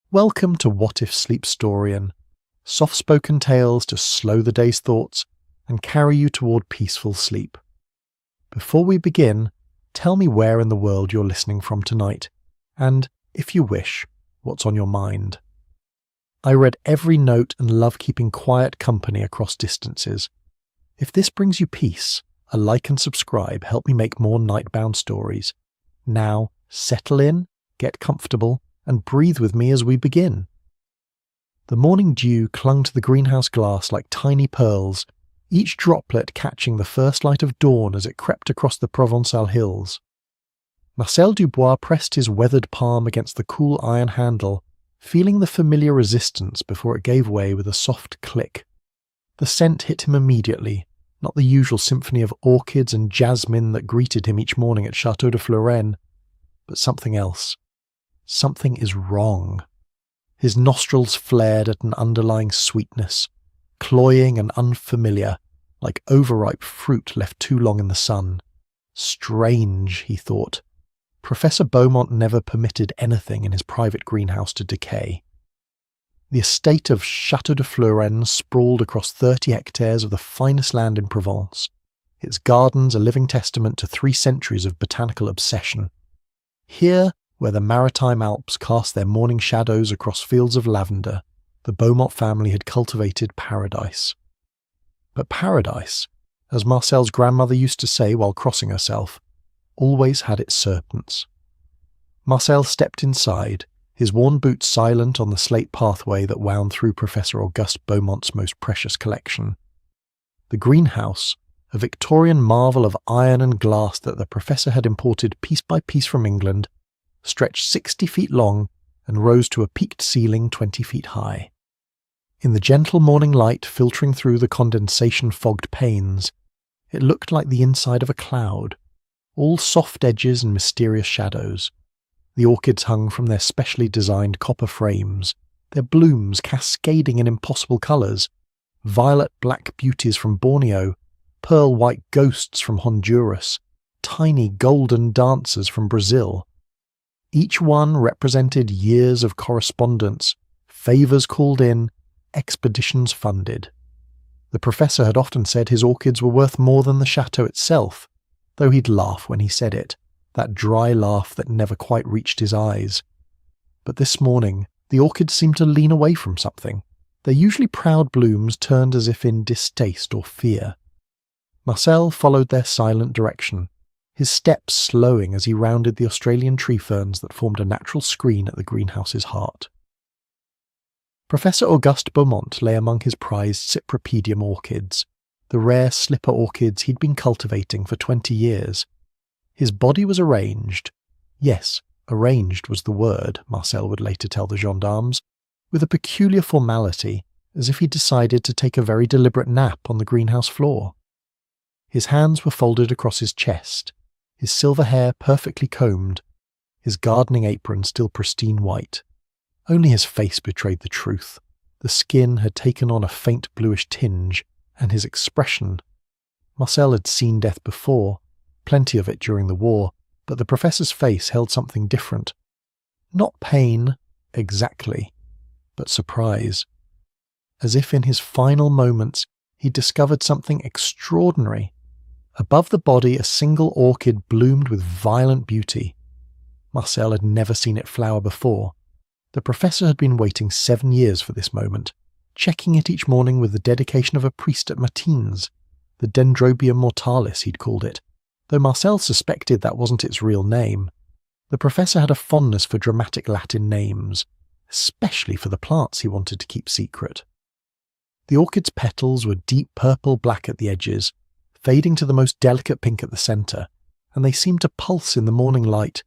Welcome to What If Sleepstorian, soft-spoken tales to slow the day's thoughts and carry you toward peaceful sleep. Before we begin, tell me where in the world you're listening from tonight, and, if you wish, what's on your mind. I read every note and love keeping quiet company across distances. If this brings you peace, a like and subscribe help me make more nightbound stories. Now, settle in, get comfortable, and breathe with me as we begin. The morning dew clung to the greenhouse glass like tiny pearls, each droplet catching the first light of dawn as it crept across the Provençal hills. Marcel Dubois pressed his weathered palm against the cool iron handle, feeling the familiar resistance before it gave way with a soft click. The scent hit him immediately, not the usual symphony of orchids and jasmine that greeted him each morning at Château de Florenne, but something else. Something is wrong. His nostrils flared at an underlying sweetness, cloying and unfamiliar, like overripe fruit left too long in the sun. Strange, he thought. Professor Beaumont never permitted anything in his private greenhouse to decay. The estate of Château de Florenne sprawled across 30 hectares of the finest land in Provence, its gardens a living testament to 3 centuries of botanical obsession. Here, where the maritime Alps cast their morning shadows across fields of lavender, the Beaumont family had cultivated paradise. But paradise, as Marcel's grandmother used to say while crossing herself, always had its serpents. Marcel stepped inside, his worn boots silent on the slate pathway that wound through Professor Auguste Beaumont's most precious collection. The greenhouse, a Victorian marvel of iron and glass that the professor had imported piece by piece from England, stretched 60 feet long and rose to a peaked ceiling 20 feet high. In the gentle morning light filtering through the condensation-fogged panes, it looked like the inside of a cloud, all soft edges and mysterious shadows. The orchids hung from their specially designed copper frames, their blooms cascading in impossible colours, violet-black beauties from Borneo, pearl-white ghosts from Honduras, tiny golden dancers from Brazil. Each one represented years of correspondence, favours called in, expeditions funded. The professor had often said his orchids were worth more than the chateau itself, though he'd laugh when he said it, that dry laugh that never quite reached his eyes. But this morning, the orchids seemed to lean away from something. Their usually proud blooms turned as if in distaste or fear. Marcel followed their silent direction, his steps slowing as he rounded the Australian tree ferns that formed a natural screen at the greenhouse's heart. Professor Auguste Beaumont lay among his prized Cypripedium orchids, the rare slipper orchids he'd been cultivating for 20 years. His body was arranged. Yes, arranged was the word, Marcel would later tell the gendarmes, with a peculiar formality, as if he'd decided to take a very deliberate nap on the greenhouse floor. His hands were folded across his chest, his silver hair perfectly combed, his gardening apron still pristine white. Only his face betrayed the truth. The skin had taken on a faint bluish tinge, and his expression. Marcel had seen death before, plenty of it during the war, but the professor's face held something different. Not pain, exactly, but surprise. As if in his final moments he discovered something extraordinary. Above the body a single orchid bloomed with violent beauty. Marcel had never seen it flower before. The professor had been waiting 7 years for this moment, checking it each morning with the dedication of a priest at matins, the Dendrobium mortalis he'd called it, though Marcel suspected that wasn't its real name. The professor had a fondness for dramatic Latin names, especially for the plants he wanted to keep secret. The orchid's petals were deep purple-black at the edges, fading to the most delicate pink at the centre, and they seemed to pulse in the morning light,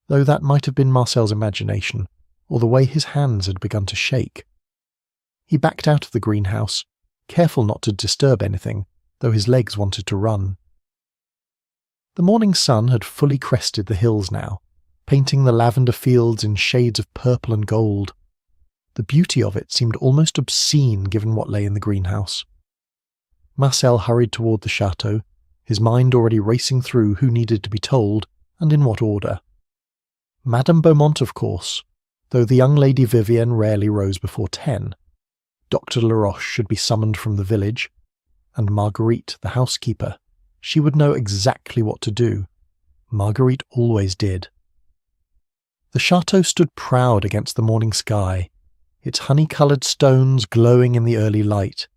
though that might have been Marcel's imagination, or the way his hands had begun to shake. He backed out of the greenhouse, careful not to disturb anything, though his legs wanted to run. The morning sun had fully crested the hills now, painting the lavender fields in shades of purple and gold. The beauty of it seemed almost obscene given what lay in the greenhouse. Marcel hurried toward the chateau, his mind already racing through who needed to be told, and in what order. Madame Beaumont, of course, though the young Lady Vivienne rarely rose before 10. Dr. Laroche should be summoned from the village, and Marguerite, the housekeeper, she would know exactly what to do. Marguerite always did. The chateau stood proud against the morning sky, its honey-coloured stones glowing in the early light.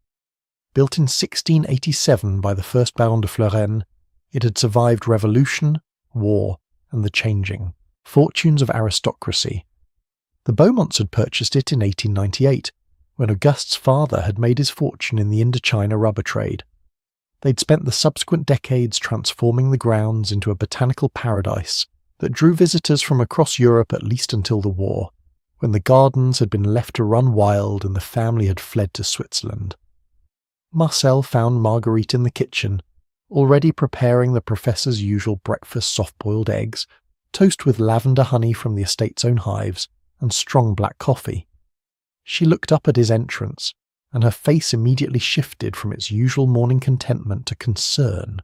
Built in 1687 by the first Baron de Florenne, it had survived revolution, war, and the changing fortunes of aristocracy. The Beaumonts had purchased it in 1898, when Auguste's father had made his fortune in the Indochina rubber trade. They'd spent the subsequent decades transforming the grounds into a botanical paradise that drew visitors from across Europe at least until the war, when the gardens had been left to run wild and the family had fled to Switzerland. Marcel found Marguerite in the kitchen, already preparing the professor's usual breakfast soft-boiled eggs, toast with lavender honey from the estate's own hives, and strong black coffee. She looked up at his entrance, and her face immediately shifted from its usual morning contentment to concern.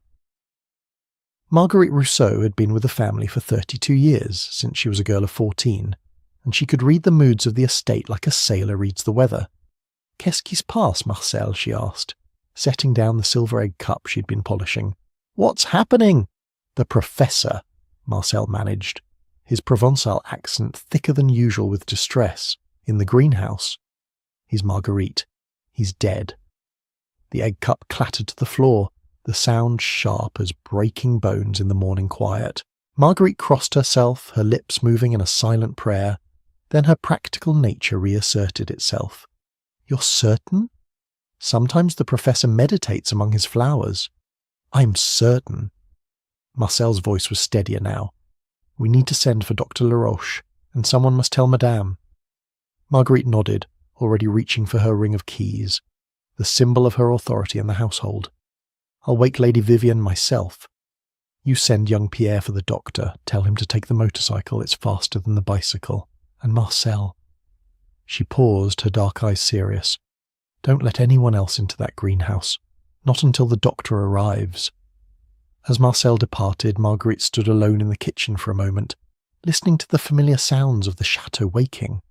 Marguerite Rousseau had been with the family for 32 years, since she was a girl of 14, and she could read the moods of the estate like a sailor reads the weather. "Qu'est-ce qui se passe, Marcel?" she asked, setting down the silver egg cup she'd been polishing. "What's happening?" "The professor," Marcel managed, his Provençal accent thicker than usual with distress, "in the greenhouse. He's Marguerite. He's dead." The egg cup clattered to the floor, the sound sharp as breaking bones in the morning quiet. Marguerite crossed herself, her lips moving in a silent prayer. Then her practical nature reasserted itself. "You're certain?" "Sometimes the professor meditates among his flowers." "I'm certain." Marcel's voice was steadier now. "We need to send for Dr. Laroche, and someone must tell Madame." Marguerite nodded, already reaching for her ring of keys, the symbol of her authority in the household. "I'll wake Lady Vivienne myself. You send young Pierre for the doctor. Tell him to take the motorcycle. It's faster than the bicycle. And Marcel." She paused, her dark eyes serious. "Don't let anyone else into that greenhouse. Not until the doctor arrives." As Marcel departed, Marguerite stood alone in the kitchen for a moment, listening to the familiar sounds of the chateau waking,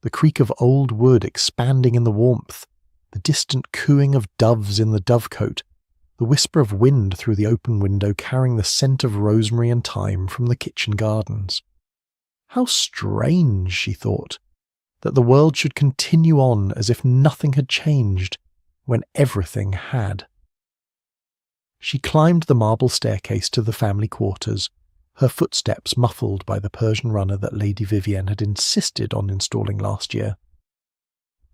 the creak of old wood expanding in the warmth, the distant cooing of doves in the dovecote, the whisper of wind through the open window carrying the scent of rosemary and thyme from the kitchen gardens. How strange, she thought, that the world should continue on as if nothing had changed, when everything had. She climbed the marble staircase to the family quarters, her footsteps muffled by the Persian runner that Lady Vivienne had insisted on installing last year.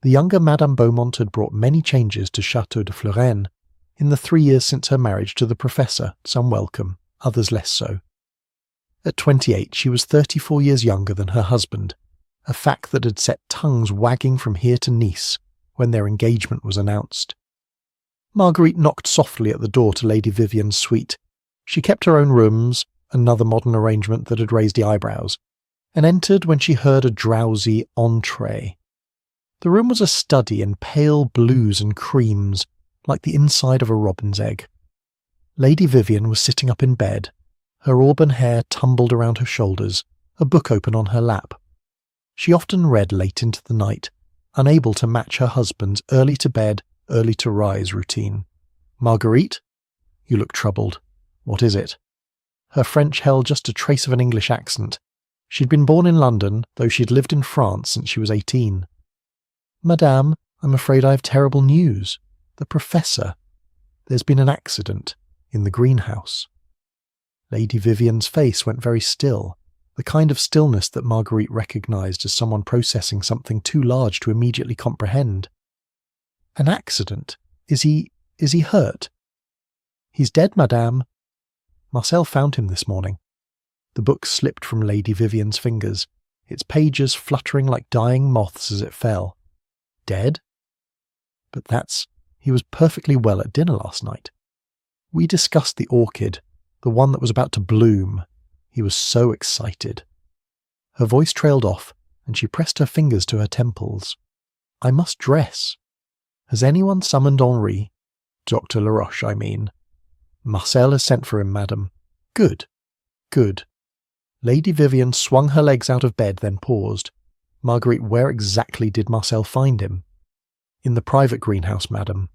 The younger Madame Beaumont had brought many changes to Château de Florenne in the 3 years since her marriage to the professor, some welcome, others less so. At 28, she was 34 years younger than her husband, a fact that had set tongues wagging from here to Nice when their engagement was announced. Marguerite knocked softly at the door to Lady Vivienne's suite. She kept her own rooms, another modern arrangement that had raised the eyebrows, and entered when she heard a drowsy entree. The room was a study in pale blues and creams, like the inside of a robin's egg. Lady Vivienne was sitting up in bed, her auburn hair tumbled around her shoulders, a book open on her lap. She often read late into the night, unable to match her husband's early-to-bed, early-to-rise routine. "Marguerite? You look troubled. What is it?" Her French held just a trace of an English accent. She'd been born in London, though she'd lived in France since she was 18. "Madame, I'm afraid I have terrible news. The professor. There's been an accident in the greenhouse." Lady Vivienne's face went very still, the kind of stillness that Marguerite recognised as someone processing something too large to immediately comprehend. "An accident? Is he hurt?" "He's dead, madame." Marcel found him this morning. The book slipped from Lady Vivienne's fingers, its pages fluttering like dying moths as it fell. "Dead? But he was perfectly well at dinner last night. We discussed the orchid, the one that was about to bloom. He was so excited." Her voice trailed off, and she pressed her fingers to her temples. "I must dress. Has anyone summoned Henri? Dr. Laroche, I mean." "Marcel has sent for him, madam." "Good. Good." Lady Vivienne swung her legs out of bed, then paused. Marguerite, where exactly did Marcel find him? In the private greenhouse, madam.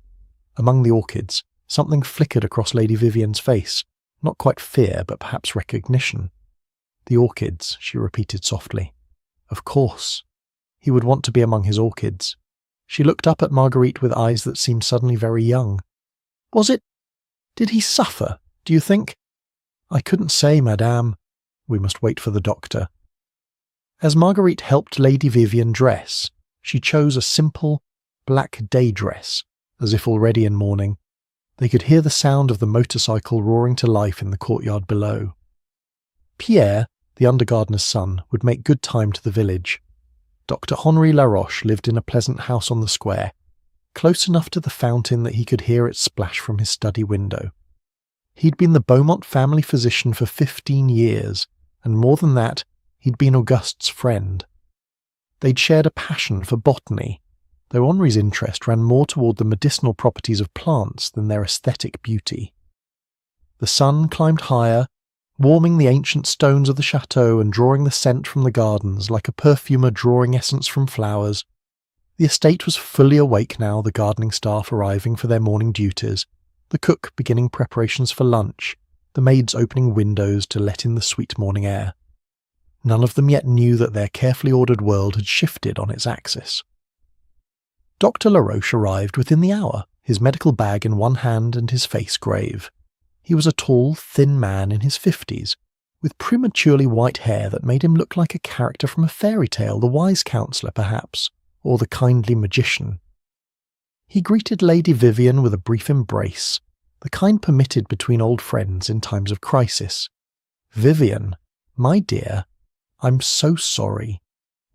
Among the orchids, something flickered across Lady Vivian's face, not quite fear, but perhaps recognition. The orchids, she repeated softly. Of course. He would want to be among his orchids. She looked up at Marguerite with eyes that seemed suddenly very young. Was it? Did he suffer, do you think? I couldn't say, madame. We must wait for the doctor. As Marguerite helped Lady Vivian dress, she chose a simple, black day dress, as if already in mourning. They could hear the sound of the motorcycle roaring to life in the courtyard below. Pierre, the undergardener's son, would make good time to the village. Dr. Henri Laroche lived in a pleasant house on the square, close enough to the fountain that he could hear it splash from his study window. He'd been the Beaumont family physician for 15 years, and more than that, he'd been Auguste's friend. They'd shared a passion for botany, though Henri's interest ran more toward the medicinal properties of plants than their aesthetic beauty. The sun climbed higher, warming the ancient stones of the chateau and drawing the scent from the gardens like a perfumer drawing essence from flowers. The estate was fully awake now, the gardening staff arriving for their morning duties, the cook beginning preparations for lunch, the maids opening windows to let in the sweet morning air. None of them yet knew that their carefully ordered world had shifted on its axis. Dr. Laroche arrived within the hour, his medical bag in one hand and his face grave. He was a tall, thin man in his 50s, with prematurely white hair that made him look like a character from a fairy tale, the wise counsellor perhaps, or the kindly magician. He greeted Lady Vivian with a brief embrace, the kind permitted between old friends in times of crisis. Vivian, my dear, I'm so sorry.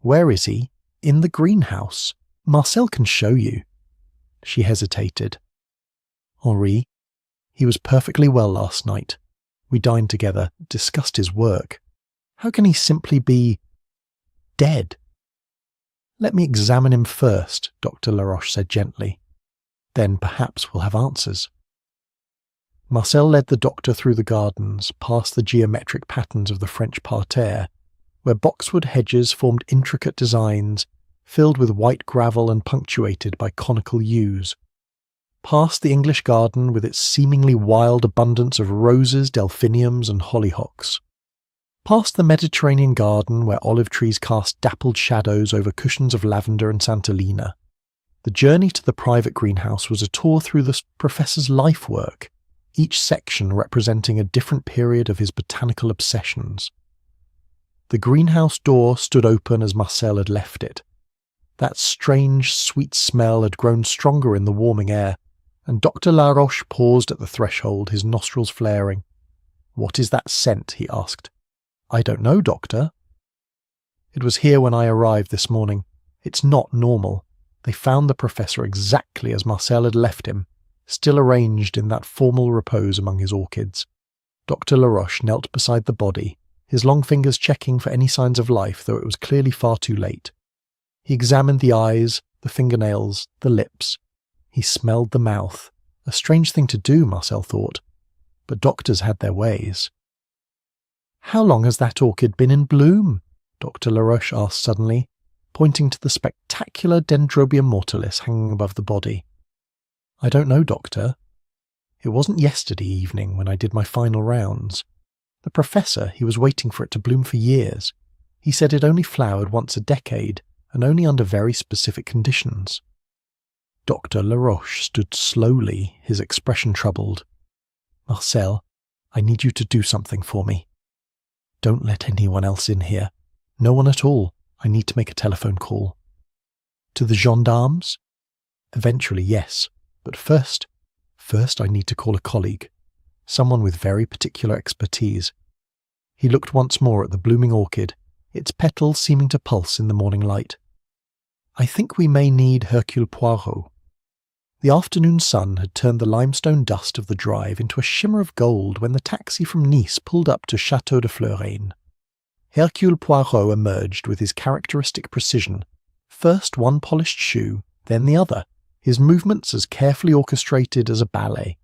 Where is he? In the greenhouse. Marcel can show you. She hesitated. Henri, he was perfectly well last night. We dined together, discussed his work. How can he simply be dead? Let me examine him first, Dr. Laroche said gently. Then perhaps we'll have answers. Marcel led the doctor through the gardens, past the geometric patterns of the French parterre, where boxwood hedges formed intricate designs, filled with white gravel and punctuated by conical yews. Past the English garden with its seemingly wild abundance of roses, delphiniums and hollyhocks. Past the Mediterranean garden where olive trees cast dappled shadows over cushions of lavender and santolina. The journey to the private greenhouse was a tour through the professor's life work, each section representing a different period of his botanical obsessions. The greenhouse door stood open as Marcel had left it. That strange, sweet smell had grown stronger in the warming air, and Dr. Laroche paused at the threshold, his nostrils flaring. "What is that scent?" he asked. "I don't know, doctor." "It was here when I arrived this morning. It's not normal. They found the professor exactly as Marcel had left him, still arranged in that formal repose among his orchids." Dr. Laroche knelt beside the body, his long fingers checking for any signs of life, though it was clearly far too late. He examined the eyes, the fingernails, the lips. He smelled the mouth. A strange thing to do, Marcel thought, but doctors had their ways. "How long has that orchid been in bloom?" Dr. Laroche asked suddenly, pointing to the spectacular Dendrobium mortalis hanging above the body. "I don't know, doctor. It wasn't yesterday evening when I did my final rounds. The professor, he was waiting for it to bloom for years. He said it only flowered once a decade, and only under very specific conditions." Dr. Laroche stood slowly, his expression troubled. "Marcel, I need you to do something for me. Don't let anyone else in here. No one at all. I need to make a telephone call." "To the gendarmes?" "Eventually, yes. But first I need to call a colleague. Someone with very particular expertise." He looked once more at the blooming orchid, its petals seeming to pulse in the morning light. "I think we may need Hercule Poirot." The afternoon sun had turned the limestone dust of the drive into a shimmer of gold when the taxi from Nice pulled up to Château de Fleurane. Hercule Poirot emerged with his characteristic precision, first one polished shoe, then the other, his movements as carefully orchestrated as a ballet.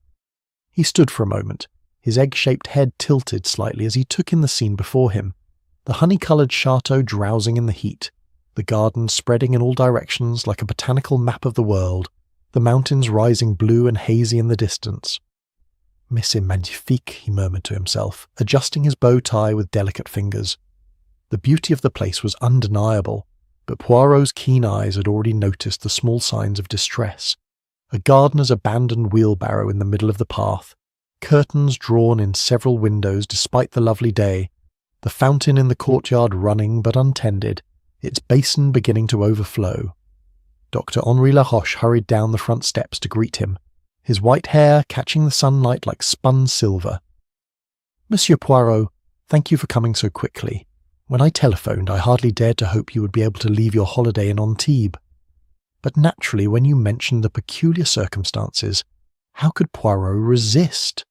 He stood for a moment, his egg-shaped head tilted slightly as he took in the scene before him, the honey-coloured chateau drowsing in the heat, the garden spreading in all directions like a botanical map of the world, the mountains rising blue and hazy in the distance. "Mais c'est magnifique," he murmured to himself, adjusting his bow tie with delicate fingers. The beauty of the place was undeniable, but Poirot's keen eyes had already noticed the small signs of distress. A gardener's abandoned wheelbarrow in the middle of the path, curtains drawn in several windows despite the lovely day, the fountain in the courtyard running but untended, its basin beginning to overflow. Dr. Henri Laroche hurried down the front steps to greet him, his white hair catching the sunlight like spun silver. "Monsieur Poirot, thank you for coming so quickly. When I telephoned, I hardly dared to hope you would be able to leave your holiday in Antibes. But naturally, when you mentioned the peculiar circumstances, how could Poirot resist?"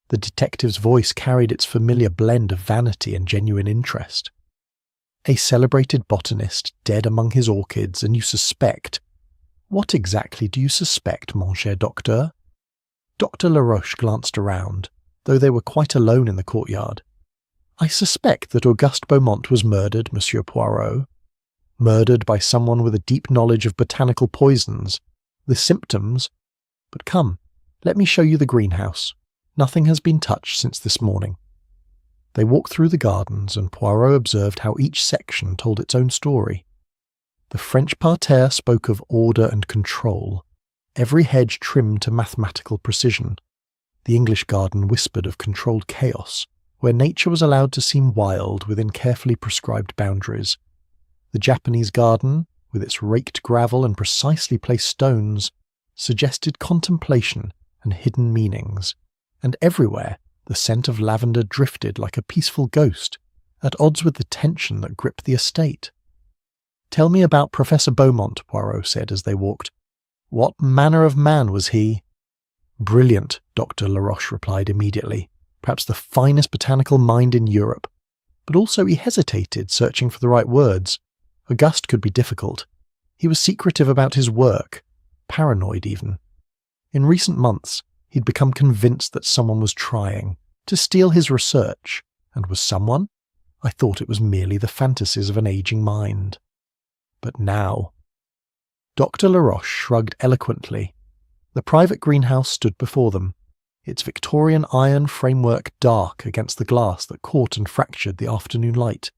The detective's voice carried its familiar blend of vanity and genuine interest. "A celebrated botanist dead among his orchids, and you suspect— What exactly do you suspect, mon cher docteur?" Dr. Laroche glanced around, though they were quite alone in the courtyard. "I suspect that Auguste Beaumont was murdered, Monsieur Poirot. Murdered by someone with a deep knowledge of botanical poisons. The symptoms— But come, let me show you the greenhouse. Nothing has been touched since this morning." They walked through the gardens, and Poirot observed how each section told its own story. The French parterre spoke of order and control, every hedge trimmed to mathematical precision. The English garden whispered of controlled chaos, where nature was allowed to seem wild within carefully prescribed boundaries. The Japanese garden, with its raked gravel and precisely placed stones, suggested contemplation and hidden meanings, and everywhere the scent of lavender drifted like a peaceful ghost, at odds with the tension that gripped the estate. "Tell me about Professor Beaumont," Poirot said as they walked. "What manner of man was he?" "Brilliant," Dr. Laroche replied immediately. "Perhaps the finest botanical mind in Europe. But also he hesitated, searching for the right words. Auguste could be difficult. He was secretive about his work, paranoid even. In recent months, he'd become convinced that someone was trying to steal his research, and was someone? I thought it was merely the fantasies of an aging mind. But now— Dr. Laroche shrugged eloquently. The private greenhouse stood before them, its Victorian iron framework dark against the glass that caught and fractured the afternoon light.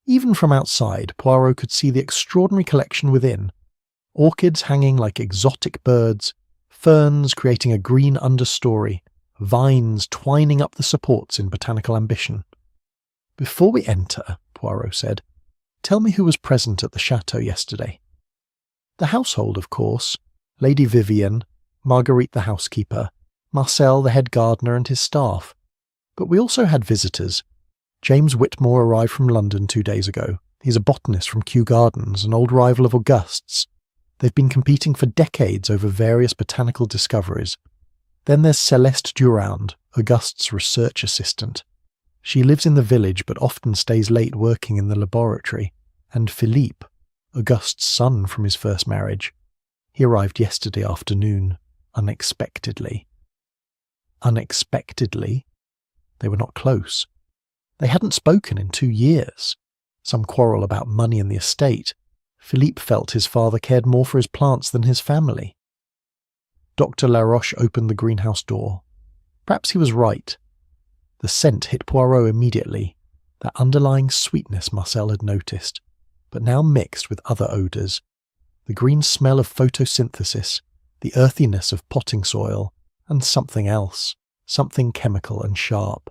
Even from outside, Poirot could see the extraordinary collection within, orchids hanging like exotic birds, ferns creating a green understory, vines twining up the supports in botanical ambition. "Before we enter," Poirot said, "tell me who was present at the chateau yesterday." "The household, of course. Lady Vivian, Marguerite the housekeeper, Marcel the head gardener and his staff. But we also had visitors. James Whitmore arrived from London 2 days ago. He's a botanist from Kew Gardens, an old rival of Auguste's. They've been competing for decades over various botanical discoveries. Then there's Céleste Durand, Auguste's research assistant. She lives in the village but often stays late working in the laboratory. And Philippe, Auguste's son from his first marriage. He arrived yesterday afternoon, unexpectedly." Unexpectedly? They were not close. They hadn't spoken in 2 years. Some quarrel about money in the estate. Philippe felt his father cared more for his plants than his family. Dr. Laroche opened the greenhouse door. Perhaps he was right. The scent hit Poirot immediately, that underlying sweetness Marcel had noticed, but now mixed with other odours. The green smell of photosynthesis, the earthiness of potting soil, and something else, something chemical and sharp.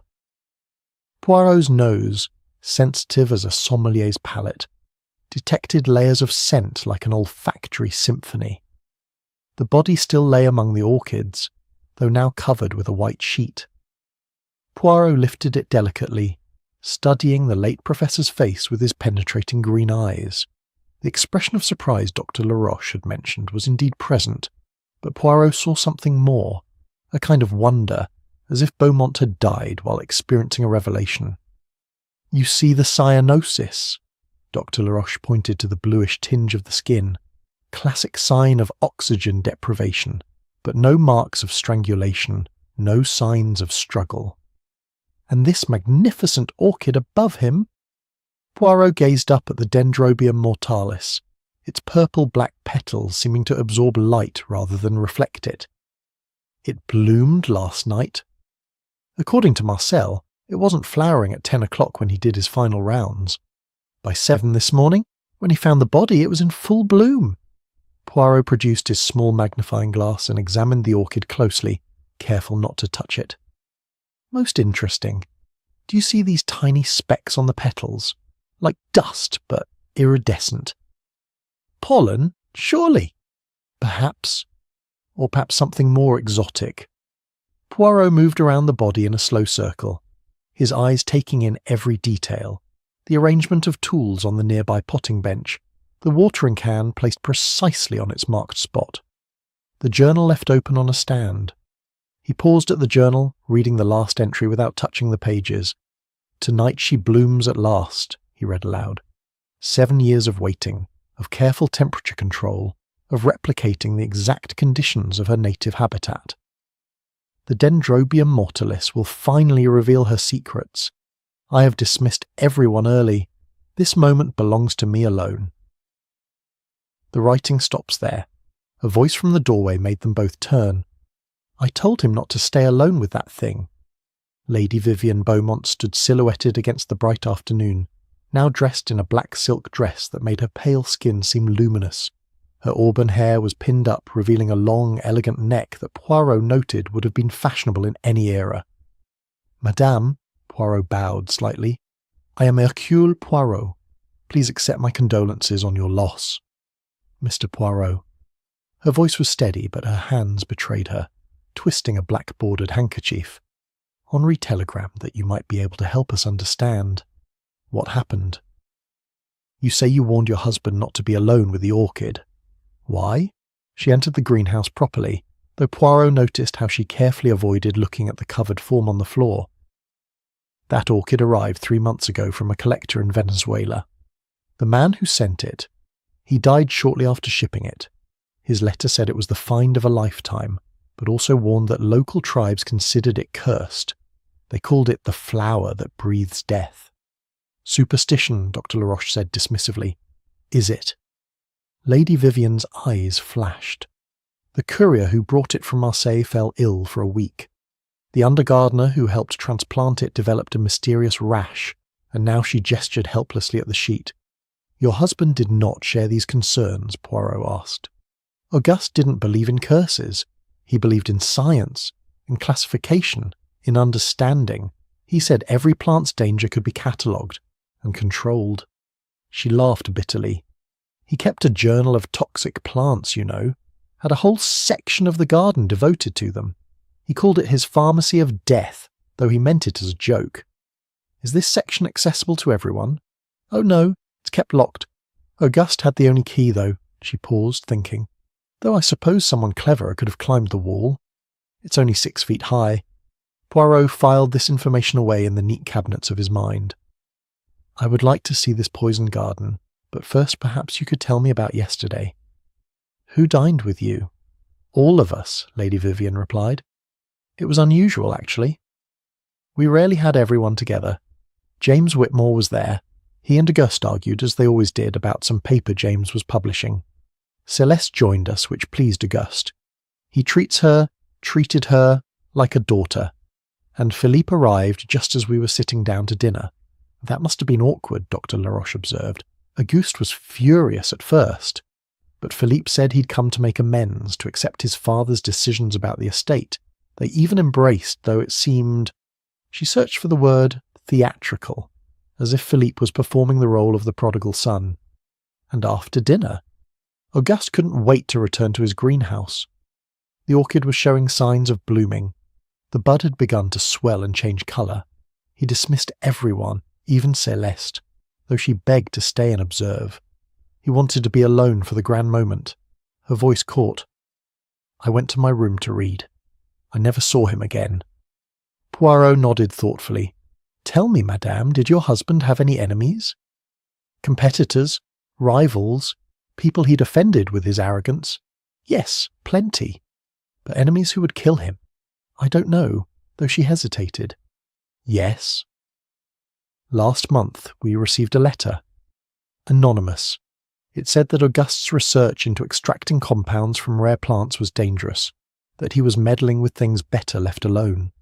Poirot's nose, sensitive as a sommelier's palate, detected layers of scent like an olfactory symphony. The body still lay among the orchids, though now covered with a white sheet. Poirot lifted it delicately, studying the late professor's face with his penetrating green eyes. The expression of surprise Dr. Laroche had mentioned was indeed present, but Poirot saw something more, a kind of wonder, as if Beaumont had died while experiencing a revelation. "You see the cyanosis?" Dr. Laroche pointed to the bluish tinge of the skin, classic sign of oxygen deprivation, but no marks of strangulation, no signs of struggle. "And this magnificent orchid above him?" Poirot gazed up at the Dendrobium mortalis, its purple-black petals seeming to absorb light rather than reflect it. It bloomed last night. According to Marcel, it wasn't flowering at 10 o'clock when he did his final rounds. By 7 this morning, when he found the body, it was in full bloom. Poirot produced his small magnifying glass and examined the orchid closely, careful not to touch it. Most interesting. Do you see these tiny specks on the petals? Like dust, but iridescent. Pollen, surely. Perhaps. Or perhaps something more exotic. Poirot moved around the body in a slow circle, his eyes taking in every detail. The arrangement of tools on the nearby potting bench, the watering can placed precisely on its marked spot, the journal left open on a stand. He paused at the journal, reading the last entry without touching the pages. "Tonight she blooms at last," he read aloud. 7 years of waiting, of careful temperature control, of replicating the exact conditions of her native habitat. The Dendrobium mortalis will finally reveal her secrets. I have dismissed everyone early. This moment belongs to me alone. The writing stops there. A voice from the doorway made them both turn. I told him not to stay alone with that thing. Lady Vivian Beaumont stood silhouetted against the bright afternoon, now dressed in a black silk dress that made her pale skin seem luminous. Her auburn hair was pinned up, revealing a long, elegant neck that Poirot noted would have been fashionable in any era. "Madame," Poirot bowed slightly, "I am Hercule Poirot. Please accept my condolences on your loss." "Mr. Poirot." Her voice was steady, but her hands betrayed her, twisting a black-bordered handkerchief. "Henri telegrammed that you might be able to help us understand. What happened? You say you warned your husband not to be alone with the orchid. Why?" She entered the greenhouse properly, though Poirot noticed how she carefully avoided looking at the covered form on the floor. "That orchid arrived 3 months ago from a collector in Venezuela. The man who sent it, he died shortly after shipping it. His letter said it was the find of a lifetime, but also warned that local tribes considered it cursed. They called it the flower that breathes death." "Superstition," Dr. Laroche said dismissively. "Is it?" Lady Vivian's eyes flashed. The courier who brought it from Marseille fell ill for a week. The undergardener who helped transplant it developed a mysterious rash, and now she gestured helplessly at the sheet. "Your husband did not share these concerns?" Poirot asked. Auguste didn't believe in curses. He believed in science, in classification, in understanding. He said every plant's danger could be catalogued and controlled. She laughed bitterly. "He kept a journal of toxic plants, you know, had a whole section of the garden devoted to them. He called it his pharmacy of death, though he meant it as a joke. Is this section accessible to everyone?" "Oh no, it's kept locked. Auguste had the only key, though." She paused, thinking. "Though I suppose someone cleverer could have climbed the wall. It's only 6 feet high." Poirot filed this information away in the neat cabinets of his mind. "I would like to see this poison garden, but first perhaps you could tell me about yesterday." "Who dined with you?" "All of us," Lady Vivian replied. "It was unusual, actually. We rarely had everyone together. James Whitmore was there. He and Auguste argued, as they always did, about some paper James was publishing. Celeste joined us, which pleased Auguste. He treated her like a daughter. And Philippe arrived just as we were sitting down to dinner. That must have been awkward," Dr. Laroche observed. "Auguste was furious at first, but Philippe said he'd come to make amends, to accept his father's decisions about the estate. They even embraced, though it seemed—" She searched for the word theatrical, as if Philippe was performing the role of the prodigal son. "And after dinner, Auguste couldn't wait to return to his greenhouse. The orchid was showing signs of blooming. The bud had begun to swell and change colour. He dismissed everyone, even Celeste, though she begged to stay and observe. He wanted to be alone for the grand moment." Her voice caught. "I went to my room to read. I never saw him again." Poirot nodded thoughtfully. "Tell me, madame, did your husband have any enemies?" "Competitors, rivals, people he'd offended with his arrogance. Yes, plenty. But enemies who would kill him? I don't know," though she hesitated. "Yes." Last month we received a letter. Anonymous. It said that Auguste's research into extracting compounds from rare plants was dangerous, that he was meddling with things better left alone.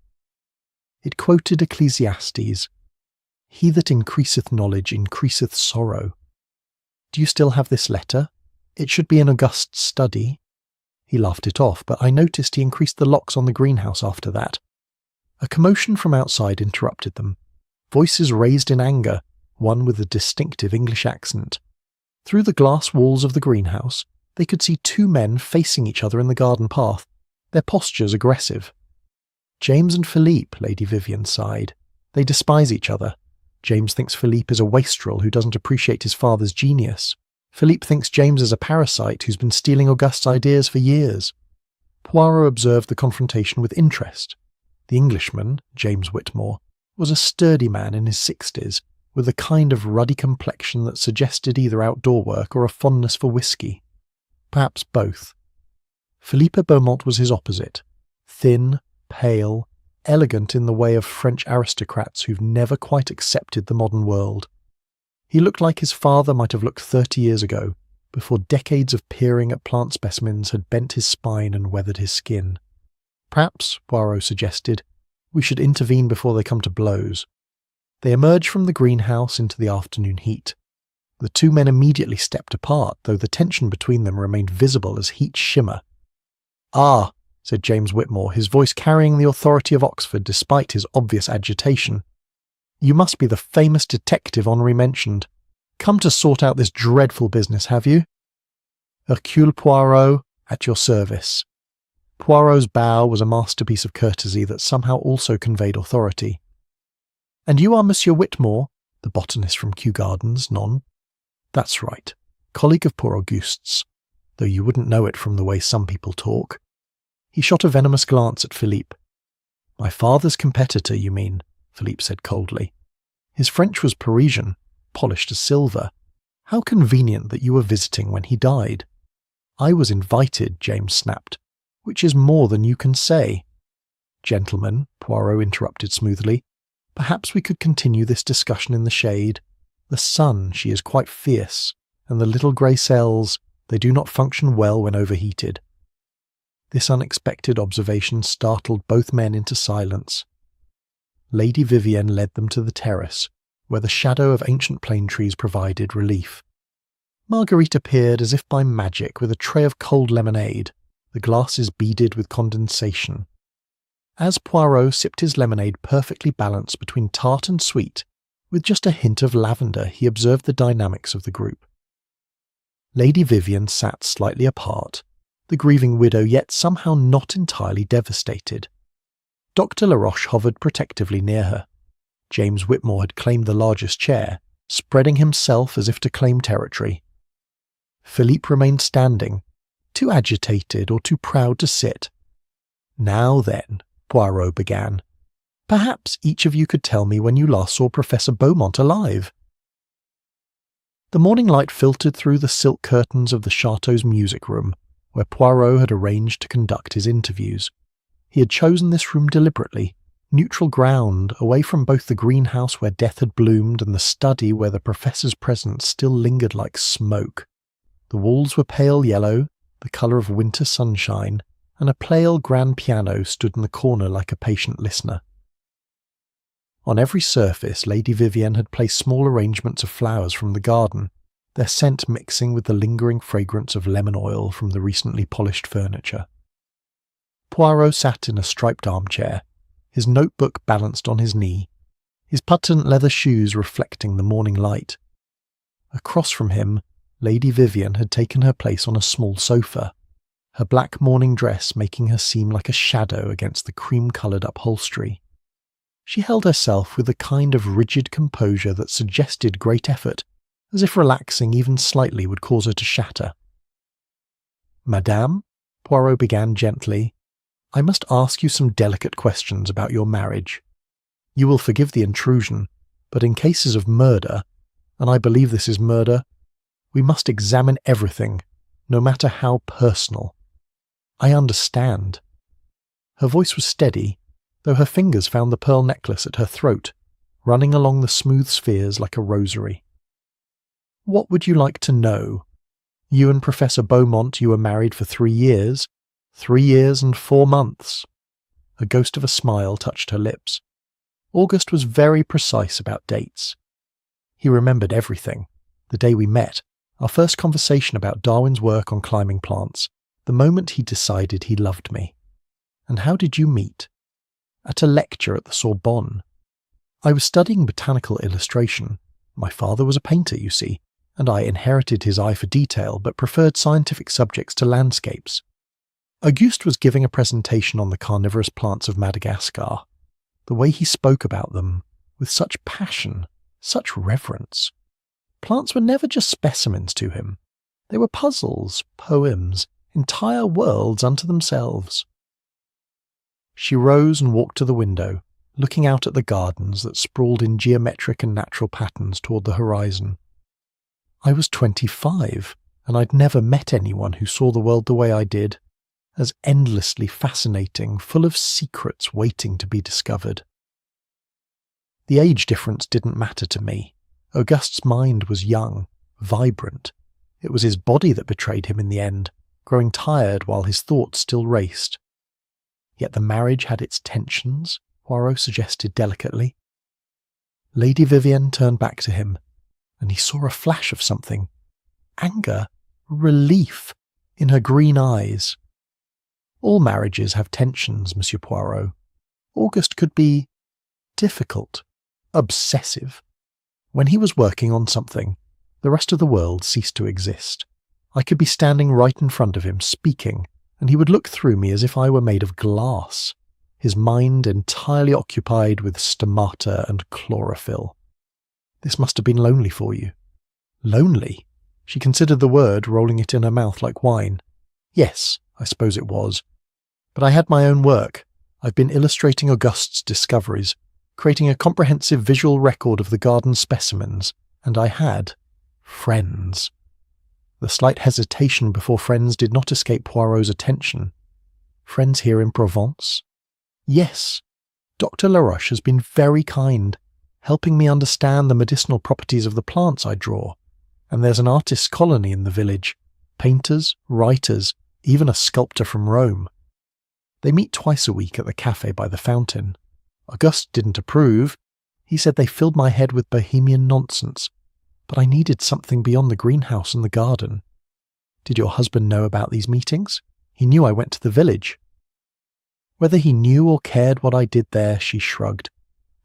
It quoted Ecclesiastes, "He that increaseth knowledge increaseth sorrow." Do you still have this letter? It should be in Auguste's study. He laughed it off, but I noticed he increased the locks on the greenhouse after that. A commotion from outside interrupted them. Voices raised in anger, one with a distinctive English accent. Through the glass walls of the greenhouse, they could see two men facing each other in the garden path, their postures aggressive. James and Philippe, Lady Vivian sighed. They despise each other. James thinks Philippe is a wastrel who doesn't appreciate his father's genius. Philippe thinks James is a parasite who's been stealing Auguste's ideas for years. Poirot observed the confrontation with interest. The Englishman, James Whitmore, was a sturdy man in his 60s, with a kind of ruddy complexion that suggested either outdoor work or a fondness for whiskey. Perhaps both. Philippe Beaumont was his opposite, thin, pale, elegant in the way of French aristocrats who've never quite accepted the modern world. He looked like his father might have looked 30 years ago, before decades of peering at plant specimens had bent his spine and weathered his skin. Perhaps, Poirot suggested, we should intervene before they come to blows. They emerged from the greenhouse into the afternoon heat. The two men immediately stepped apart, though the tension between them remained visible as heat shimmer. "Ah," said James Whitmore, his voice carrying the authority of Oxford despite his obvious agitation. "You must be the famous detective Henri mentioned. Come to sort out this dreadful business, have you?" "Hercule Poirot, at your service." Poirot's bow was a masterpiece of courtesy that somehow also conveyed authority. "And you are Monsieur Whitmore, the botanist from Kew Gardens, non?" "That's right. Colleague of poor Auguste's, though you wouldn't know it from the way some people talk." He shot a venomous glance at Philippe. "My father's competitor, you mean?" Philippe said coldly. His French was Parisian, polished as silver. "How convenient that you were visiting when he died." "I was invited," James snapped, "which is more than you can say." "Gentlemen," Poirot interrupted smoothly, "perhaps we could continue this discussion in the shade. The sun, she is quite fierce, and the little grey cells, they do not function well when overheated." This unexpected observation startled both men into silence. Lady Vivienne led them to the terrace, where the shadow of ancient plane trees provided relief. Marguerite appeared as if by magic with a tray of cold lemonade, the glasses beaded with condensation. As Poirot sipped his lemonade perfectly balanced between tart and sweet, with just a hint of lavender, he observed the dynamics of the group. Lady Vivian sat slightly apart, the grieving widow yet somehow not entirely devastated. Dr. Laroche hovered protectively near her. James Whitmore had claimed the largest chair, spreading himself as if to claim territory. Philippe remained standing, too agitated or too proud to sit. "Now then," Poirot began, "perhaps each of you could tell me when you last saw Professor Beaumont alive." The morning light filtered through the silk curtains of the Chateau's music room, where Poirot had arranged to conduct his interviews. He had chosen this room deliberately, neutral ground, away from both the greenhouse where death had bloomed and the study where the professor's presence still lingered like smoke. The walls were pale yellow, the colour of winter sunshine, and a pale grand piano stood in the corner like a patient listener. On every surface Lady Vivienne had placed small arrangements of flowers from the garden, their scent mixing with the lingering fragrance of lemon oil from the recently polished furniture. Poirot sat in a striped armchair, his notebook balanced on his knee, his patent leather shoes reflecting the morning light. Across from him, Lady Vivian had taken her place on a small sofa, her black morning dress making her seem like a shadow against the cream-coloured upholstery. She held herself with a kind of rigid composure that suggested great effort, as if relaxing even slightly would cause her to shatter. "Madame," Poirot began gently, "I must ask you some delicate questions about your marriage. You will forgive the intrusion, but in cases of murder, and I believe this is murder, we must examine everything, no matter how personal. I understand." Her voice was steady, though her fingers found the pearl necklace at her throat, running along the smooth spheres like a rosary. What would you like to know? You and Professor Beaumont, you were married for 3 years. 3 years and 4 months. A ghost of a smile touched her lips. August was very precise about dates. He remembered everything. The day we met, our first conversation about Darwin's work on climbing plants, the moment he decided he loved me. And how did you meet? At a lecture at the Sorbonne. I was studying botanical illustration. My father was a painter, you see, and I inherited his eye for detail but preferred scientific subjects to landscapes. Auguste was giving a presentation on the carnivorous plants of Madagascar. The way he spoke about them, with such passion, such reverence. Plants were never just specimens to him. They were puzzles, poems, entire worlds unto themselves. She rose and walked to the window, looking out at the gardens that sprawled in geometric and natural patterns toward the horizon. I was 25, and I'd never met anyone who saw the world the way I did, as endlessly fascinating, full of secrets waiting to be discovered. The age difference didn't matter to me. Auguste's mind was young, vibrant. It was his body that betrayed him in the end, growing tired while his thoughts still raced. Yet the marriage had its tensions, Poirot suggested delicately. Lady Vivienne turned back to him, and he saw a flash of something. Anger, relief, in her green eyes. All marriages have tensions, Monsieur Poirot. Auguste could be difficult, obsessive. When he was working on something, the rest of the world ceased to exist. I could be standing right in front of him, speaking, and he would look through me as if I were made of glass, his mind entirely occupied with stomata and chlorophyll. This must have been lonely for you. Lonely? She considered the word, rolling it in her mouth like wine. Yes, I suppose it was. But I had my own work. I've been illustrating Auguste's discoveries, creating a comprehensive visual record of the garden specimens, and I had friends. The slight hesitation before friends did not escape Poirot's attention. Friends here in Provence? Yes. Dr. Laroche has been very kind, helping me understand the medicinal properties of the plants I draw. And there's an artist's colony in the village. Painters, writers, even a sculptor from Rome. They meet twice a week at the cafe by the fountain. Auguste didn't approve. He said they filled my head with bohemian nonsense. But I needed something beyond the greenhouse and the garden. Did your husband know about these meetings? He knew I went to the village. Whether he knew or cared what I did there, she shrugged.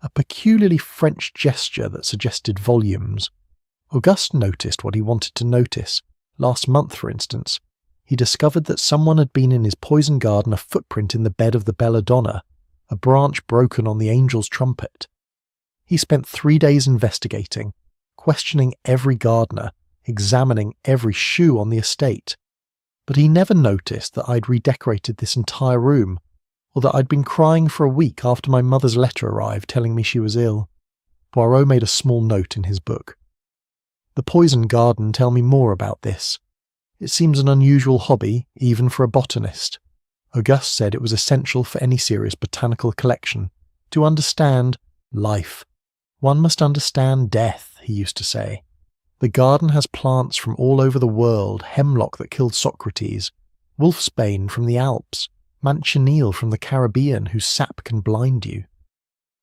A peculiarly French gesture that suggested volumes. Auguste noticed what he wanted to notice. Last month, for instance, he discovered that someone had been in his poison garden a footprint in the bed of the belladonna, a branch broken on the angel's trumpet. He spent 3 days investigating, questioning every gardener, examining every shoe on the estate. But he never noticed that I'd redecorated this entire room, or that I'd been crying for a week after my mother's letter arrived telling me she was ill. Poirot made a small note in his book. The poison garden tell me more about this. It seems an unusual hobby, even for a botanist. Auguste said it was essential for any serious botanical collection. To understand life, one must understand death, he used to say. The garden has plants from all over the world, hemlock that killed Socrates, wolfsbane from the Alps, manchineel from the Caribbean whose sap can blind you.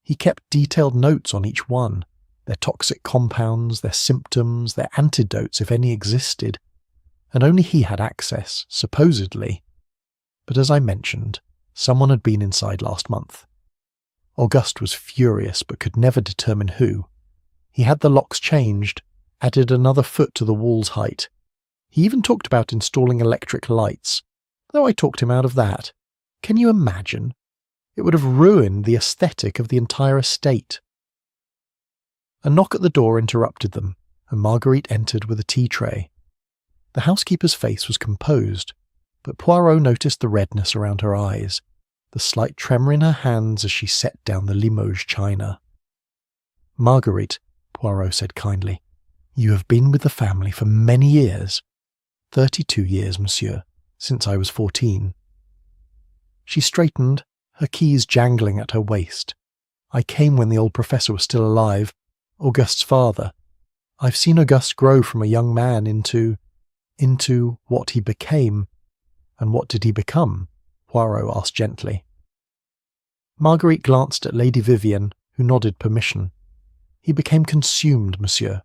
He kept detailed notes on each one, their toxic compounds, their symptoms, their antidotes if any existed, and only he had access, supposedly. But as I mentioned, someone had been inside last month. Auguste was furious but could never determine who. He had the locks changed, added another foot to the wall's height. He even talked about installing electric lights, though I talked him out of that. Can you imagine? It would have ruined the aesthetic of the entire estate. A knock at the door interrupted them, and Marguerite entered with a tea tray. The housekeeper's face was composed, but Poirot noticed the redness around her eyes, the slight tremor in her hands as she set down the Limoges china. "Marguerite," Poirot said kindly, "you have been with the family for many years." 32 years, monsieur, since I was 14. She straightened, her keys jangling at her waist. I came when the old professor was still alive, Auguste's father. I've seen Auguste grow from a young man into what he became. And what did he become? Poirot asked gently. Marguerite glanced at Lady Vivian, who nodded permission. He became consumed, monsieur.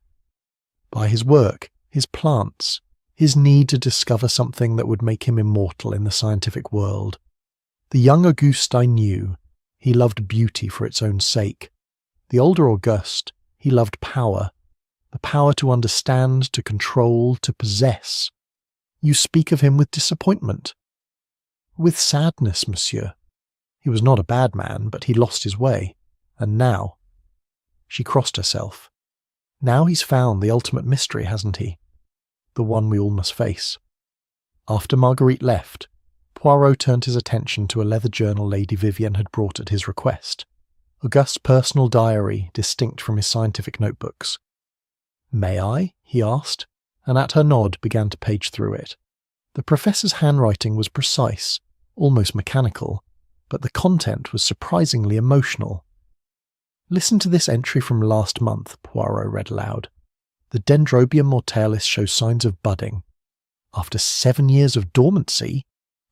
By his work, his plants, his need to discover something that would make him immortal in the scientific world. The young Auguste I knew, he loved beauty for its own sake. The older Auguste, he loved power. The power to understand, to control, to possess. You speak of him with disappointment. With sadness, monsieur. He was not a bad man, but he lost his way. And now... She crossed herself. Now he's found the ultimate mystery, hasn't he? The one we all must face. After Marguerite left, Poirot turned his attention to a leather journal Lady Vivian had brought at his request. Auguste's personal diary, distinct from his scientific notebooks. "May I?" he asked, and at her nod began to page through it. The professor's handwriting was precise, almost mechanical, but the content was surprisingly emotional. "Listen to this entry from last month," Poirot read aloud. "The Dendrobium mortalis shows signs of budding. After 7 years of dormancy,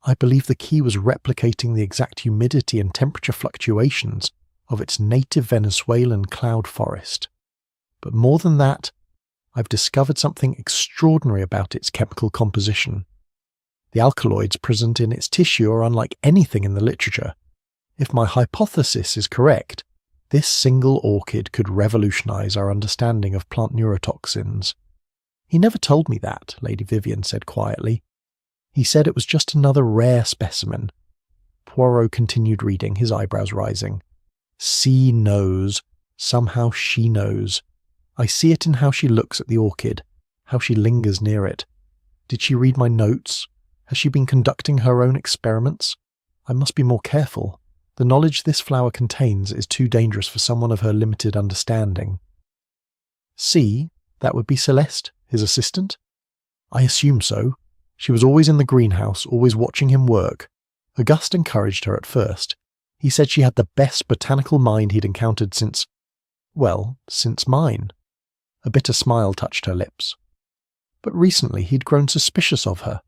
I believe the key was replicating the exact humidity and temperature fluctuations of its native Venezuelan cloud forest. But more than that, I've discovered something extraordinary about its chemical composition. The alkaloids present in its tissue are unlike anything in the literature. If my hypothesis is correct, this single orchid could revolutionize our understanding of plant neurotoxins." "He never told me that," Lady Vivian said quietly. "He said it was just another rare specimen." Poirot continued reading, his eyebrows rising. "C knows. Somehow she knows. I see it in how she looks at the orchid, how she lingers near it. Did she read my notes? Has she been conducting her own experiments? I must be more careful. The knowledge this flower contains is too dangerous for someone of her limited understanding." "C, that would be Celeste, his assistant?" "I assume so. She was always in the greenhouse, always watching him work. Auguste encouraged her at first. He said she had the best botanical mind he'd encountered since mine." A bitter smile touched her lips. "But recently he'd grown suspicious of her.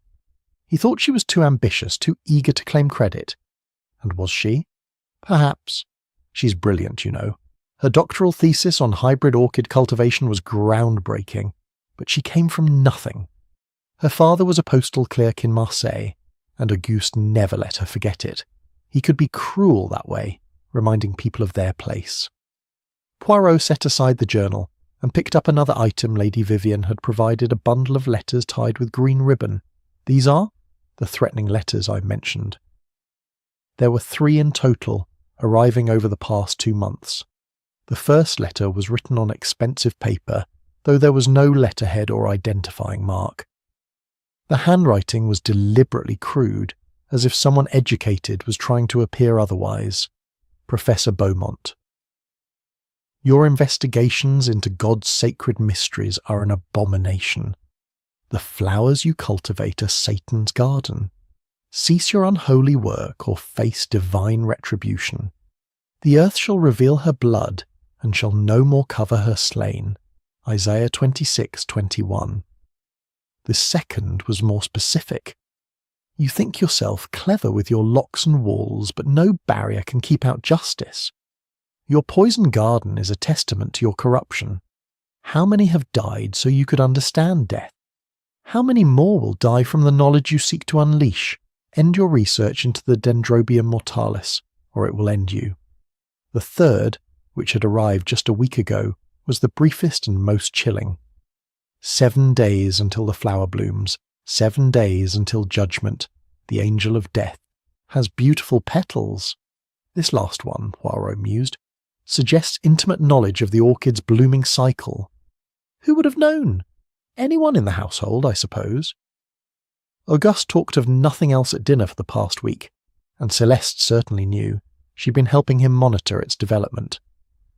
He thought she was too ambitious, too eager to claim credit. And was she? Perhaps. She's brilliant, you know. Her doctoral thesis on hybrid orchid cultivation was groundbreaking, but she came from nothing. Her father was a postal clerk in Marseille, and Auguste never let her forget it. He could be cruel that way, reminding people of their place." Poirot set aside the journal and picked up another item Lady Vivian had provided, a bundle of letters tied with green ribbon. "These are?" The threatening letters I mentioned. There were 3 in total, arriving over the past 2 months. The first letter was written on expensive paper, though there was no letterhead or identifying mark. The handwriting was deliberately crude, as if someone educated was trying to appear otherwise. Professor Beaumont. "Your investigations into God's sacred mysteries are an abomination. The flowers you cultivate are Satan's garden. Cease your unholy work or face divine retribution. The earth shall reveal her blood and shall no more cover her slain." Isaiah 26:21. The second was more specific. "You think yourself clever with your locks and walls, but no barrier can keep out justice. Your poison garden is a testament to your corruption. How many have died so you could understand death? How many more will die from the knowledge you seek to unleash? End your research into the Dendrobium mortalis, or it will end you." The third, which had arrived just a week ago, was the briefest and most chilling. 7 days until the flower blooms, 7 days until judgment, the angel of death. Has beautiful petals. This last one, Poirot mused, suggests intimate knowledge of the orchid's blooming cycle. Who would have known? Anyone in the household, I suppose. Auguste talked of nothing else at dinner for the past week, and Celeste certainly knew. She'd been helping him monitor its development.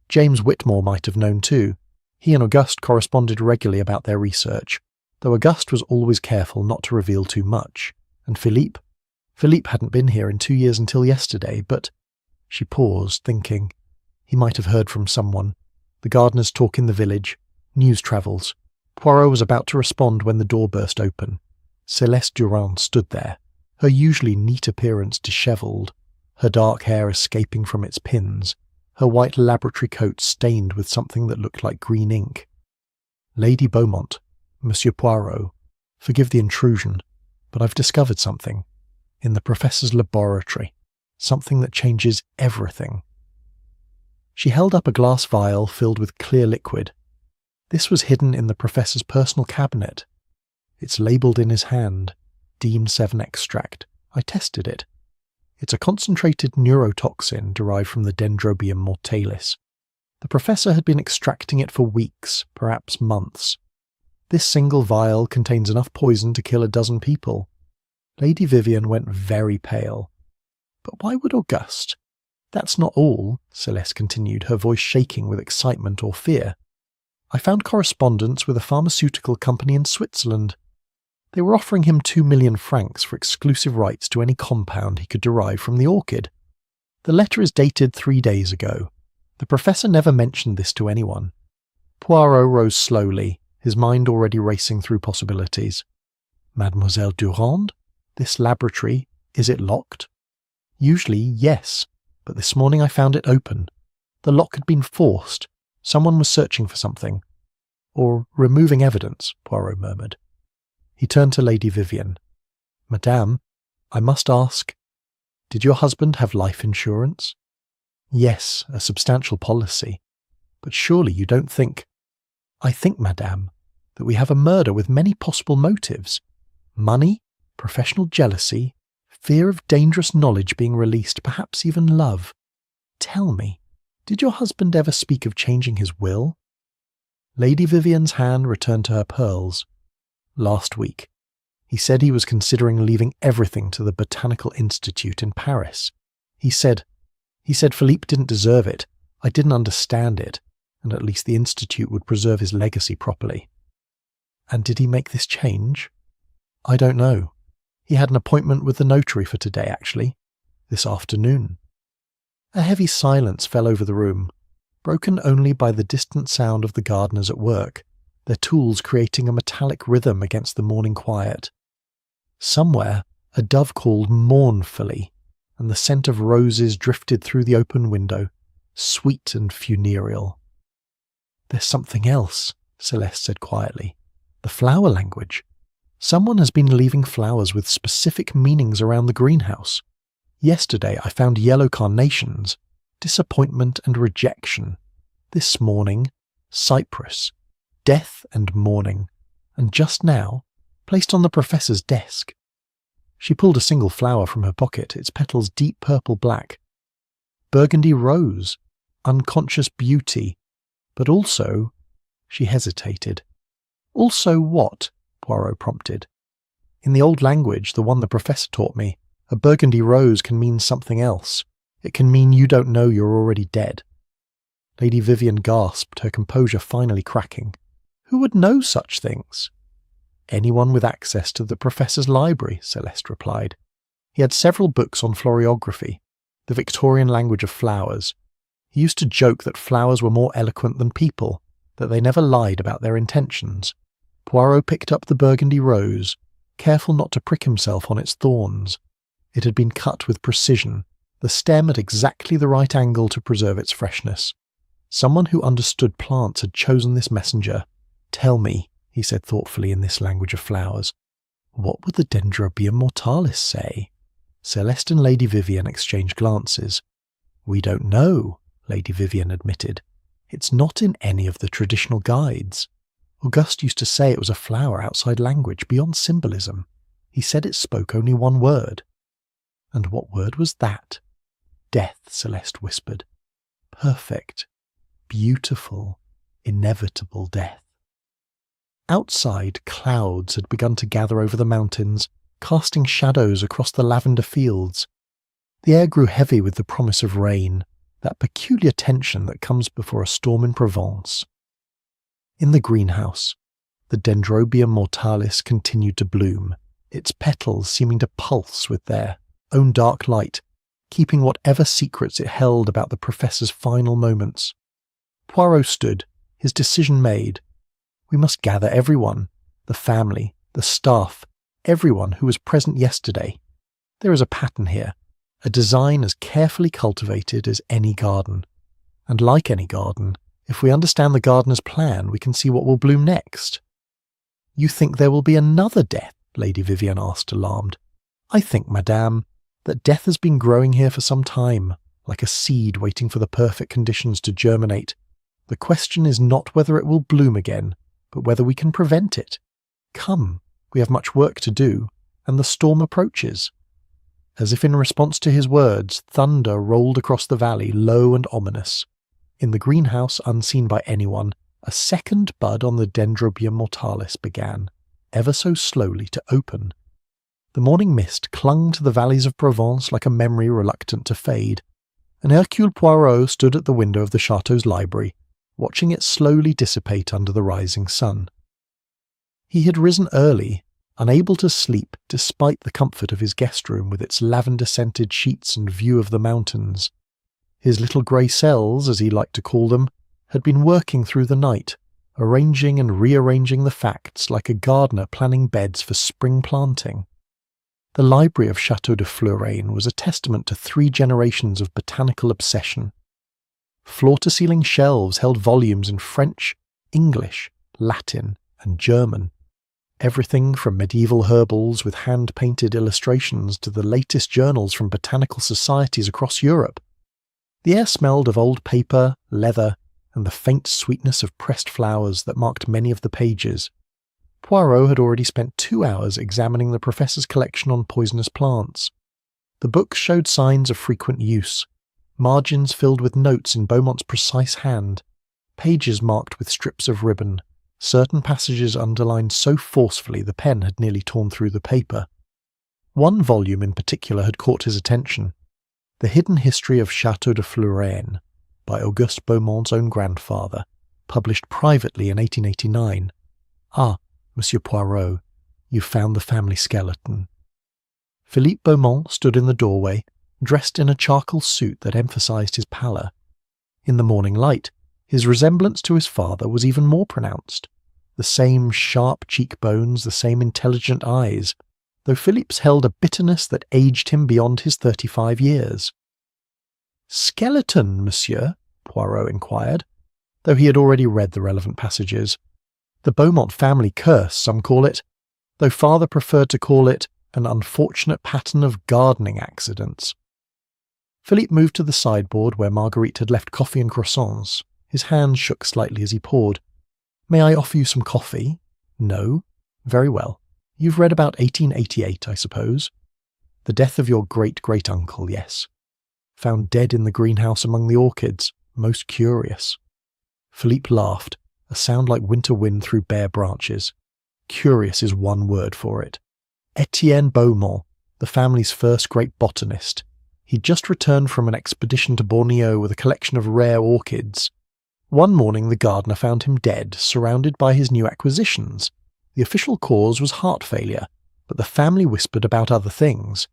James Whitmore might have known too. He and Auguste corresponded regularly about their research, though Auguste was always careful not to reveal too much. And Philippe? Philippe hadn't been here in 2 years until yesterday, but... She paused, thinking. He might have heard from someone. The gardeners talk in the village. News travels. Poirot was about to respond when the door burst open. Celeste Durand stood there, her usually neat appearance dishevelled, her dark hair escaping from its pins, her white laboratory coat stained with something that looked like green ink. "Lady Beaumont, Monsieur Poirot, forgive the intrusion, but I've discovered something. In the Professor's laboratory. Something that changes everything." She held up a glass vial filled with clear liquid. This was hidden in the Professor's personal cabinet. It's labelled in his hand, Dean 7 extract. I tested it. It's a concentrated neurotoxin derived from the Dendrobium mortalis. The Professor had been extracting it for weeks, perhaps months. This single vial contains enough poison to kill a dozen people. Lady Vivian went very pale. "But why would Auguste?" "That's not all," Celeste continued, her voice shaking with excitement or fear. "I found correspondence with a pharmaceutical company in Switzerland. They were offering him 2 million francs for exclusive rights to any compound he could derive from the orchid. The letter is dated 3 days ago. The Professor never mentioned this to anyone." Poirot rose slowly, his mind already racing through possibilities. "Mademoiselle Durand? This laboratory, is it locked?" "Usually, yes, but this morning I found it open. The lock had been forced. Someone was searching for something. Or removing evidence," Poirot murmured. He turned to Lady Vivian. "Madame, I must ask, did your husband have life insurance?" "Yes, a substantial policy. But surely you don't think—" "I think, madame, that we have a murder with many possible motives. Money, professional jealousy, fear of dangerous knowledge being released, perhaps even love. Tell me, did your husband ever speak of changing his will?" Lady Vivian's hand returned to her pearls. "Last week. He said he was considering leaving everything to the Botanical Institute in Paris. He said Philippe didn't deserve it, I didn't understand it, and at least the Institute would preserve his legacy properly." "And did he make this change?" "I don't know. He had an appointment with the notary for today, actually. This afternoon." A heavy silence fell over the room, broken only by the distant sound of the gardeners at work, their tools creating a metallic rhythm against the morning quiet. Somewhere, a dove called mournfully, and the scent of roses drifted through the open window, sweet and funereal. "There's something else," Celeste said quietly. "The flower language. Someone has been leaving flowers with specific meanings around the greenhouse. Yesterday I found yellow carnations, disappointment and rejection. This morning, cypress, death and mourning, and just now, placed on the Professor's desk." She pulled a single flower from her pocket, its petals deep purple black. "Burgundy rose, unconscious beauty, but also—" She hesitated. "Also what?" Poirot prompted. "In the old language, the one the Professor taught me, a burgundy rose can mean something else. It can mean you don't know you're already dead." Lady Vivian gasped, her composure finally cracking. "Who would know such things?" "Anyone with access to the Professor's library," Celeste replied. "He had several books on florography, the Victorian language of flowers. He used to joke that flowers were more eloquent than people, that they never lied about their intentions." Poirot picked up the burgundy rose, careful not to prick himself on its thorns. It had been cut with precision, the stem at exactly the right angle to preserve its freshness. Someone who understood plants had chosen this messenger. "Tell me," he said thoughtfully in this language of flowers, "what would the Dendrobium mortalis say?" Celeste and Lady Vivian exchanged glances. "We don't know," Lady Vivian admitted. "It's not in any of the traditional guides. Auguste used to say it was a flower outside language, beyond symbolism. He said it spoke only one word." "And what word was that?" "Death," Celeste whispered. "Perfect, beautiful, inevitable death." Outside, clouds had begun to gather over the mountains, casting shadows across the lavender fields. The air grew heavy with the promise of rain, that peculiar tension that comes before a storm in Provence. In the greenhouse, the Dendrobium mortalis continued to bloom, its petals seeming to pulse with their own dark light, keeping whatever secrets it held about the professor's final moments. Poirot stood, his decision made. We must gather everyone, the family, the staff, everyone who was present yesterday. There is a pattern here, a design as carefully cultivated as any garden. And like any garden, if we understand the gardener's plan, we can see what will bloom next. You think there will be another death? Lady Vivienne asked, alarmed. I think, madame, that death has been growing here for some time, like a seed waiting for the perfect conditions to germinate. The question is not whether it will bloom again, but whether we can prevent it. Come, we have much work to do, and the storm approaches. As if in response to his words, thunder rolled across the valley, low and ominous. In the greenhouse, unseen by anyone, a second bud on the Dendrobium mortalis began, ever so slowly, to open. The morning mist clung to the valleys of Provence like a memory reluctant to fade, and Hercule Poirot stood at the window of the chateau's library, watching it slowly dissipate under the rising sun. He had risen early, unable to sleep despite the comfort of his guest room with its lavender-scented sheets and view of the mountains. His little grey cells, as he liked to call them, had been working through the night, arranging and rearranging the facts like a gardener planning beds for spring planting. The library of Château de Floraine was a testament to 3 generations of botanical obsession. Floor-to-ceiling shelves held volumes in French, English, Latin, and German. Everything from medieval herbals with hand-painted illustrations to the latest journals from botanical societies across Europe. The air smelled of old paper, leather, and the faint sweetness of pressed flowers that marked many of the pages. Poirot had already spent 2 hours examining the professor's collection on poisonous plants. The books showed signs of frequent use, margins filled with notes in Beaumont's precise hand, pages marked with strips of ribbon, certain passages underlined so forcefully the pen had nearly torn through the paper. One volume in particular had caught his attention, The Hidden History of Château de Floraine, by Auguste Beaumont's own grandfather, published privately in 1889. Ah, Monsieur Poirot, you've found the family skeleton. Philippe Beaumont stood in the doorway, dressed in a charcoal suit that emphasized his pallor. In the morning light, his resemblance to his father was even more pronounced. The same sharp cheekbones, the same intelligent eyes, though Philippe's held a bitterness that aged him beyond his 35 years. "Skeleton, monsieur?" Poirot inquired, though he had already read the relevant passages. The Beaumont family curse, some call it, though father preferred to call it an unfortunate pattern of gardening accidents. Philippe moved to the sideboard where Marguerite had left coffee and croissants. His hand shook slightly as he poured. "May I offer you some coffee?" "No?" "Very well. You've read about 1888, I suppose?" "The death of your great-great-uncle, yes. Found dead in the greenhouse among the orchids. Most curious." Philippe laughed, a sound like winter wind through bare branches. Curious is one word for it. Etienne Beaumont, the family's first great botanist. He'd just returned from an expedition to Borneo with a collection of rare orchids. One morning the gardener found him dead, surrounded by his new acquisitions. The official cause was heart failure, but the family whispered about other things.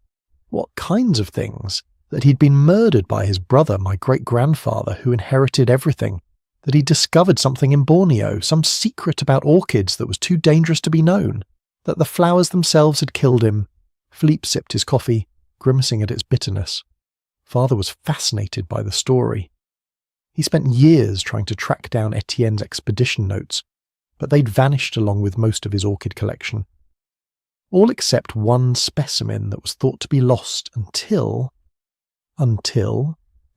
What kinds of things? That he'd been murdered by his brother, my great-grandfather, who inherited everything. That he'd discovered something in Borneo, some secret about orchids that was too dangerous to be known. That the flowers themselves had killed him. Philippe sipped his coffee, grimacing at its bitterness. Father was fascinated by the story. He spent years trying to track down Etienne's expedition notes, but they'd vanished along with most of his orchid collection. All except one specimen that was thought to be lost until,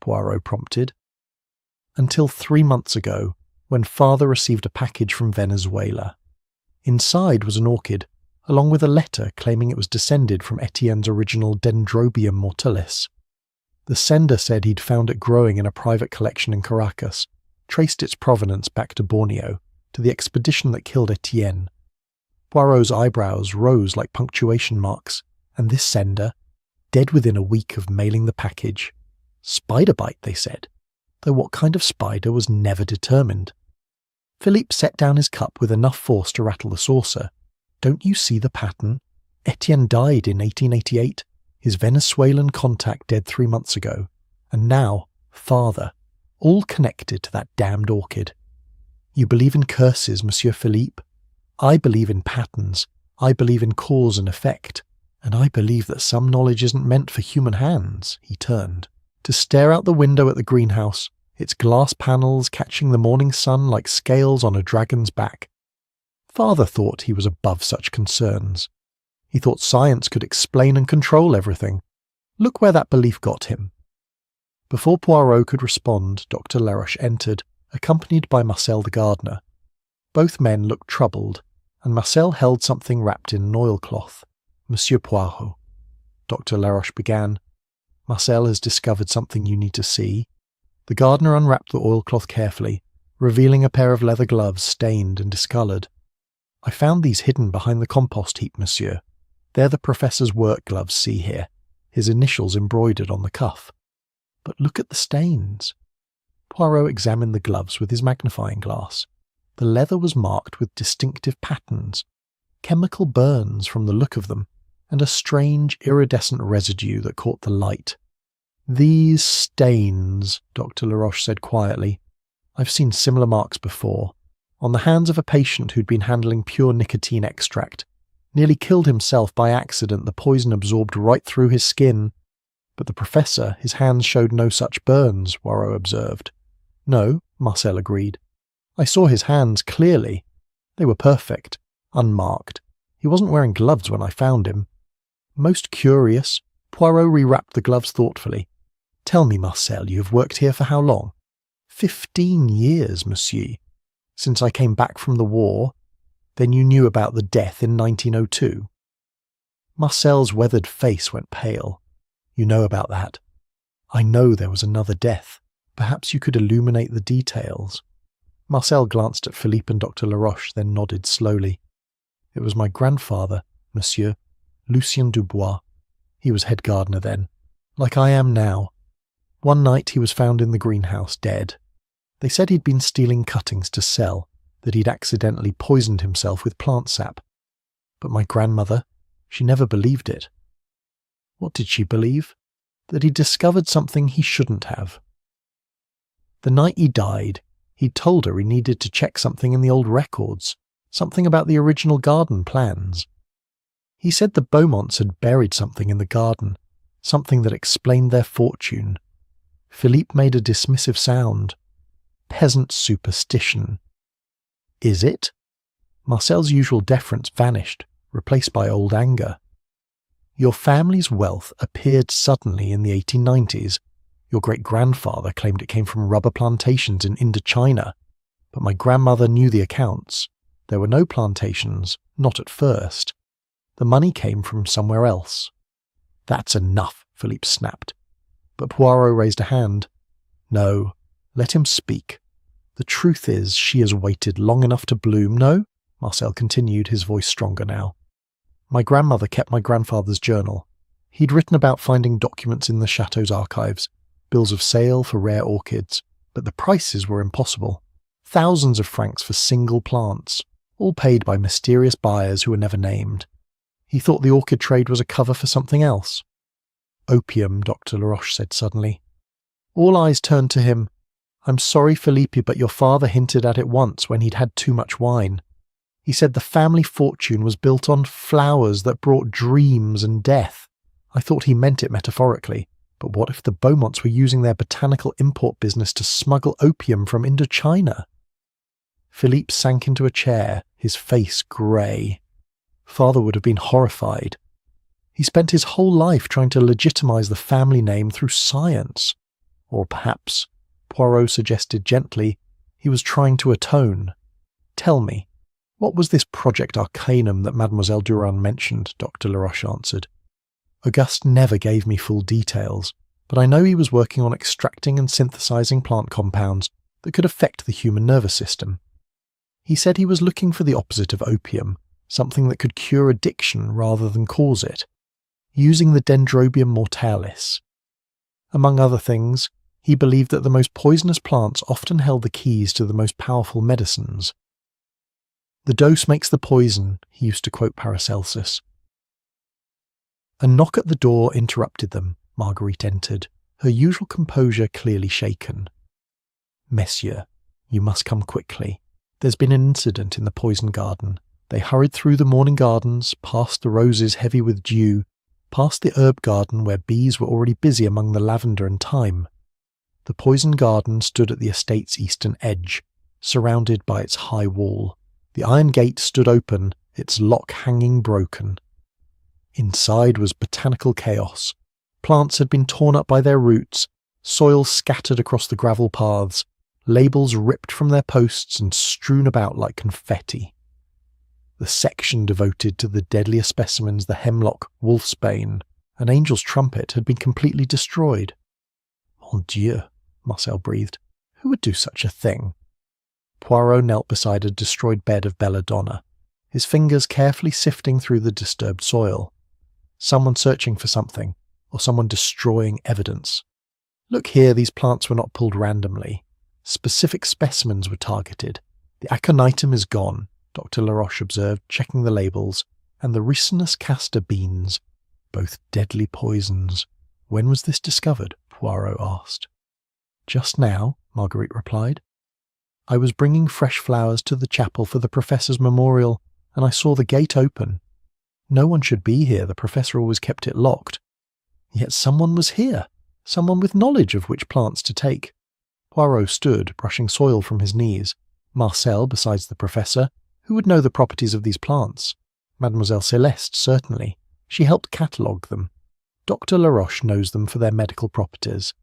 Poirot prompted. Until 3 months ago, when father received a package from Venezuela. Inside was an orchid, along with a letter claiming it was descended from Etienne's original Dendrobium mortalis. The sender said he'd found it growing in a private collection in Caracas, traced its provenance back to Borneo, to the expedition that killed Etienne. Poirot's eyebrows rose like punctuation marks, and this sender, dead within a week of mailing the package. Spider bite, they said, though what kind of spider was never determined. Philippe set down his cup with enough force to rattle the saucer. "Don't you see the pattern? Etienne died in 1888. his Venezuelan contact dead 3 months ago, and now father, all connected to that damned orchid. You believe in curses, Monsieur Philippe? I believe in patterns. I believe in cause and effect. And I believe that some knowledge isn't meant for human hands. He turned to stare out the window at the greenhouse, its glass panels catching the morning sun like scales on a dragon's back. Father thought he was above such concerns. He thought science could explain and control everything. Look where that belief got him. Before Poirot could respond, Dr. Laroche entered, accompanied by Marcel the gardener. Both men looked troubled, and Marcel held something wrapped in an oilcloth. Monsieur Poirot, Dr. Laroche began, Marcel has discovered something you need to see. The gardener unwrapped the oilcloth carefully, revealing a pair of leather gloves stained and discoloured. I found these hidden behind the compost heap, monsieur. They're the professor's work gloves, see here, his initials embroidered on the cuff. But look at the stains. Poirot examined the gloves with his magnifying glass. The leather was marked with distinctive patterns, chemical burns from the look of them, and a strange iridescent residue that caught the light. These stains, Dr. Laroche said quietly. I've seen similar marks before, on the hands of a patient who'd been handling pure nicotine extract. Nearly killed himself by accident, the poison absorbed right through his skin. But the professor, his hands showed no such burns, Poirot observed. No, Marcel agreed. I saw his hands clearly. They were perfect, unmarked. He wasn't wearing gloves when I found him. Most curious, Poirot rewrapped the gloves thoughtfully. Tell me, Marcel, you have worked here for how long? 15 years, monsieur. Since I came back from the war. Then you knew about the death in 1902. Marcel's weathered face went pale. You know about that. I know there was another death. Perhaps you could illuminate the details. Marcel glanced at Philippe and Dr. Laroche, then nodded slowly. It was my grandfather, monsieur, Lucien Dubois. He was head gardener then, like I am now. One night he was found in the greenhouse, dead. They said he'd been stealing cuttings to sell, that he'd accidentally poisoned himself with plant sap. But my grandmother, she never believed it. What did she believe? That he'd discovered something he shouldn't have. The night he died, he'd told her he needed to check something in the old records, something about the original garden plans. He said the Beaumonts had buried something in the garden, something that explained their fortune. Philippe made a dismissive sound. Peasant superstition. Is it? Marcel's usual deference vanished, replaced by old anger. Your family's wealth appeared suddenly in the 1890s. Your great-grandfather claimed it came from rubber plantations in Indochina, but my grandmother knew the accounts. There were no plantations, not at first. The money came from somewhere else. That's enough, Philippe snapped. But Poirot raised a hand. No, let him speak. The truth is, she has waited long enough to bloom. No, Marcel continued, his voice stronger now. My grandmother kept my grandfather's journal. He'd written about finding documents in the chateau's archives, bills of sale for rare orchids, but the prices were impossible. Thousands of francs for single plants, all paid by mysterious buyers who were never named. He thought the orchid trade was a cover for something else. Opium, Dr. Laroche said suddenly. All eyes turned to him. I'm sorry, Philippe, but your father hinted at it once when he'd had too much wine. He said the family fortune was built on flowers that brought dreams and death. I thought he meant it metaphorically, but what if the Beaumonts were using their botanical import business to smuggle opium from Indochina? Philippe sank into a chair, his face grey. Father would have been horrified. He spent his whole life trying to legitimize the family name through science. Or perhaps, Poirot suggested gently, he was trying to atone. Tell me, what was this Project Arcanum that Mademoiselle Durand mentioned? Dr. Laroche answered. Auguste never gave me full details, but I know he was working on extracting and synthesizing plant compounds that could affect the human nervous system. He said he was looking for the opposite of opium, something that could cure addiction rather than cause it, using the Dendrobium mortalis. Among other things, he believed that the most poisonous plants often held the keys to the most powerful medicines. The dose makes the poison, he used to quote Paracelsus. A knock at the door interrupted them. Marguerite entered, her usual composure clearly shaken. "Messieurs, you must come quickly. There's been an incident in the poison garden." They hurried through the morning gardens, past the roses heavy with dew, past the herb garden where bees were already busy among the lavender and thyme. The poison garden stood at the estate's eastern edge, surrounded by its high wall. The iron gate stood open, its lock hanging broken. Inside was botanical chaos. Plants had been torn up by their roots, soil scattered across the gravel paths, labels ripped from their posts and strewn about like confetti. The section devoted to the deadlier specimens, the hemlock, wolfsbane, and angel's trumpet, had been completely destroyed. "Mon Dieu," Marcel breathed. "Who would do such a thing?" Poirot knelt beside a destroyed bed of belladonna, his fingers carefully sifting through the disturbed soil. Someone searching for something, or someone destroying evidence. "Look here, these plants were not pulled randomly. Specific specimens were targeted. The aconitum is gone," Dr. Laroche observed, checking the labels, "and the Ricinus castor beans. Both deadly poisons. When was this discovered?" Poirot asked. "Just now," Marguerite replied. "I was bringing fresh flowers to the chapel for the professor's memorial, and I saw the gate open. No one should be here, the professor always kept it locked. Yet someone was here, someone with knowledge of which plants to take." Poirot stood, brushing soil from his knees. Marcel, besides the professor, who would know the properties of these plants? Mademoiselle Celeste, certainly. She helped catalogue them. Dr. Laroche knows them for their medical properties.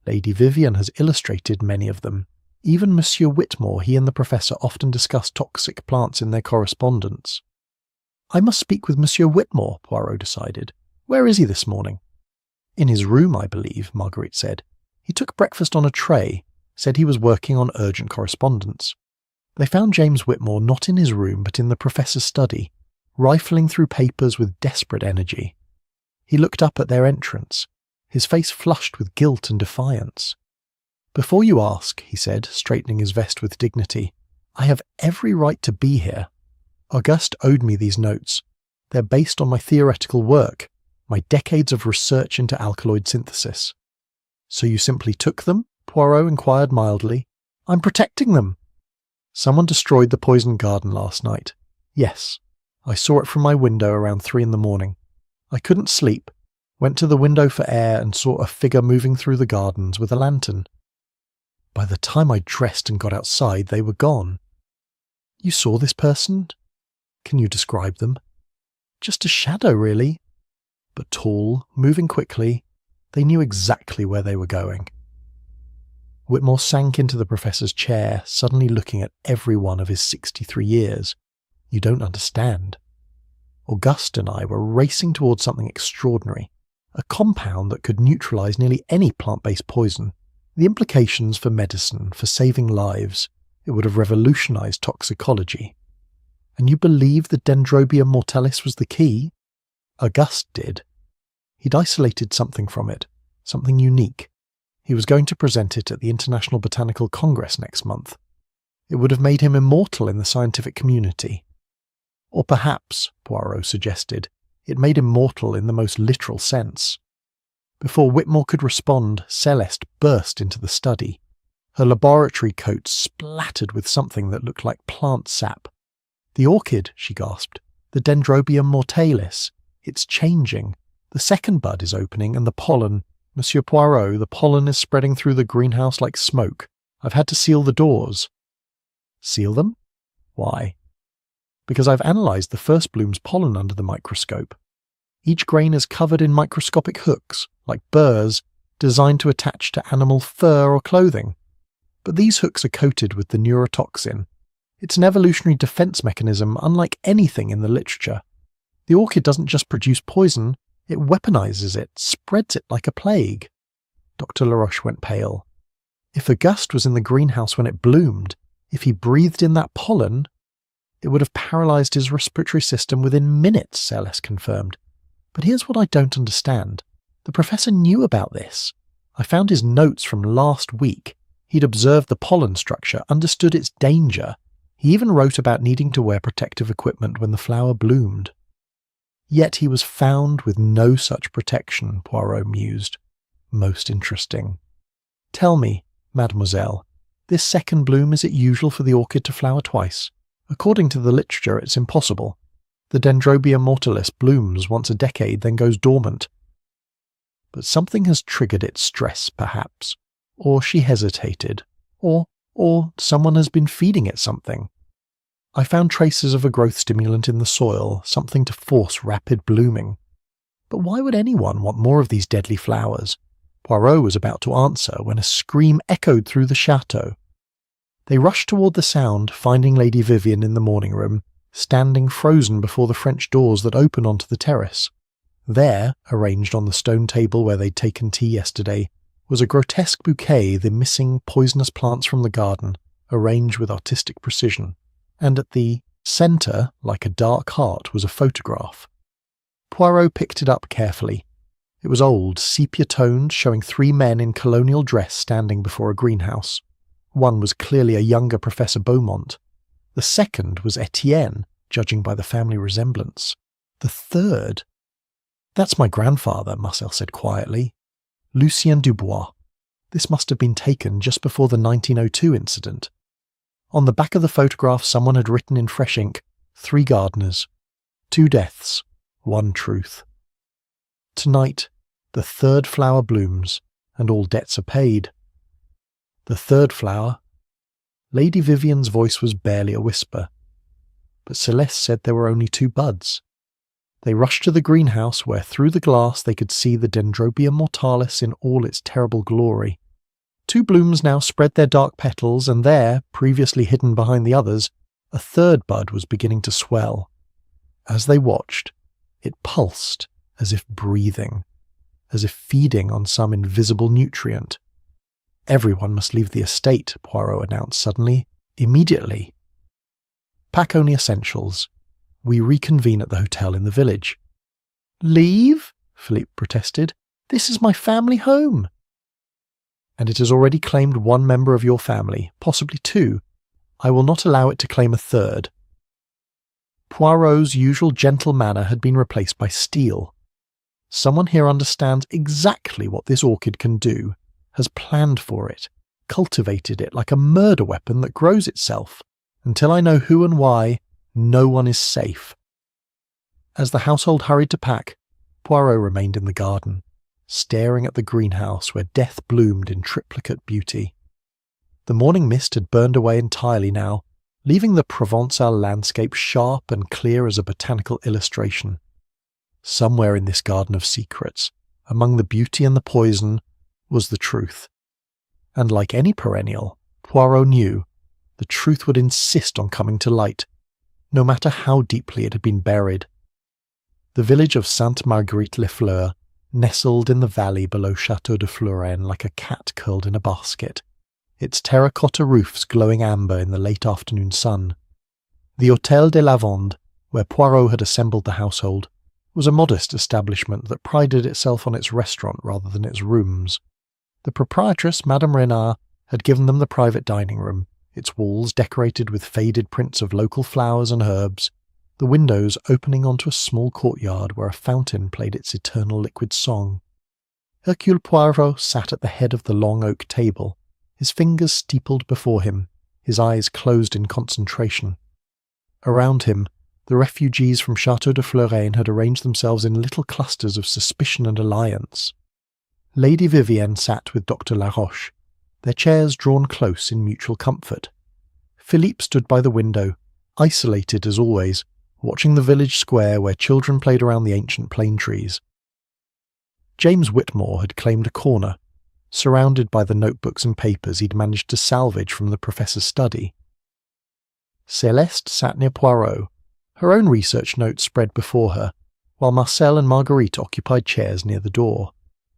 Lady Vivian has illustrated many of them. Even Monsieur Whitmore, he and the professor often discuss toxic plants in their correspondence. "I must speak with Monsieur Whitmore," Poirot decided. "Where is he this morning?" "In his room, I believe," Marguerite said. "He took breakfast on a tray, said he was working on urgent correspondence." They found James Whitmore not in his room but in the professor's study, rifling through papers with desperate energy. He looked up at their entrance, his face flushed with guilt and defiance. "Before you ask," he said, straightening his vest with dignity, "I have every right to be here. Auguste owed me these notes. They're based on my theoretical work, my decades of research into alkaloid synthesis." "So you simply took them?" Poirot inquired mildly. "I'm protecting them." "Someone destroyed the poison garden last night." "Yes. I saw it from my window around 3 a.m. I couldn't sleep, went to the window for air and saw a figure moving through the gardens with a lantern. By the time I dressed and got outside, they were gone." "You saw this person? Can you describe them?" "Just a shadow, really. But tall, moving quickly. They knew exactly where they were going." Whitmore sank into the professor's chair, suddenly looking at every one of his 63 years. "You don't understand. Auguste and I were racing towards something extraordinary, a compound that could neutralize nearly any plant-based poison. The implications for medicine, for saving lives, it would have revolutionized toxicology. And you believe the Dendrobium mortalis was the key?" "Auguste did. He'd isolated something from it, something unique. He was going to present it at the International Botanical Congress next month. It would have made him immortal in the scientific community. Or perhaps," Poirot suggested, "it made him mortal in the most literal sense." Before Whitmore could respond, Celeste burst into the study. Her laboratory coat splattered with something that looked like plant sap. "The orchid," she gasped. "The Dendrobium mortalis. It's changing. The second bud is opening and the pollen. Monsieur Poirot, the pollen is spreading through the greenhouse like smoke. I've had to seal the doors." "Seal them? Why?" "Because I've analysed the first bloom's pollen under the microscope. Each grain is covered in microscopic hooks, like burrs, designed to attach to animal fur or clothing. But these hooks are coated with the neurotoxin. It's an evolutionary defense mechanism unlike anything in the literature. The orchid doesn't just produce poison, it weaponizes it, spreads it like a plague." Dr. Laroche went pale. "If Auguste was in the greenhouse when it bloomed, if he breathed in that pollen, it would have paralyzed his respiratory system within minutes," Celeste confirmed. "But here's what I don't understand. The professor knew about this. I found his notes from last week. He'd observed the pollen structure, understood its danger. He even wrote about needing to wear protective equipment when the flower bloomed." Yet he was found with no such protection, Poirot mused. Most interesting. Tell me, mademoiselle, this second bloom, is it usual for the orchid to flower twice? According to the literature, it's impossible. The Dendrobium mortalis blooms once a decade, then goes dormant. But something has triggered its stress, perhaps. Or she hesitated. Or someone has been feeding it something. I found traces of a growth stimulant in the soil, something to force rapid blooming. But why would anyone want more of these deadly flowers? Poirot was about to answer when a scream echoed through the chateau. They rushed toward the sound, finding Lady Vivian in the morning room, standing frozen before the French doors that open onto the terrace. There, arranged on the stone table where they'd taken tea yesterday, was a grotesque bouquet, the missing poisonous plants from the garden, arranged with artistic precision. And at the centre, like a dark heart, was a photograph. Poirot picked it up carefully. It was old, sepia-toned, showing 3 men in colonial dress standing before a greenhouse. One was clearly a younger Professor Beaumont. The second was Etienne, judging by the family resemblance. The third... "That's my grandfather," Marcel said quietly. "Lucien Dubois. This must have been taken just before the 1902 incident." On the back of the photograph someone had written in fresh ink, 3 gardeners, 2 deaths, 1 truth. Tonight, the 3rd flower blooms, and all debts are paid. The 3rd flower. Lady Vivian's voice was barely a whisper, but Celeste said there were only 2 buds. They rushed to the greenhouse where through the glass they could see the Dendrobium mortalis in all its terrible glory. 2 blooms now spread their dark petals, and there, previously hidden behind the others, a 3rd bud was beginning to swell. As they watched, it pulsed as if breathing, as if feeding on some invisible nutrient. "Everyone must leave the estate," Poirot announced suddenly. "Immediately. Pack only essentials. We reconvene at the hotel in the village." "Leave?" Philippe protested. "This is my family home." "And it has already claimed 1 member of your family, possibly 2. I will not allow it to claim a 3rd. Poirot's usual gentle manner had been replaced by steel. Someone here understands exactly what this orchid can do, has planned for it, cultivated it like a murder weapon that grows itself. Until I know who and why, no one is safe." As the household hurried to pack, Poirot remained in the garden, staring at the greenhouse where death bloomed in triplicate beauty. The morning mist had burned away entirely now, leaving the Provençal landscape sharp and clear as a botanical illustration. Somewhere in this garden of secrets, among the beauty and the poison, was the truth. And like any perennial, Poirot knew, the truth would insist on coming to light, no matter how deeply it had been buried. The village of Sainte-Marguerite-les-Fleurs nestled in the valley below Château de Floraine like a cat curled in a basket, its terracotta roofs glowing amber in the late afternoon sun. The Hôtel de Lavande, where Poirot had assembled the household, was a modest establishment that prided itself on its restaurant rather than its rooms. The proprietress, Madame Renard, had given them the private dining room, its walls decorated with faded prints of local flowers and herbs, the windows opening onto a small courtyard where a fountain played its eternal liquid song. Hercule Poirot sat at the head of the long oak table, his fingers steepled before him, his eyes closed in concentration. Around him, the refugees from Château de Floraine had arranged themselves in little clusters of suspicion and alliance. Lady Vivienne sat with Dr. Laroche, their chairs drawn close in mutual comfort. Philippe stood by the window, isolated as always, watching the village square where children played around the ancient plane trees. James Whitmore had claimed a corner, surrounded by the notebooks and papers he'd managed to salvage from the professor's study. Celeste sat near Poirot, her own research notes spread before her, while Marcel and Marguerite occupied chairs near the door,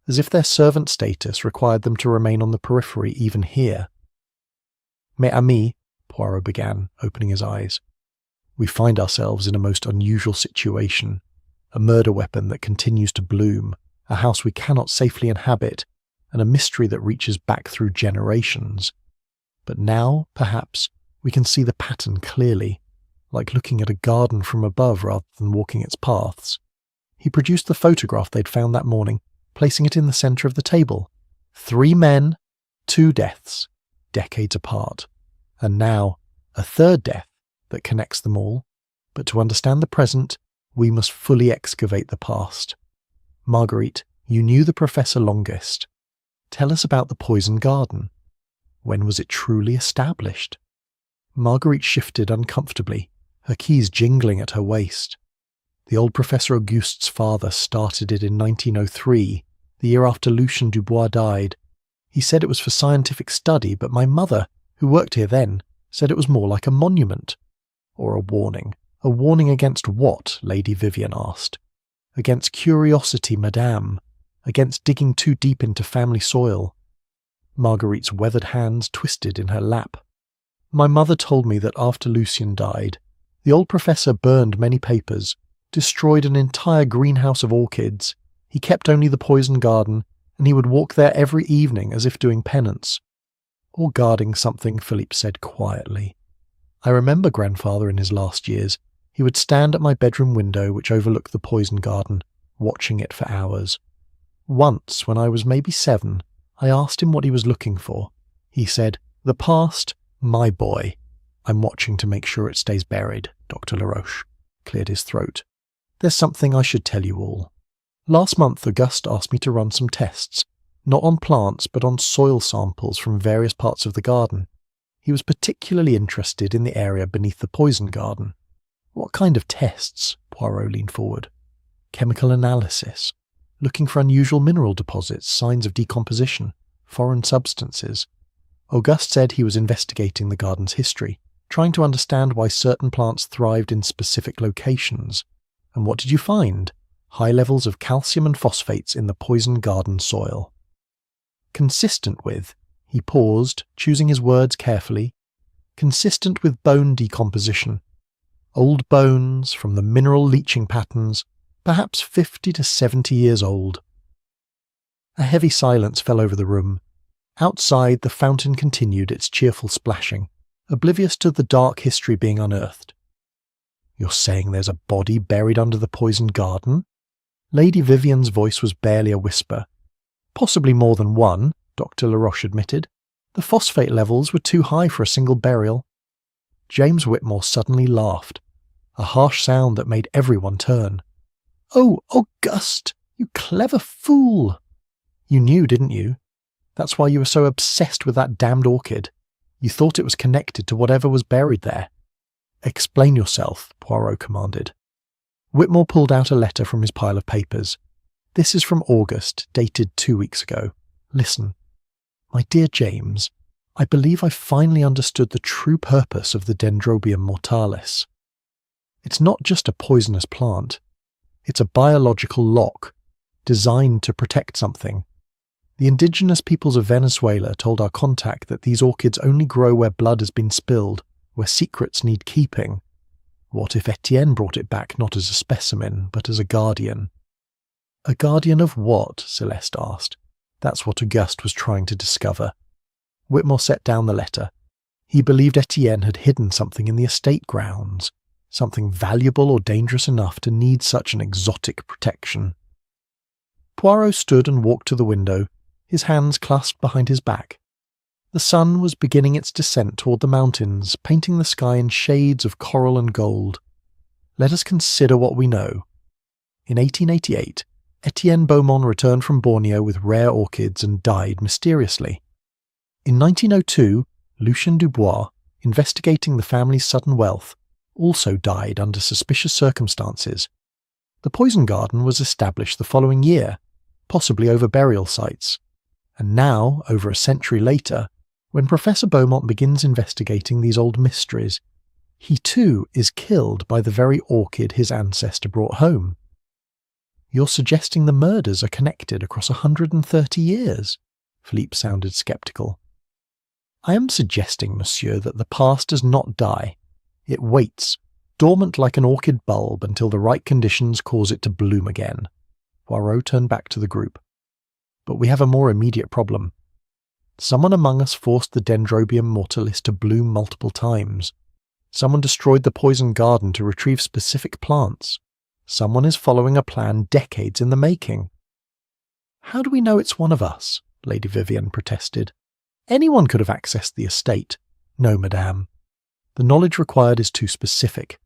as if their servant status required them to remain on the periphery even here. "Mes amis," Poirot began, opening his eyes. "We find ourselves in a most unusual situation, a murder weapon that continues to bloom, a house we cannot safely inhabit, and a mystery that reaches back through generations. But now, perhaps, we can see the pattern clearly, like looking at a garden from above rather than walking its paths. He produced the photograph they'd found that morning, placing it in the centre of the table. 3 men, 2 deaths, decades apart. And now, a third death that connects them all. But to understand the present, we must fully excavate the past. Marguerite, you knew the professor longest. Tell us about the poison garden. When was it truly established? Marguerite shifted uncomfortably, her keys jingling at her waist. The old Professor Auguste's father started it in 1903, the year after Lucien Dubois died. He said it was for scientific study, but my mother, who worked here then, said it was more like a monument. Or a warning. A warning against what? Lady Vivian asked. Against curiosity, madame. Against digging too deep into family soil. Marguerite's weathered hands twisted in her lap. My mother told me that after Lucien died, the old professor burned many papers, destroyed an entire greenhouse of orchids. He kept only the poison garden, and he would walk there every evening as if doing penance. Or guarding something, Philippe said quietly. I remember grandfather in his last years. He would stand at my bedroom window, which overlooked the poison garden, watching it for hours. Once, when I was maybe 7, I asked him what he was looking for. He said, "The past, my boy. I'm watching to make sure it stays buried." Dr. Laroche cleared his throat. There's something I should tell you all. Last month, Auguste asked me to run some tests, not on plants, but on soil samples from various parts of the garden. He was particularly interested in the area beneath the poison garden. What kind of tests? Poirot leaned forward. Chemical analysis, looking for unusual mineral deposits, signs of decomposition, foreign substances. Auguste said he was investigating the garden's history, trying to understand why certain plants thrived in specific locations. And what did you find? High levels of calcium and phosphates in the poison garden soil. Consistent with, he paused, choosing his words carefully, consistent with bone decomposition. Old bones from the mineral leaching patterns, perhaps 50 to 70 years old. A heavy silence fell over the room. Outside, the fountain continued its cheerful splashing, oblivious to the dark history being unearthed. You're saying there's a body buried under the poisoned garden? Lady Vivian's voice was barely a whisper. Possibly more than one, Dr. Laroche admitted. The phosphate levels were too high for a single burial. James Whitmore suddenly laughed, a harsh sound that made everyone turn. Oh, Auguste, you clever fool! You knew, didn't you? That's why you were so obsessed with that damned orchid. You thought it was connected to whatever was buried there. Explain yourself, Poirot commanded. Whitmore pulled out a letter from his pile of papers. This is from August, dated 2 weeks ago. Listen. My dear James, I believe I finally understood the true purpose of the Dendrobium mortalis. It's not just a poisonous plant. It's a biological lock, designed to protect something. The indigenous peoples of Venezuela told our contact that these orchids only grow where blood has been spilled, where secrets need keeping. What if Etienne brought it back not as a specimen, but as a guardian? A guardian of what? Celeste asked. That's what Auguste was trying to discover. Whitmore set down the letter. He believed Etienne had hidden something in the estate grounds, something valuable or dangerous enough to need such an exotic protection. Poirot stood and walked to the window, his hands clasped behind his back. The sun was beginning its descent toward the mountains, painting the sky in shades of coral and gold. Let us consider what we know. In 1888, Etienne Beaumont returned from Borneo with rare orchids and died mysteriously. In 1902, Lucien Dubois, investigating the family's sudden wealth, also died under suspicious circumstances. The poison garden was established the following year, possibly over burial sites. And now, over a century later, when Professor Beaumont begins investigating these old mysteries, he too is killed by the very orchid his ancestor brought home. You're suggesting the murders are connected across 130 years? Philippe sounded sceptical. I am suggesting, monsieur, that the past does not die. It waits, dormant like an orchid bulb, until the right conditions cause it to bloom again. Poirot turned back to the group. But we have a more immediate problem. Someone among us forced the Dendrobium mortalis to bloom multiple times. Someone destroyed the poison garden to retrieve specific plants. Someone is following a plan decades in the making. How do we know it's one of us? Lady Vivian protested. Anyone could have accessed the estate. No, madame. The knowledge required is too specific.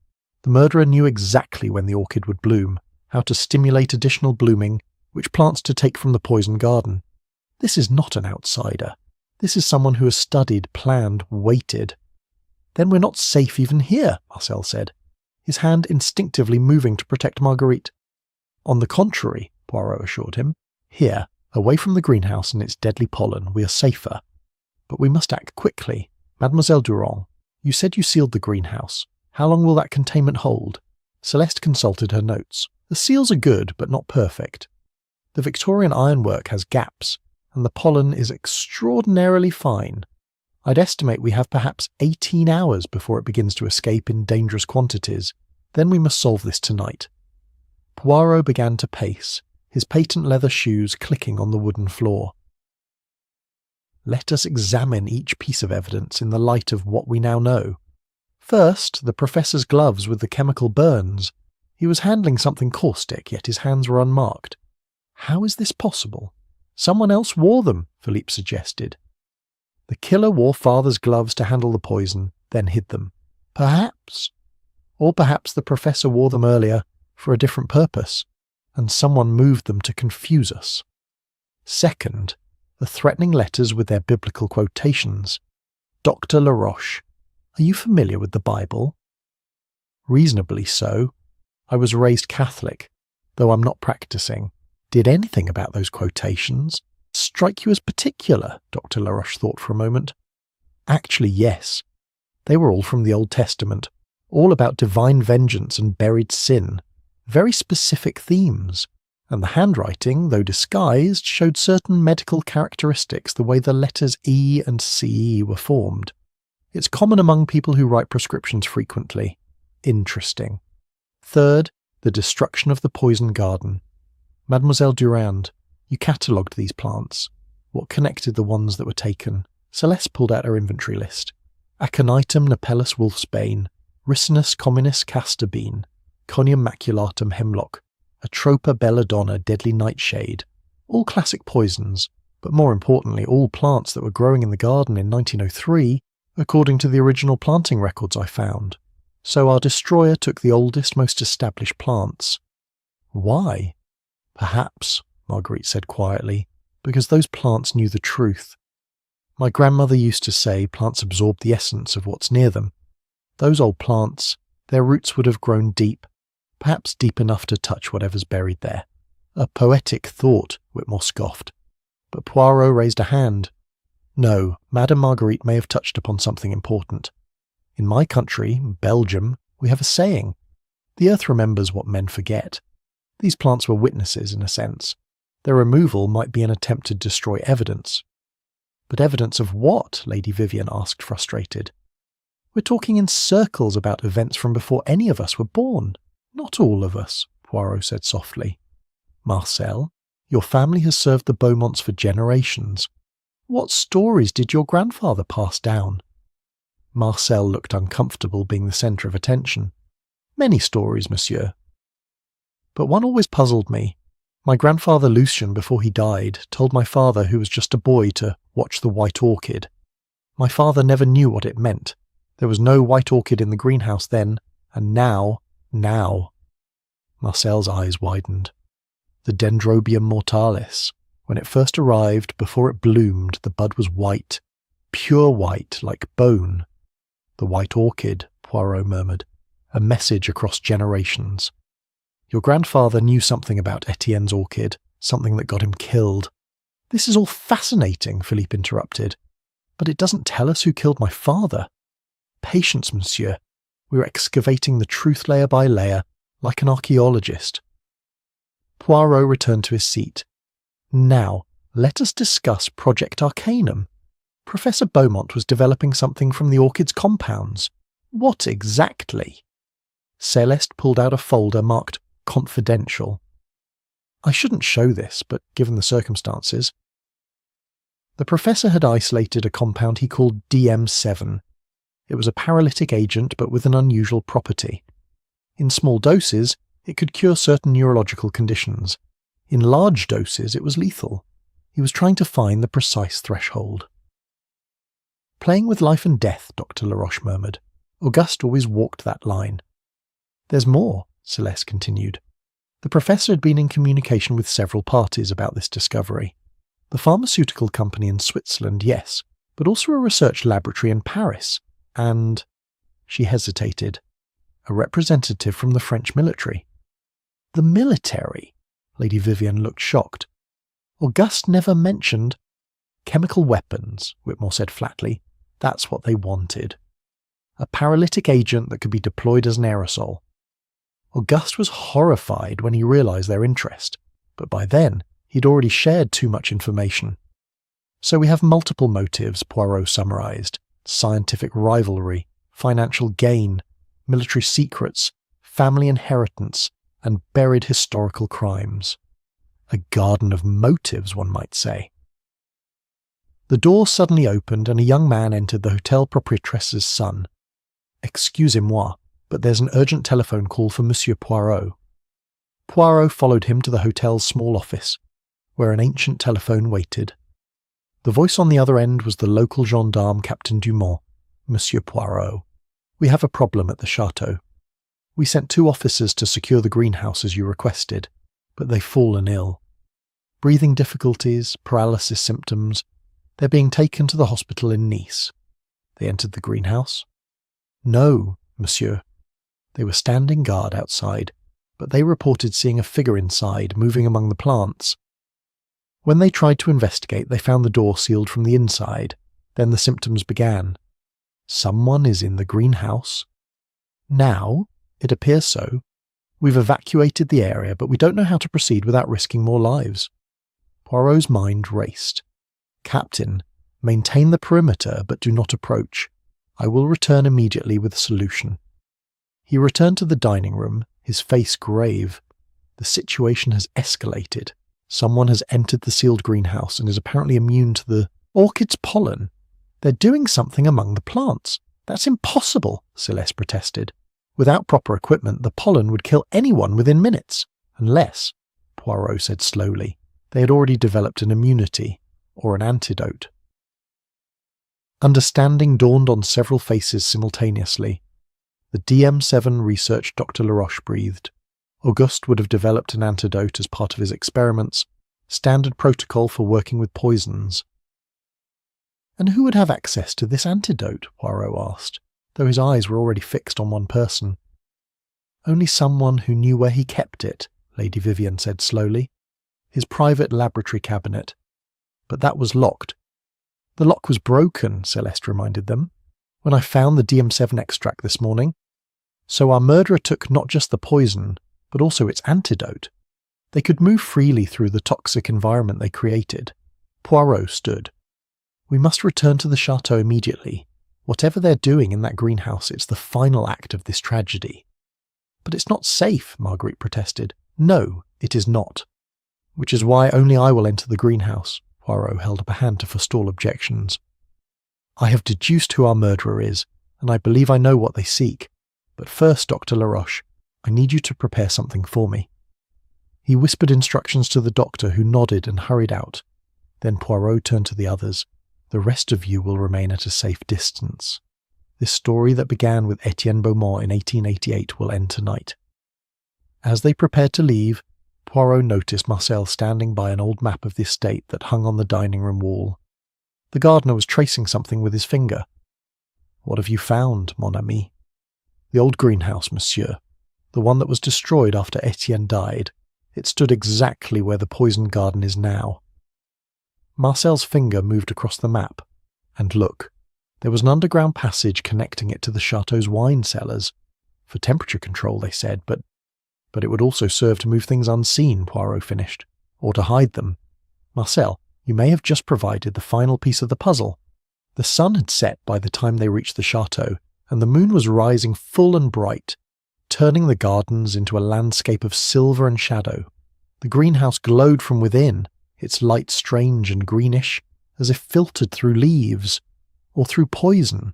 The murderer knew exactly when the orchid would bloom, how to stimulate additional blooming, which plants to take from the poison garden. This is not an outsider. This is someone who has studied, planned, waited. Then we're not safe even here, Marcel said, his hand instinctively moving to protect Marguerite. On the contrary, Poirot assured him, here, away from the greenhouse and its deadly pollen, we are safer. But we must act quickly. Mademoiselle Durand, you said you sealed the greenhouse. How long will that containment hold? Celeste consulted her notes. The seals are good, but not perfect. The Victorian ironwork has gaps, and the pollen is extraordinarily fine. I'd estimate we have perhaps 18 hours before it begins to escape in dangerous quantities. Then we must solve this tonight. Poirot began to pace, his patent leather shoes clicking on the wooden floor. Let us examine each piece of evidence in the light of what we now know. First, the professor's gloves with the chemical burns. He was handling something caustic, yet his hands were unmarked. How is this possible? Someone else wore them, Philippe suggested. The killer wore father's gloves to handle the poison, then hid them. Perhaps. Or perhaps the professor wore them earlier for a different purpose, and someone moved them to confuse us. Second, the threatening letters with their biblical quotations. Dr. Laroche, are you familiar with the Bible? Reasonably so. I was raised Catholic, though I'm not practicing. Did anything about those quotations strike you as particular? Dr. Laroche thought for a moment. Actually, yes. They were all from the Old Testament, all about divine vengeance and buried sin. Very specific themes. And the handwriting, though disguised, showed certain medical characteristics, the way the letters E and C were formed. It's common among people who write prescriptions frequently. Interesting. Third, the destruction of the poison garden. Mademoiselle Durand, you catalogued these plants. What connected the ones that were taken? Celeste pulled out her inventory list. Aconitum napellus wolfsbane, Ricinus communis castor bean, Conium maculatum hemlock, Atropa belladonna deadly nightshade. All classic poisons, but more importantly all plants that were growing in the garden in 1903, according to the original planting records I found. So our destroyer took the oldest, most established plants. Why? Perhaps, Marguerite said quietly, because those plants knew the truth. My grandmother used to say plants absorb the essence of what's near them. Those old plants, their roots would have grown deep, perhaps deep enough to touch whatever's buried there. A poetic thought, Whitmore scoffed. But Poirot raised a hand. No, Madame Marguerite may have touched upon something important. In my country, Belgium, we have a saying. The earth remembers what men forget. These plants were witnesses, in a sense. Their removal might be an attempt to destroy evidence. But evidence of what? Lady Vivian asked, frustrated. We're talking in circles about events from before any of us were born. Not all of us, Poirot said softly. Marcel, your family has served the Beaumonts for generations. What stories did your grandfather pass down? Marcel looked uncomfortable being the centre of attention. Many stories, monsieur. But one always puzzled me. My grandfather Lucien, before he died, told my father, who was just a boy, to watch the white orchid. My father never knew what it meant. There was no white orchid in the greenhouse then, and now. Marcel's eyes widened. The Dendrobium mortalis. When it first arrived, before it bloomed, the bud was white. Pure white, like bone. The white orchid, Poirot murmured. A message across generations. Your grandfather knew something about Etienne's orchid, something that got him killed. This is all fascinating, Philippe interrupted. But it doesn't tell us who killed my father. Patience, monsieur. We were excavating the truth layer by layer, like an archaeologist. Poirot returned to his seat. Now, let us discuss Project Arcanum. Professor Beaumont was developing something from the orchid's compounds. What exactly? Celeste pulled out a folder marked Confidential. I shouldn't show this, but given the circumstances. The professor had isolated a compound he called DM7. It was a paralytic agent, but with an unusual property. In small doses, It could cure certain neurological conditions. In large doses, it was lethal. He was trying to find the precise threshold. Playing with life and death, Dr. Laroche murmured. Auguste always walked that line. There's more, Celeste continued. The professor had been in communication with several parties about this discovery. The pharmaceutical company in Switzerland, yes, but also a research laboratory in Paris, and... She hesitated. A representative from the French military. The military? Lady Vivian looked shocked. Auguste never mentioned... Chemical weapons, Whitmore said flatly. That's what they wanted. A paralytic agent that could be deployed as an aerosol. Auguste was horrified when he realized their interest, but by then he'd already shared too much information. So we have multiple motives, Poirot summarized. Scientific rivalry, financial gain, military secrets, family inheritance, and buried historical crimes. A garden of motives, one might say. The door suddenly opened and a young man entered the hotel proprietress's son. Excusez-moi, but there's an urgent telephone call for Monsieur Poirot. Poirot followed him to the hotel's small office, where an ancient telephone waited. The voice on the other end was the local gendarme Captain Dumont. Monsieur Poirot, we have a problem at the chateau. We sent 2 officers to secure the greenhouse as you requested, but they've fallen ill. Breathing difficulties, paralysis symptoms. They're being taken to the hospital in Nice. They entered the greenhouse? No, monsieur. They were standing guard outside, but they reported seeing a figure inside, moving among the plants. When they tried to investigate, they found the door sealed from the inside. Then the symptoms began. Someone is in the greenhouse. Now, it appears so. We've evacuated the area, but we don't know how to proceed without risking more lives. Poirot's mind raced. Captain, maintain the perimeter, but do not approach. I will return immediately with a solution. He returned to the dining room, his face grave. The situation has escalated. Someone has entered the sealed greenhouse and is apparently immune to the orchid's pollen. They're doing something among the plants. That's impossible, Celeste protested. Without proper equipment, the pollen would kill anyone within minutes. Unless, Poirot said slowly, they had already developed an immunity, or an antidote. Understanding dawned on several faces simultaneously. The DM7 research Dr. Laroche breathed. Auguste would have developed an antidote as part of his experiments, standard protocol for working with poisons. And who would have access to this antidote? Poirot asked, though his eyes were already fixed on one person. Only someone who knew where he kept it, Lady Vivian said slowly. His private laboratory cabinet. But that was locked. The lock was broken, Celeste reminded them, when I found the DM7 extract this morning. So our murderer took not just the poison, but also its antidote. They could move freely through the toxic environment they created. Poirot stood. We must return to the chateau immediately. Whatever they're doing in that greenhouse, it's the final act of this tragedy. But it's not safe, Marguerite protested. No, it is not. Which is why only I will enter the greenhouse. Poirot held up a hand to forestall objections. I have deduced who our murderer is, and I believe I know what they seek. But first, Dr. Laroche, I need you to prepare something for me. He whispered instructions to the doctor, who nodded and hurried out. Then Poirot turned to the others. The rest of you will remain at a safe distance. This story that began with Etienne Beaumont in 1888 will end tonight. As they prepared to leave, Poirot noticed Marcel standing by an old map of the estate that hung on the dining room wall. The gardener was tracing something with his finger. What have you found, mon ami? The old greenhouse, monsieur. The one that was destroyed after Etienne died. It stood exactly where the poisoned garden is now. Marcel's finger moved across the map. And look, there was an underground passage connecting it to the chateau's wine cellars. For temperature control, they said, but it would also serve to move things unseen, Poirot finished, or to hide them. Marcel, you may have just provided the final piece of the puzzle. The sun had set by the time they reached the chateau, and the moon was rising full and bright, turning the gardens into a landscape of silver and shadow. The greenhouse glowed from within, its light strange and greenish, as if filtered through leaves, or through poison.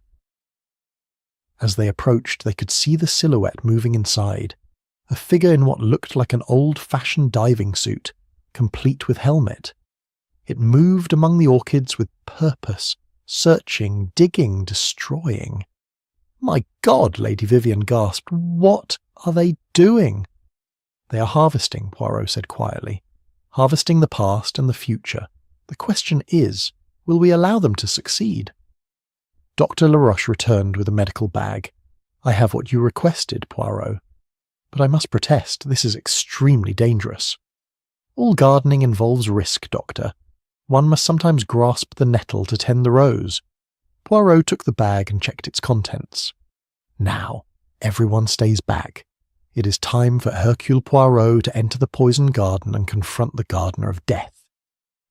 As they approached, they could see the silhouette moving inside, a figure in what looked like an old-fashioned diving suit, complete with helmet. It moved among the orchids with purpose, searching, digging, destroying. "My God," Lady Vivian gasped, "what are they doing?" "They are harvesting," Poirot said quietly. "Harvesting the past and the future. The question is, will we allow them to succeed?" Dr. Laroche returned with a medical bag. "I have what you requested, Poirot. But I must protest, this is extremely dangerous." "All gardening involves risk, Doctor. One must sometimes grasp the nettle to tend the rose." Poirot took the bag and checked its contents. "Now, everyone stays back. It is time for Hercule Poirot to enter the poisoned garden and confront the Gardener of Death."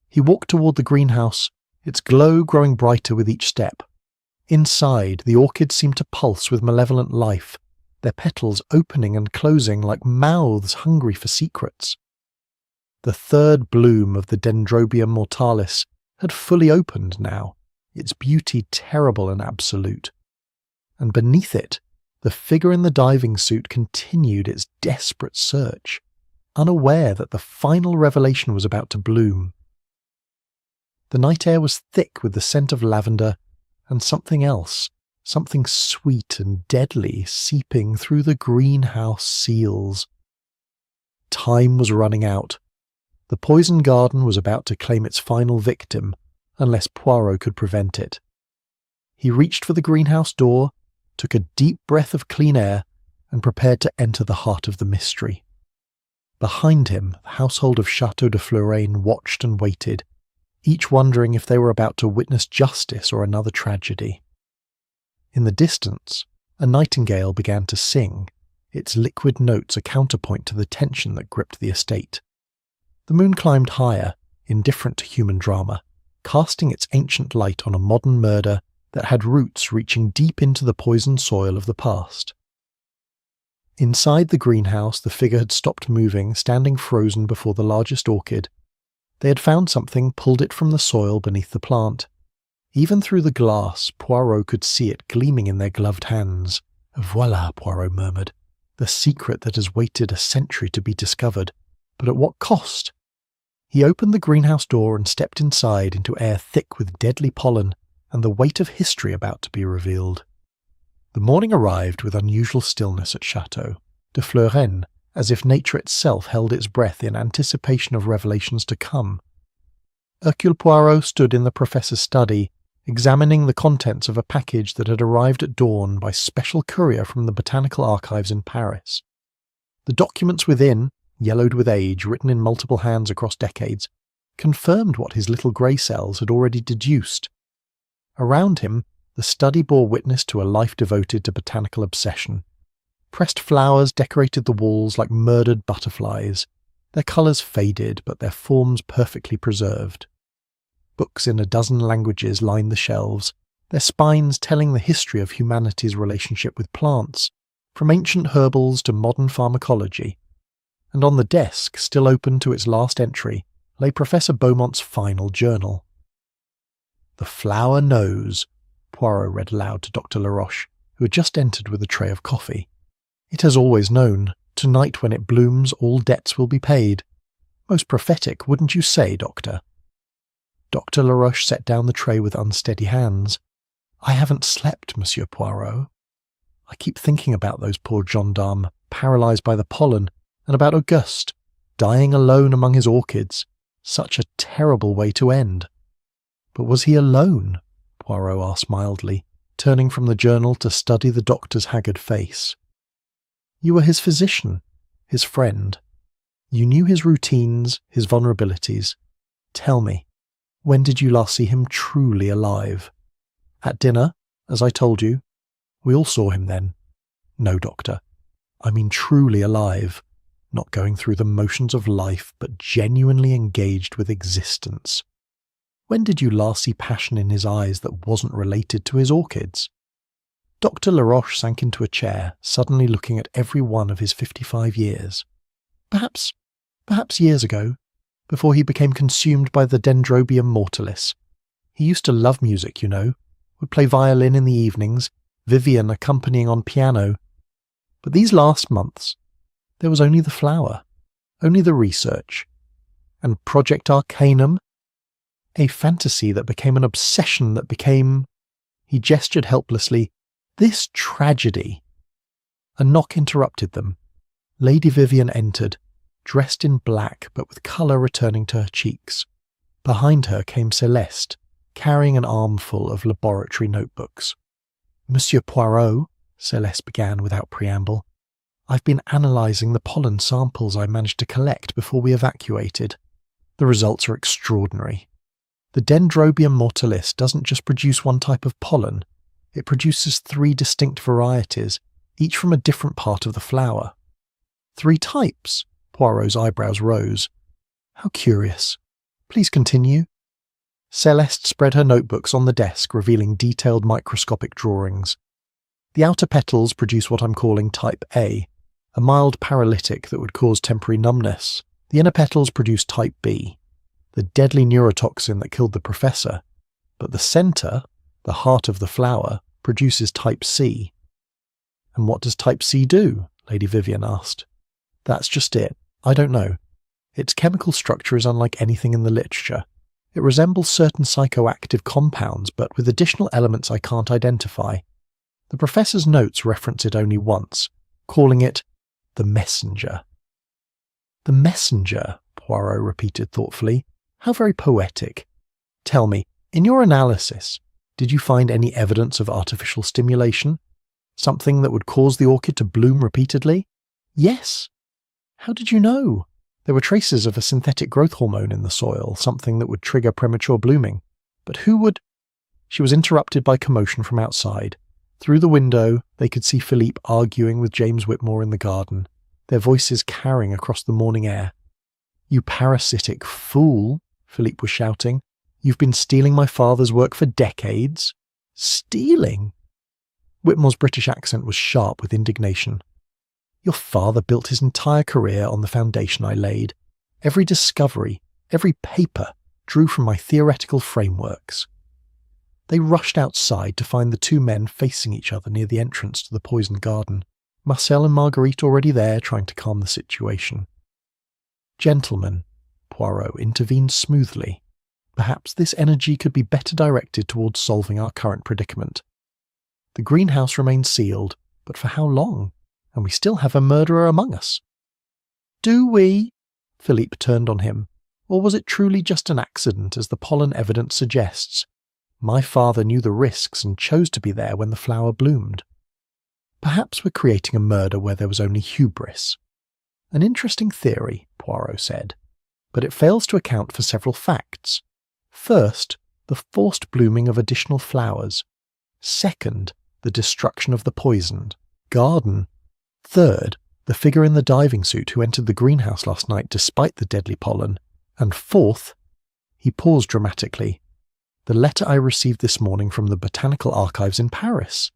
He walked toward the greenhouse, its glow growing brighter with each step. Inside, the orchids seemed to pulse with malevolent life, their petals opening and closing like mouths hungry for secrets. The third bloom of the Dendrobium mortalis had fully opened now, its beauty terrible and absolute. And beneath it, the figure in the diving suit continued its desperate search, unaware that the final revelation was about to bloom. The night air was thick with the scent of lavender and something else, something sweet and deadly seeping through the greenhouse seals. Time was running out. The poison garden was about to claim its final victim, unless Poirot could prevent it. He reached for the greenhouse door, took a deep breath of clean air, and prepared to enter the heart of the mystery. Behind him, the household of Château de Floraine watched and waited, each wondering if they were about to witness justice or another tragedy. In the distance, a nightingale began to sing, its liquid notes a counterpoint to the tension that gripped the estate. The moon climbed higher, indifferent to human drama, casting its ancient light on a modern murder that had roots reaching deep into the poisoned soil of the past. Inside the greenhouse, the figure had stopped moving, standing frozen before the largest orchid. They had found something, pulled it from the soil beneath the plant. Even through the glass, Poirot could see it gleaming in their gloved hands. "Voilà," Poirot murmured, "the secret that has waited a century to be discovered. But at what cost?" He opened the greenhouse door and stepped inside into air thick with deadly pollen and the weight of history about to be revealed. The morning arrived with unusual stillness at Château de Floraine, as if nature itself held its breath in anticipation of revelations to come. Hercule Poirot stood in the professor's study, examining the contents of a package that had arrived at dawn by special courier from the Botanical Archives in Paris. The documents within, yellowed with age, written in multiple hands across decades, confirmed what his little grey cells had already deduced. Around him, the study bore witness to a life devoted to botanical obsession. Pressed flowers decorated the walls like murdered butterflies, their colours faded but their forms perfectly preserved. Books in a dozen languages lined the shelves, their spines telling the history of humanity's relationship with plants, from ancient herbals to modern pharmacology. And on the desk, still open to its last entry, lay Professor Beaumont's final journal. "The flower knows," Poirot read aloud to Dr. Laroche, who had just entered with a tray of coffee. "It has always known. Tonight when it blooms, all debts will be paid. Most prophetic, wouldn't you say, Doctor?" Dr. Laroche set down the tray with unsteady hands. "I haven't slept, Monsieur Poirot. I keep thinking about those poor gendarmes, paralysed by the pollen, and about Auguste, dying alone among his orchids. Such a terrible way to end." "But was he alone?" Poirot asked mildly, turning from the journal to study the doctor's haggard face. "You were his physician, his friend. You knew his routines, his vulnerabilities. Tell me, when did you last see him truly alive?" "At dinner, as I told you. We all saw him then." "No, Doctor. I mean truly alive, not going through the motions of life, but genuinely engaged with existence. When did you last see passion in his eyes that wasn't related to his orchids?" Dr. Laroche sank into a chair, suddenly looking at every one of his 55 years. Perhaps years ago, before he became consumed by the Dendrobium mortalis. He used to love music, you know, would play violin in the evenings, Vivian accompanying on piano. But these last months, There was only the flower, only the research. And Project Arcanum? A fantasy that became an obsession that became... He gestured helplessly. This tragedy. A knock interrupted them. Lady Vivian entered, dressed in black but with colour returning to her cheeks. Behind her came Celeste, carrying an armful of laboratory notebooks. Monsieur Poirot, Celeste began without preamble, I've been analysing the pollen samples I managed to collect before we evacuated. The results are extraordinary. The Dendrobium mortalis doesn't just produce one type of pollen, it produces 3 distinct varieties, each from a different part of the flower. 3 types? Poirot's eyebrows rose. How curious. Please continue. Celeste spread her notebooks on the desk, revealing detailed microscopic drawings. The outer petals produce what I'm calling type A, a mild paralytic that would cause temporary numbness. The inner petals produce type B, the deadly neurotoxin that killed the professor. But the centre, the heart of the flower, produces type C. And what does type C do? Lady Vivian asked. That's just it. I don't know. Its chemical structure is unlike anything in the literature. It resembles certain psychoactive compounds, but with additional elements I can't identify. The professor's notes reference it only once, calling it the messenger. The messenger, Poirot repeated thoughtfully. How very poetic. Tell me, in your analysis, did you find any evidence of artificial stimulation? Something that would cause the orchid to bloom repeatedly? Yes. How did you know? There were traces of a synthetic growth hormone in the soil, something that would trigger premature blooming. But who would... She was interrupted by commotion from outside. Through the window, they could see Philippe arguing with James Whitmore in the garden, their voices carrying across the morning air. You parasitic fool, Philippe was shouting. You've been stealing my father's work for decades. Stealing? Whitmore's British accent was sharp with indignation. Your father built his entire career on the foundation I laid. Every discovery, every paper, drew from my theoretical frameworks. They rushed outside to find the 2 men facing each other near the entrance to the poisoned garden. Marcel and Marguerite already there, trying to calm the situation. Gentlemen, Poirot intervened smoothly. Perhaps this energy could be better directed towards solving our current predicament. The greenhouse remains sealed, but for how long? And we still have a murderer among us. Do we? Philippe turned on him. Or was it truly just an accident, as the pollen evidence suggests? My father knew the risks and chose to be there when the flower bloomed. Perhaps we're creating a murder where there was only hubris. An interesting theory, Poirot said, but it fails to account for several facts. First, the forced blooming of additional flowers. Second, the destruction of the poisoned garden. Third, the figure in the diving suit who entered the greenhouse last night despite the deadly pollen. And fourth, he paused dramatically, the letter I received this morning from the Botanical Archives in Paris.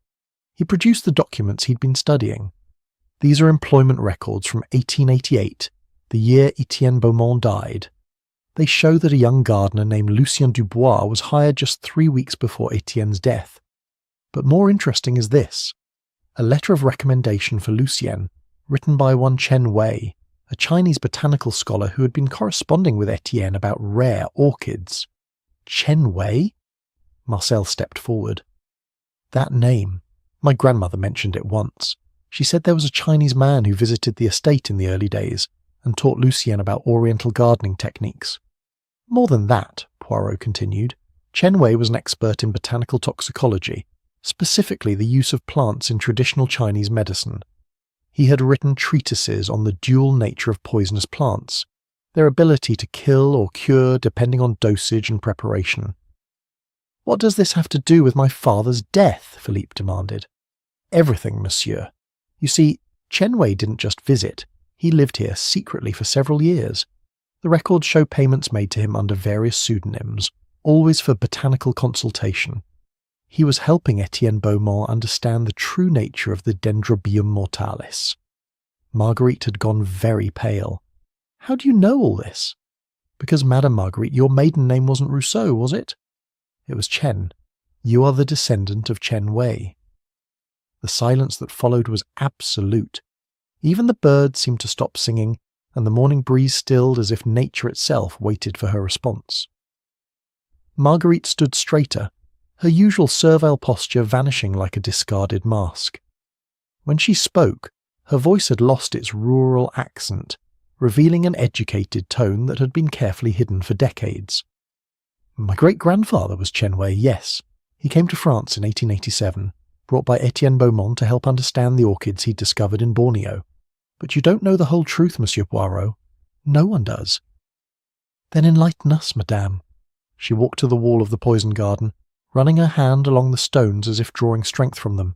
He produced the documents he'd been studying. These are employment records from 1888, the year Etienne Beaumont died. They show that a young gardener named Lucien Dubois was hired just 3 weeks before Etienne's death. But more interesting is this. A letter of recommendation for Lucien, written by one Chen Wei, a Chinese botanical scholar who had been corresponding with Etienne about rare orchids. Chen Wei? Marcel stepped forward. That name. My grandmother mentioned it once. She said there was a Chinese man who visited the estate in the early days and taught Lucien about oriental gardening techniques. More than that, Poirot continued, Chen Wei was an expert in botanical toxicology, specifically the use of plants in traditional Chinese medicine. He had written treatises on the dual nature of poisonous plants, their ability to kill or cure depending on dosage and preparation. What does this have to do with my father's death? Philippe demanded. Everything, monsieur. You see, Chen Wei didn't just visit, he lived here secretly for several years. The records show payments made to him under various pseudonyms, always for botanical consultation. He was helping Etienne Beaumont understand the true nature of the Dendrobium mortalis. Marguerite had gone very pale. How do you know all this? Because, Madame Marguerite, your maiden name wasn't Rousseau, was it? It was Chen. You are the descendant of Chen Wei. The silence that followed was absolute. Even the birds seemed to stop singing, and the morning breeze stilled as if nature itself waited for her response. Marguerite stood straighter, her usual servile posture vanishing like a discarded mask. When she spoke, her voice had lost its rural accent, revealing an educated tone that had been carefully hidden for decades. My great-grandfather was Chen Wei, yes. He came to France in 1887, brought by Etienne Beaumont to help understand the orchids he'd discovered in Borneo. But you don't know the whole truth, Monsieur Poirot. No one does. Then enlighten us, madame. She walked to the wall of the poison garden, running her hand along the stones as if drawing strength from them.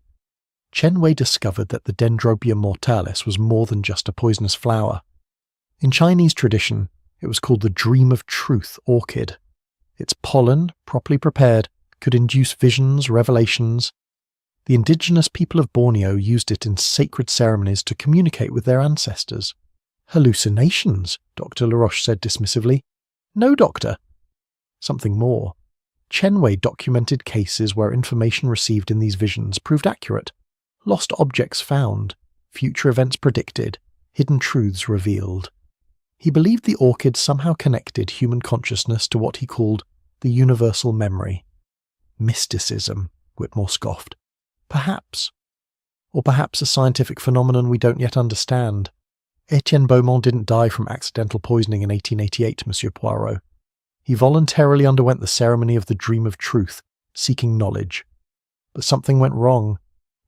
Chen Wei discovered that the Dendrobium mortalis was more than just a poisonous flower. In Chinese tradition, it was called the Dream of Truth orchid. Its pollen, properly prepared, could induce visions, revelations. The indigenous people of Borneo used it in sacred ceremonies to communicate with their ancestors. Hallucinations, Dr. Laroche said dismissively. No, doctor. Something more. Chen Wei documented cases where information received in these visions proved accurate. Lost objects found, future events predicted, hidden truths revealed. He believed the orchid somehow connected human consciousness to what he called the universal memory. Mysticism, Whitmore scoffed. Perhaps. Or perhaps a scientific phenomenon we don't yet understand. Etienne Beaumont didn't die from accidental poisoning in 1888, Monsieur Poirot. He voluntarily underwent the ceremony of the Dream of Truth, seeking knowledge. But something went wrong.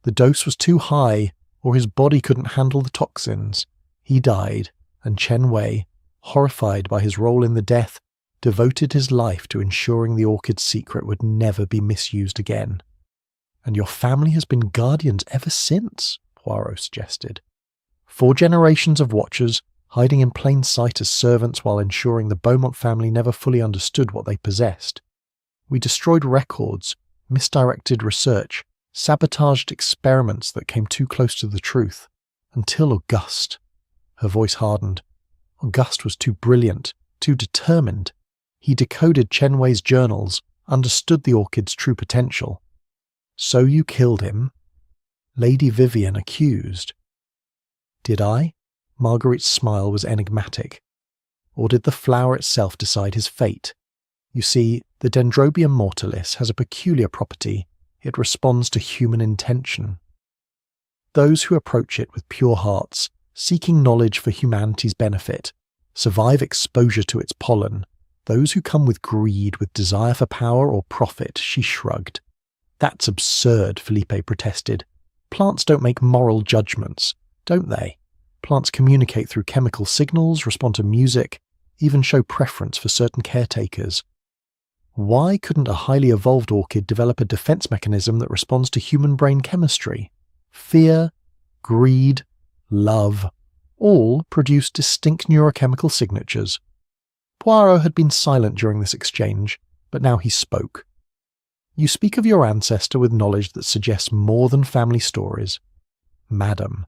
The dose was too high, or his body couldn't handle the toxins. He died, and Chen Wei, horrified by his role in the death, devoted his life to ensuring the orchid's secret would never be misused again. And your family has been guardians ever since, Poirot suggested. 4 generations of watchers, hiding in plain sight as servants while ensuring the Beaumont family never fully understood what they possessed. We destroyed records, misdirected research, sabotaged experiments that came too close to the truth, until Auguste. Her voice hardened. Auguste was too brilliant, too determined. He decoded Chen Wei's journals, understood the orchid's true potential. So you killed him? Lady Vivian accused. Did I? Marguerite's smile was enigmatic. Or did the flower itself decide his fate? You see, the Dendrobium mortalis has a peculiar property. It responds to human intention. Those who approach it with pure hearts, seeking knowledge for humanity's benefit, survive exposure to its pollen. Those who come with greed, with desire for power or profit, she shrugged. That's absurd, Felipe protested. Plants don't make moral judgments, don't they? Plants communicate through chemical signals, respond to music, even show preference for certain caretakers. Why couldn't a highly evolved orchid develop a defense mechanism that responds to human brain chemistry? Fear, greed, love, all produce distinct neurochemical signatures. Poirot had been silent during this exchange, but now he spoke. You speak of your ancestor with knowledge that suggests more than family stories. Madam.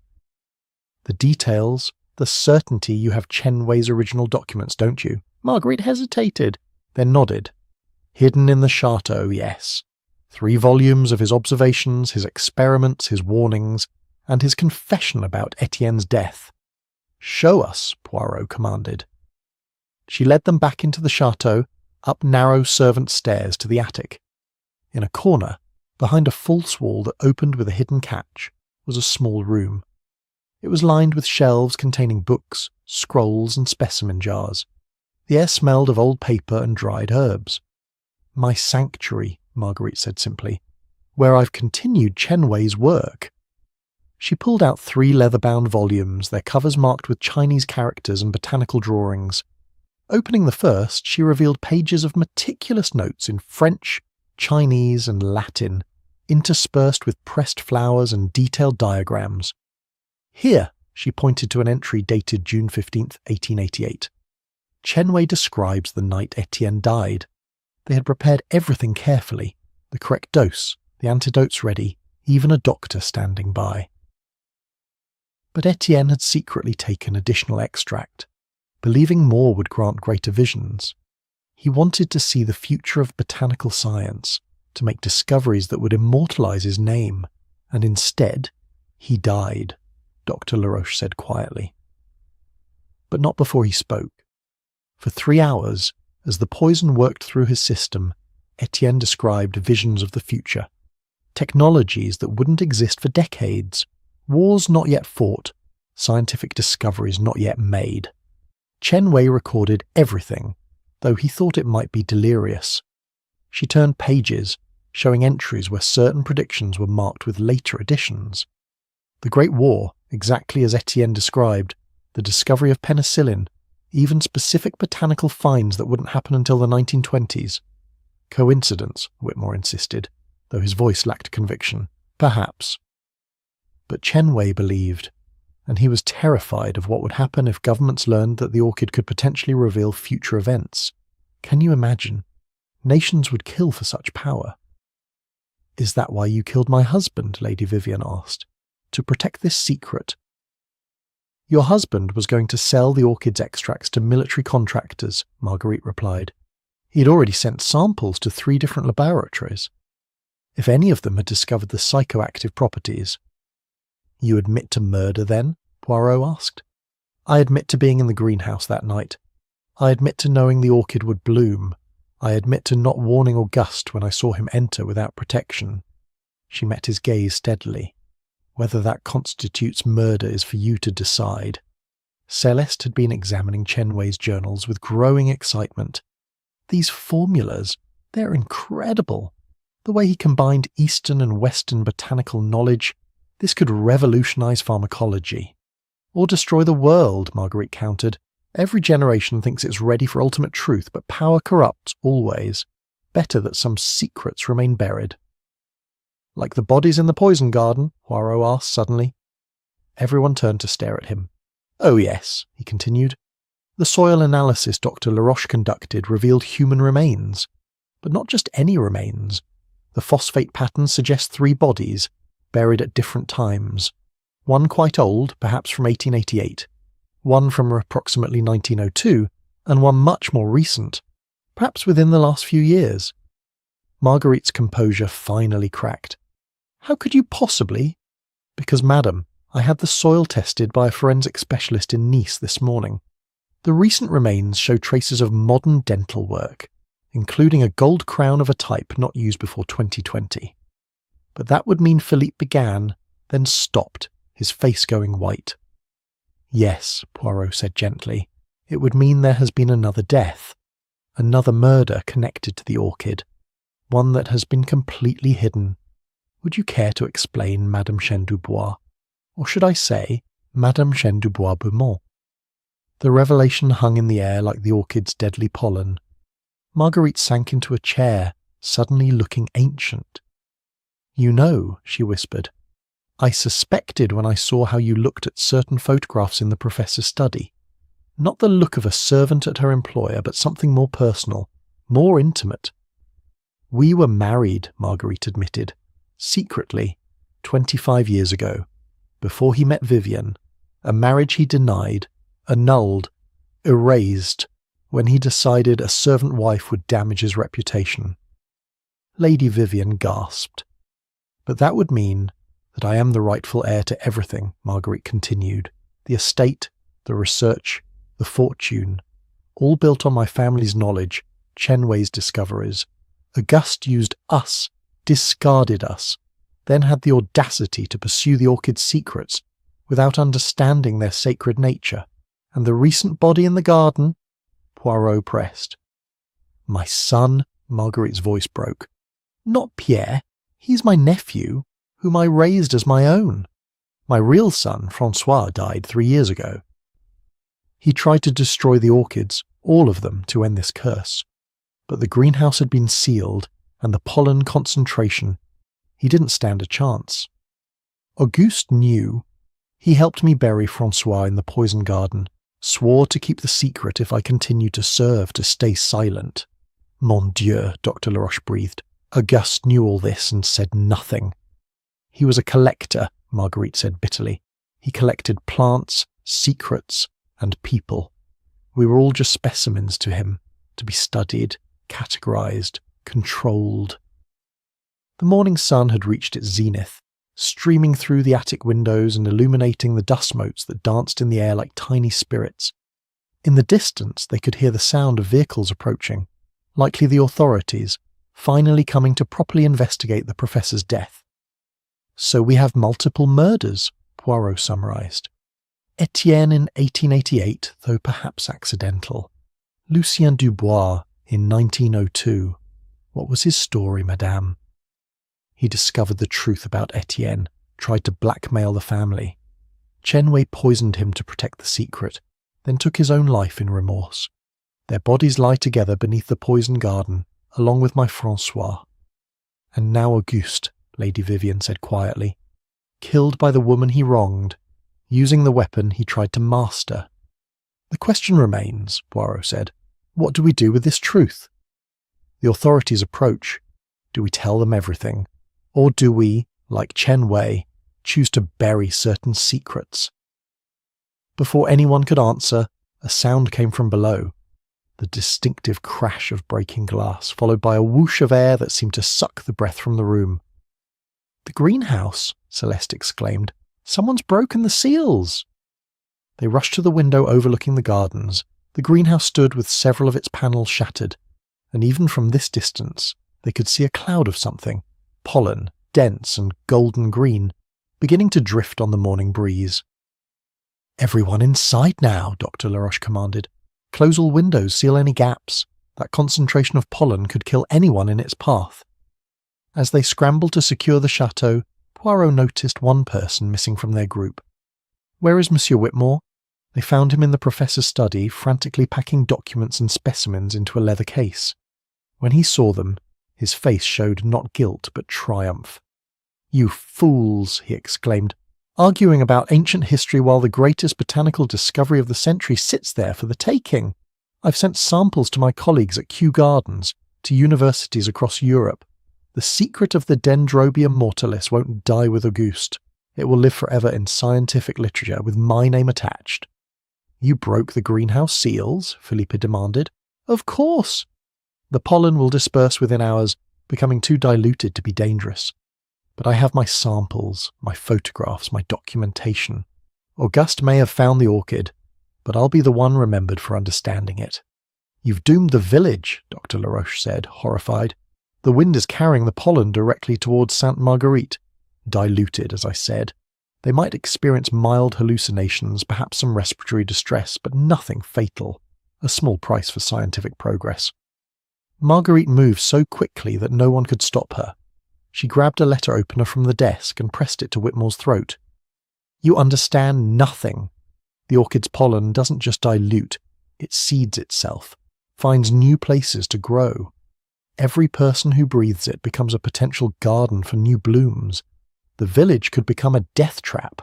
The details, the certainty you have Chen Wei's original documents, don't you? Marguerite hesitated, then nodded. Hidden in the chateau, yes. 3 volumes of his observations, his experiments, his warnings, and his confession about Etienne's death. Show us, Poirot commanded. She led them back into the chateau, up narrow servant stairs to the attic. In a corner, behind a false wall that opened with a hidden catch, was a small room. It was lined with shelves containing books, scrolls, and specimen jars. The air smelled of old paper and dried herbs. My sanctuary, Marguerite said simply, where I've continued Chen Wei's work. She pulled out 3 leather-bound volumes, their covers marked with Chinese characters and botanical drawings. Opening the first, she revealed pages of meticulous notes in French, Chinese, and Latin, interspersed with pressed flowers and detailed diagrams. Here, she pointed to an entry dated June 15th, 1888. Chen Wei describes the night Etienne died. They had prepared everything carefully, the correct dose, the antidotes ready, even a doctor standing by. But Etienne had secretly taken additional extract, believing more would grant greater visions. He wanted to see the future of botanical science, to make discoveries that would immortalize his name, and instead, he died. Dr. Laroche said quietly. But not before he spoke. For 3 hours, as the poison worked through his system, Etienne described visions of the future. Technologies that wouldn't exist for decades, wars not yet fought, scientific discoveries not yet made. Chen Wei recorded everything, though he thought it might be delirious. She turned pages, showing entries where certain predictions were marked with later additions. The Great War, exactly as Etienne described, the discovery of penicillin, even specific botanical finds that wouldn't happen until the 1920s. Coincidence, Whitmore insisted, though his voice lacked conviction. Perhaps. But Chen Wei believed, and he was terrified of what would happen if governments learned that the orchid could potentially reveal future events. Can you imagine? Nations would kill for such power. "Is that why you killed my husband?" Lady Vivian asked. "To protect this secret?" "Your husband was going to sell the orchid's extracts to military contractors," Marguerite replied. "He had already sent samples to 3 different laboratories. If any of them had discovered the psychoactive properties—" "You admit to murder, then?" Poirot asked. "I admit to being in the greenhouse that night. I admit to knowing the orchid would bloom. I admit to not warning Auguste when I saw him enter without protection." She met his gaze steadily. "Whether that constitutes murder is for you to decide." Celeste had been examining Chen Wei's journals with growing excitement. "These formulas, they're incredible. The way he combined Eastern and Western botanical knowledge, this could revolutionize pharmacology." "Or destroy the world," Marguerite countered. "Every generation thinks it's ready for ultimate truth, but power corrupts always. Better that some secrets remain buried." "Like the bodies in the poison garden?" Poirot asked suddenly. Everyone turned to stare at him. "Oh yes," he continued. "The soil analysis Dr. Laroche conducted revealed human remains. But not just any remains. The phosphate patterns suggest 3 bodies, buried at different times. One quite old, perhaps from 1888. One from approximately 1902, and one much more recent, perhaps within the last few years." Marguerite's composure finally cracked. "How could you possibly—" "Because, madam, I had the soil tested by a forensic specialist in Nice this morning. The recent remains show traces of modern dental work, including a gold crown of a type not used before 2020. But that would mean Philippe began, then stopped, his face going white." "Yes," Poirot said gently, "it would mean there has been another death, another murder connected to the orchid, one that has been completely hidden. Would you care to explain, Madame Chen Dubois? Or should I say, Madame Chen Dubois Beaumont?" The revelation hung in the air like the orchid's deadly pollen. Marguerite sank into a chair, suddenly looking ancient. "You know," she whispered, "I suspected when I saw how you looked at certain photographs in the professor's study. Not the look of a servant at her employer, but something more personal, more intimate." "We were married," Marguerite admitted, "secretly, 25 years ago, before he met Vivian, a marriage he denied, annulled, erased, when he decided a servant wife would damage his reputation." Lady Vivian gasped. "But that would mean that I am the rightful heir to everything," Marguerite continued. "The estate, the research, the fortune, all built on my family's knowledge, Chen Wei's discoveries. Auguste used us, discarded us, then had the audacity to pursue the orchid's secrets without understanding their sacred nature. And the recent body in the garden?" Poirot pressed. "My son," Marguerite's voice broke. "Not Pierre. He's my nephew, whom I raised as my own. My real son, Francois, died 3 years ago. He tried to destroy the orchids, all of them, to end this curse. But the greenhouse had been sealed, and the pollen concentration. He didn't stand a chance. Auguste knew. He helped me bury Francois in the poison garden, swore to keep the secret if I continued to serve, to stay silent. Mon Dieu, Dr. Laroche breathed. Auguste knew all this and said nothing. He was a collector, Marguerite said bitterly. He collected plants, secrets, and people. We were all just specimens to him, to be studied, categorized, controlled. The morning sun had reached its zenith, streaming through the attic windows and illuminating the dust motes that danced in the air like tiny spirits. In the distance, they could hear the sound of vehicles approaching, likely the authorities, finally coming to properly investigate the professor's death. "So we have multiple murders," Poirot summarised. Etienne in 1888, though perhaps accidental. Lucien Dubois in 1902. What was his story, madame? He discovered the truth about Etienne, tried to blackmail the family. Chen Wei poisoned him to protect the secret, then took his own life in remorse. Their bodies lie together beneath the poison garden, along with my François. And now Auguste, Lady Vivian said quietly, killed by the woman he wronged, using the weapon he tried to master. "The question remains," Poirot said. "What do we do with this truth? The authorities approach. Do we tell them everything? Or do we, like Chen Wei, choose to bury certain secrets?" Before anyone could answer, a sound came from below. The distinctive crash of breaking glass, followed by a whoosh of air that seemed to suck the breath from the room. "The greenhouse!" Celeste exclaimed. "Someone's broken the seals!" They rushed to the window overlooking the gardens. The greenhouse stood with several of its panels shattered, and even from this distance they could see a cloud of something, pollen, dense and golden green, beginning to drift on the morning breeze. "Everyone inside now," Dr. Laroche commanded. "Close all windows, seal any gaps. That concentration of pollen could kill anyone in its path." As they scrambled to secure the chateau, Poirot noticed one person missing from their group. "Where is Monsieur Whitmore?" They found him in the professor's study, frantically packing documents and specimens into a leather case. When he saw them, his face showed not guilt but triumph. "You fools!" he exclaimed. "Arguing about ancient history while the greatest botanical discovery of the century sits there for the taking. I've sent samples to my colleagues at Kew Gardens, to universities across Europe. The secret of the Dendrobium mortalis won't die with Auguste. It will live forever in scientific literature with my name attached." "You broke the greenhouse seals?" Philippe demanded. "Of course. The pollen will disperse within hours, becoming too diluted to be dangerous. But I have my samples, my photographs, my documentation. Auguste may have found the orchid, but I'll be the one remembered for understanding it." "You've doomed the village," Dr. Laroche said, horrified. "The wind is carrying the pollen directly towards Sainte Marguerite. Diluted, as I said. They might experience mild hallucinations, perhaps some respiratory distress, but nothing fatal. A small price for scientific progress." Marguerite moved so quickly that no one could stop her. She grabbed a letter opener from the desk and pressed it to Whitmore's throat. "You understand nothing. The orchid's pollen doesn't just dilute, it seeds itself, finds new places to grow. Every person who breathes it becomes a potential garden for new blooms. The village could become a death trap."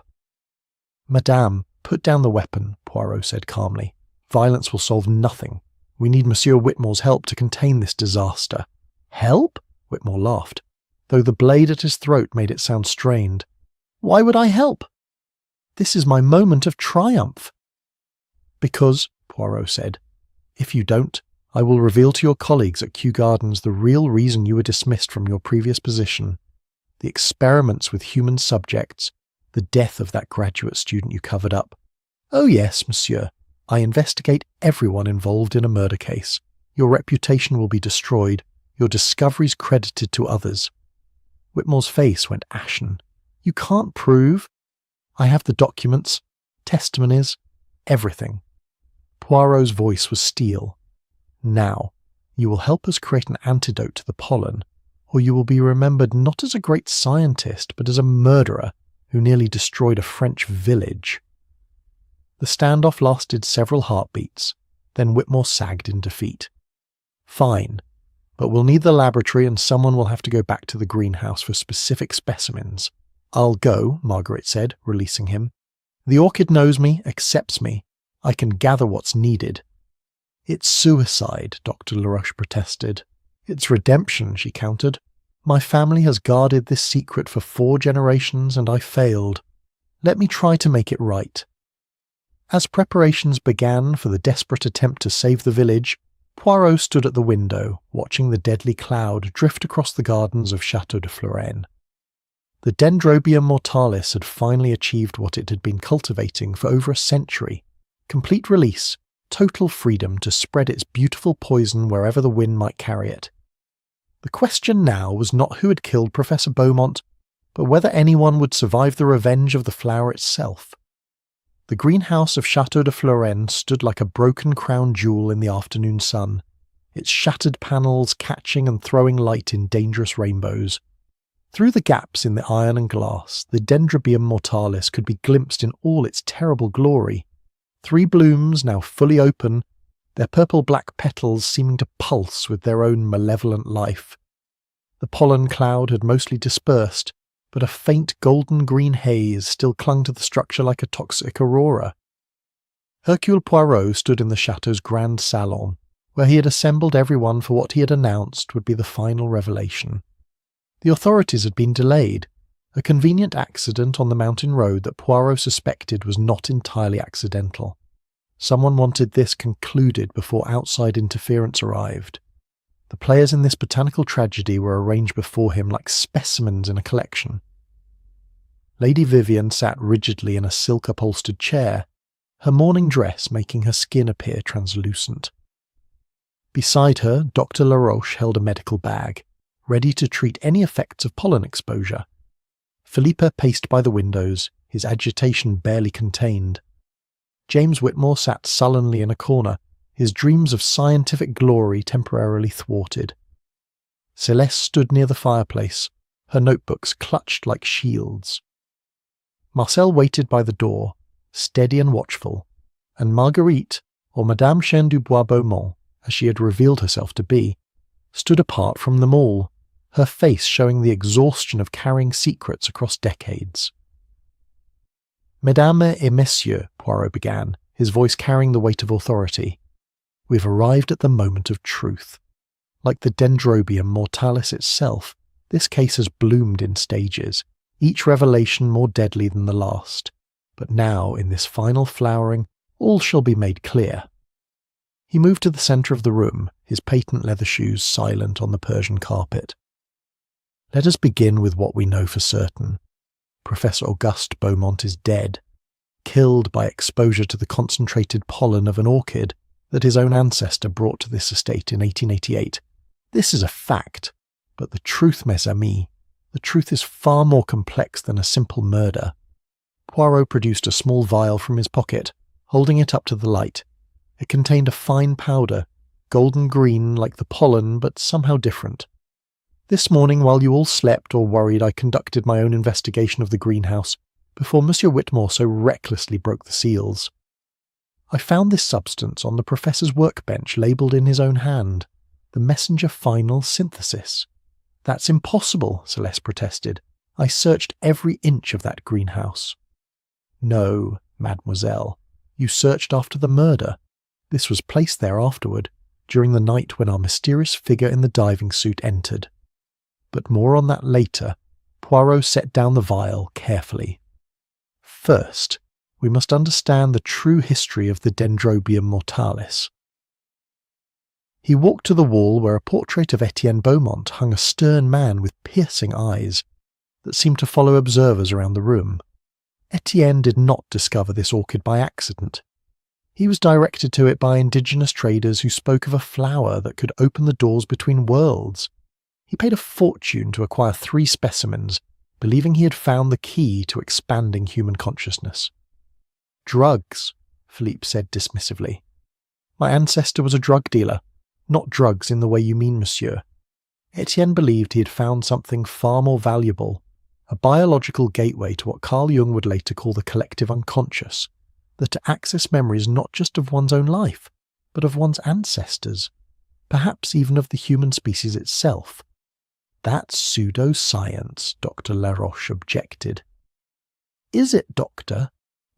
"Madame, put down the weapon," Poirot said calmly. "Violence will solve nothing. We need Monsieur Whitmore's help to contain this disaster." "Help?" Whitmore laughed, though the blade at his throat made it sound strained. "Why would I help? This is my moment of triumph." "Because," Poirot said, "if you don't, I will reveal to your colleagues at Kew Gardens the real reason you were dismissed from your previous position. The experiments with human subjects, the death of that graduate student you covered up. Oh yes, monsieur, I investigate everyone involved in a murder case. Your reputation will be destroyed, your discoveries credited to others." Whitmore's face went ashen. "You can't prove—" "I have the documents, testimonies, everything." Poirot's voice was steel. "Now, you will help us create an antidote to the pollen, or you will be remembered not as a great scientist, but as a murderer who nearly destroyed a French village." The standoff lasted several heartbeats, then Whitmore sagged in defeat. "Fine, but we'll need the laboratory and someone will have to go back to the greenhouse for specific specimens." "I'll go," Margaret said, releasing him. "The orchid knows me, accepts me. I can gather what's needed." "It's suicide," Dr. Laroche protested. "It's redemption," she countered. "My family has guarded this secret for 4 generations and I failed. Let me try to make it right." As preparations began for the desperate attempt to save the village, Poirot stood at the window, watching the deadly cloud drift across the gardens of Château de Florraine. The Dendrobium mortalis had finally achieved what it had been cultivating for over a century: complete release, total freedom to spread its beautiful poison wherever the wind might carry it. The question now was not who had killed Professor Beaumont, but whether anyone would survive the revenge of the flower itself. The greenhouse of Château de Florenne stood like a broken crown jewel in the afternoon sun, its shattered panels catching and throwing light in dangerous rainbows. Through the gaps in the iron and glass, the Dendrobium mortalis could be glimpsed in all its terrible glory. 3 blooms now fully open, their purple-black petals seeming to pulse with their own malevolent life. The pollen cloud had mostly dispersed, but a faint golden-green haze still clung to the structure like a toxic aurora. Hercule Poirot stood in the chateau's grand salon, where he had assembled everyone for what he had announced would be the final revelation. The authorities had been delayed. A convenient accident on the mountain road that Poirot suspected was not entirely accidental. Someone wanted this concluded before outside interference arrived. The players in this botanical tragedy were arranged before him like specimens in a collection. Lady Vivian sat rigidly in a silk-upholstered chair, her morning dress making her skin appear translucent. Beside her, Dr. Laroche held a medical bag, ready to treat any effects of pollen exposure. Philippa paced by the windows, his agitation barely contained. James Whitmore sat sullenly in a corner, his dreams of scientific glory temporarily thwarted. Celeste stood near the fireplace, her notebooks clutched like shields. Marcel waited by the door, steady and watchful, and Marguerite, or Madame Chêne du Bois Beaumont, as she had revealed herself to be, stood apart from them all, her face showing the exhaustion of carrying secrets across decades. Mesdames et messieurs, Poirot began, his voice carrying the weight of authority, we've arrived at the moment of truth. Like the Dendrobium mortalis itself, this case has bloomed in stages, each revelation more deadly than the last. But now, in this final flowering, all shall be made clear. He moved to the centre of the room, his patent leather shoes silent on the Persian carpet. Let us begin with what we know for certain. Professor Auguste Beaumont is dead, killed by exposure to the concentrated pollen of an orchid that his own ancestor brought to this estate in 1888. This is a fact, but the truth, mes amis, the truth is far more complex than a simple murder. Poirot produced a small vial from his pocket, holding it up to the light. It contained a fine powder, golden green like the pollen, but somehow different. This morning, while you all slept or worried, I conducted my own investigation of the greenhouse, before Monsieur Whitmore so recklessly broke the seals. I found this substance on the professor's workbench labelled in his own hand, the messenger final synthesis. That's impossible, Celeste protested. I searched every inch of that greenhouse. No, mademoiselle, you searched after the murder. This was placed there afterward, during the night when our mysterious figure in the diving suit entered. But more on that later. Poirot set down the vial carefully. First, we must understand the true history of the Dendrobium mortalis. He walked to the wall where a portrait of Etienne Beaumont hung, a stern man with piercing eyes that seemed to follow observers around the room. Etienne did not discover this orchid by accident. He was directed to it by indigenous traders who spoke of a flower that could open the doors between worlds. He paid a fortune to acquire 3 specimens, believing he had found the key to expanding human consciousness. Drugs, Philippe said dismissively. My ancestor was a drug dealer, not drugs in the way you mean, monsieur. Etienne believed he had found something far more valuable, a biological gateway to what Carl Jung would later call the collective unconscious, that to access memories not just of one's own life, but of one's ancestors, perhaps even of the human species itself. That's pseudo-science, Dr. Laroche objected. Is it, doctor?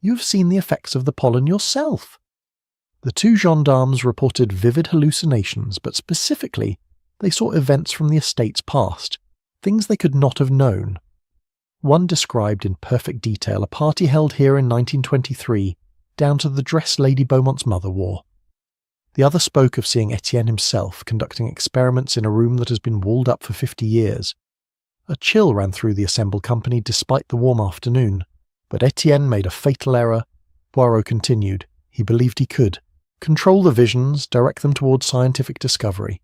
You've seen the effects of the pollen yourself. The 2 gendarmes reported vivid hallucinations, but specifically, they saw events from the estate's past, things they could not have known. One described in perfect detail a party held here in 1923, down to the dress Lady Beaumont's mother wore. The other spoke of seeing Etienne himself conducting experiments in a room that has been walled up for 50 years. A chill ran through the assembled company despite the warm afternoon. But Etienne made a fatal error. Poirot continued. He believed he could. Control the visions, direct them towards scientific discovery.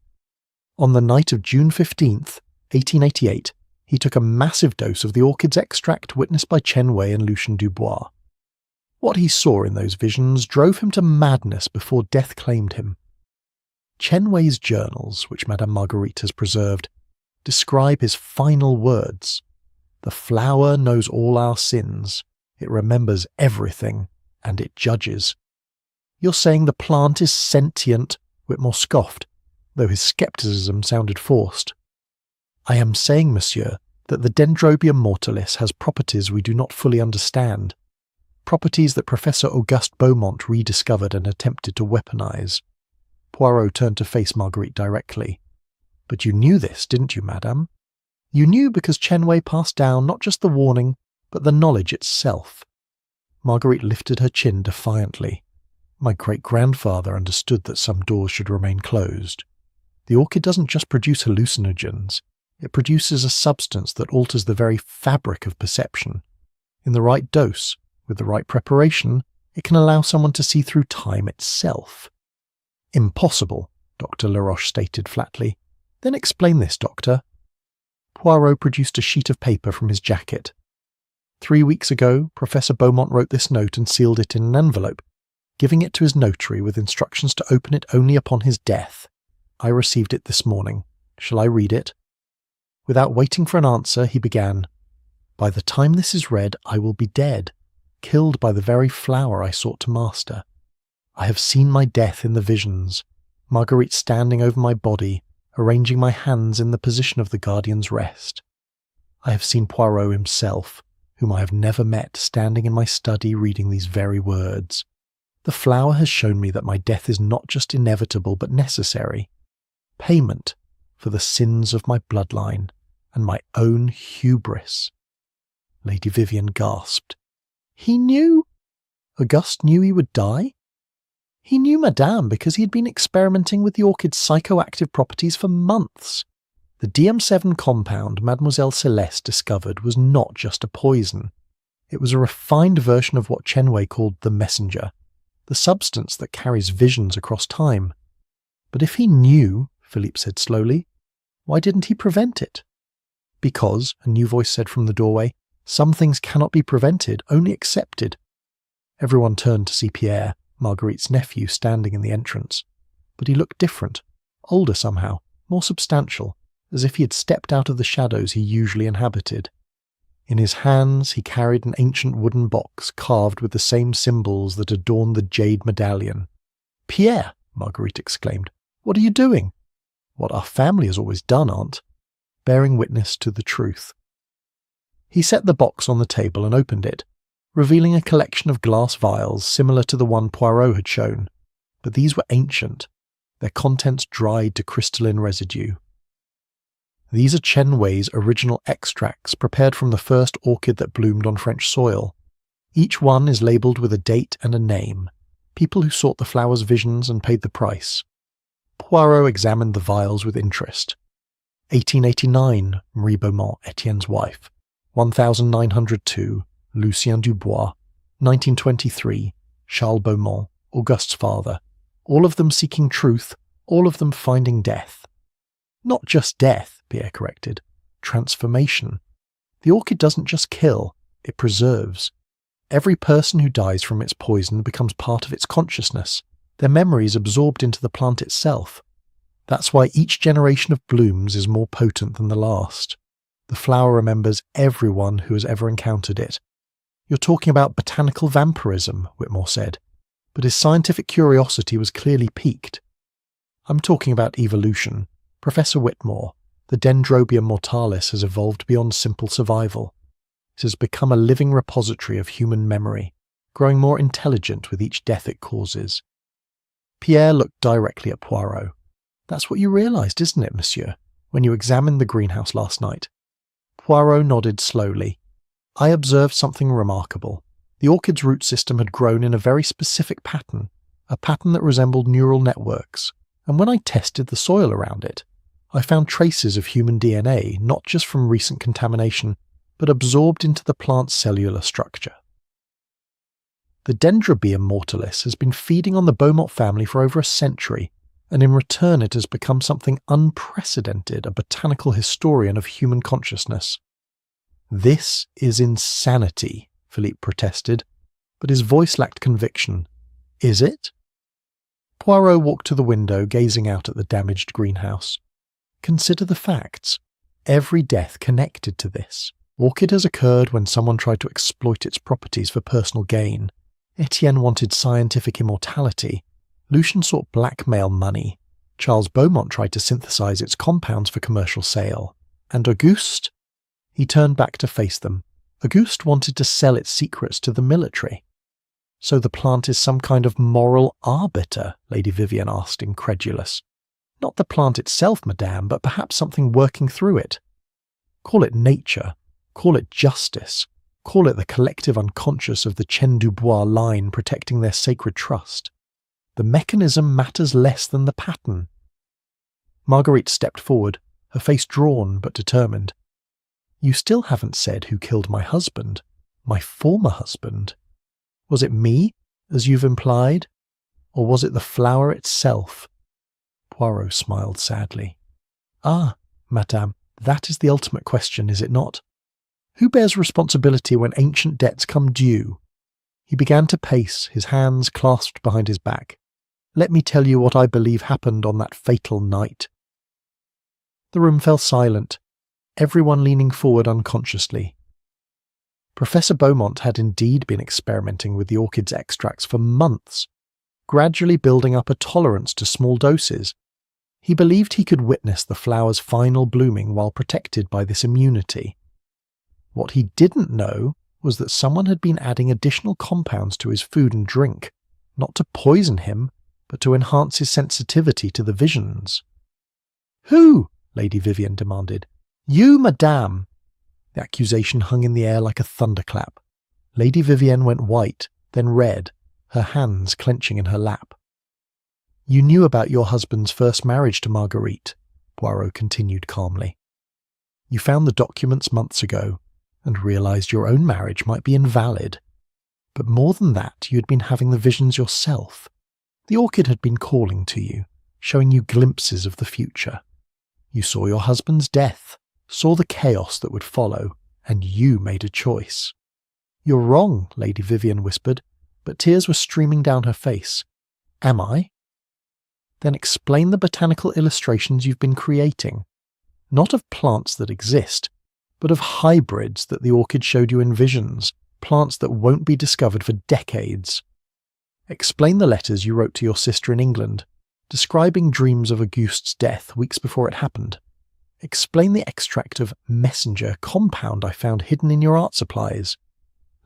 On the night of June 15th, 1888, he took a massive dose of the orchid's extract witnessed by Chen Wei and Lucien Dubois. What he saw in those visions drove him to madness before death claimed him. Chen Wei's journals, which Madame Marguerite has preserved, describe his final words. The flower knows all our sins. It remembers everything, and it judges. You're saying the plant is sentient, Whitmore scoffed, though his scepticism sounded forced. I am saying, monsieur, that the Dendrobium mortalis has properties we do not fully understand, properties that Professor Auguste Beaumont rediscovered and attempted to weaponize. Poirot turned to face Marguerite directly. But you knew this, didn't you, madame? You knew because Chen Wei passed down not just the warning, but the knowledge itself. Marguerite lifted her chin defiantly. My great-grandfather understood that some doors should remain closed. The orchid doesn't just produce hallucinogens. It produces a substance that alters the very fabric of perception. In the right dose, with the right preparation, it can allow someone to see through time itself. Impossible, Dr. Laroche stated flatly. Then explain this, doctor. Poirot produced a sheet of paper from his jacket. 3 weeks ago, Professor Beaumont wrote this note and sealed it in an envelope, giving it to his notary with instructions to open it only upon his death. I received it this morning. Shall I read it? Without waiting for an answer, he began. By the time this is read, I will be dead, killed by the very flower I sought to master. I have seen my death in the visions, Marguerite standing over my body, arranging my hands in the position of the guardian's rest. I have seen Poirot himself, whom I have never met, standing in my study reading these very words. The flower has shown me that my death is not just inevitable but necessary. Payment for the sins of my bloodline and my own hubris. Lady Vivian gasped. He knew? Auguste knew he would die? He knew, madame, because he had been experimenting with the orchid's psychoactive properties for months. The DM7 compound Mademoiselle Celeste discovered was not just a poison. It was a refined version of what Chen Wei called the messenger, the substance that carries visions across time. But if he knew, Philippe said slowly, why didn't he prevent it? Because, a new voice said from the doorway, some things cannot be prevented, only accepted. Everyone turned to see Pierre, Marguerite's nephew, standing in the entrance. But he looked different, older somehow, more substantial, as if he had stepped out of the shadows he usually inhabited. In his hands he carried an ancient wooden box carved with the same symbols that adorned the jade medallion. "Pierre!" Marguerite exclaimed. "What are you doing?" "What our family has always done, aunt. Bearing witness to the truth." He set the box on the table and opened it, revealing a collection of glass vials similar to the one Poirot had shown, but these were ancient, their contents dried to crystalline residue. These are Chen Wei's original extracts prepared from the first orchid that bloomed on French soil. Each one is labelled with a date and a name, people who sought the flower's visions and paid the price. Poirot examined the vials with interest. 1889, Marie Beaumont, Etienne's wife. 1902, Lucien Dubois. 1923, Charles Beaumont, Auguste's father. All of them seeking truth, all of them finding death. Not just death, Pierre corrected. Transformation. The orchid doesn't just kill, it preserves. Every person who dies from its poison becomes part of its consciousness, their memories absorbed into the plant itself. That's why each generation of blooms is more potent than the last. The flower remembers everyone who has ever encountered it. You're talking about botanical vampirism, Whitmore said, but his scientific curiosity was clearly piqued. I'm talking about evolution. Professor Whitmore, the Dendrobium mortalis has evolved beyond simple survival. It has become a living repository of human memory, growing more intelligent with each death it causes. Pierre looked directly at Poirot. That's what you realized, isn't it, monsieur, when you examined the greenhouse last night? Poirot nodded slowly. I observed something remarkable. The orchid's root system had grown in a very specific pattern, a pattern that resembled neural networks, and when I tested the soil around it, I found traces of human DNA, not just from recent contamination, but absorbed into the plant's cellular structure. The Dendrobium mortalis has been feeding on the Beaumont family for over a century, and in return it has become something unprecedented, a botanical historian of human consciousness. This is insanity, Philippe protested, but his voice lacked conviction. Is it? Poirot walked to the window, gazing out at the damaged greenhouse. Consider the facts. Every death connected to this. Orchid has occurred when someone tried to exploit its properties for personal gain. Etienne wanted scientific immortality. Lucien sought blackmail money. Charles Beaumont tried to synthesize its compounds for commercial sale. And Auguste? He turned back to face them. Auguste wanted to sell its secrets to the military. So the plant is some kind of moral arbiter? Lady Vivian asked, incredulous. Not the plant itself, madame, but perhaps something working through it. Call it nature. Call it justice. Call it the collective unconscious of the Chen Dubois line protecting their sacred trust. The mechanism matters less than the pattern. Marguerite stepped forward, her face drawn but determined. You still haven't said who killed my husband, my former husband. Was it me, as you've implied? Or was it the flower itself? Poirot smiled sadly. Ah, madame, that is the ultimate question, is it not? Who bears responsibility when ancient debts come due? He began to pace, his hands clasped behind his back. Let me tell you what I believe happened on that fatal night. The room fell silent, everyone leaning forward unconsciously. Professor Beaumont had indeed been experimenting with the orchid's extracts for months, gradually building up a tolerance to small doses. He believed he could witness the flower's final blooming while protected by this immunity. What he didn't know was that someone had been adding additional compounds to his food and drink, not to poison him, but to enhance his sensitivity to the visions. Who? Lady Vivian demanded. You, madame! The accusation hung in the air like a thunderclap. Lady Vivienne went white, then red, her hands clenching in her lap. You knew about your husband's first marriage to Marguerite, Poirot continued calmly. You found the documents months ago, and realized your own marriage might be invalid. But more than that, you had been having the visions yourself. The orchid had been calling to you, showing you glimpses of the future. You saw your husband's death, saw the chaos that would follow, and you made a choice. You're wrong, Lady Vivian whispered, but tears were streaming down her face. Am I? Then explain the botanical illustrations you've been creating. Not of plants that exist, but of hybrids that the orchid showed you in visions, plants that won't be discovered for decades. Explain the letters you wrote to your sister in England, describing dreams of Auguste's death weeks before it happened. Explain the extract of messenger compound I found hidden in your art supplies.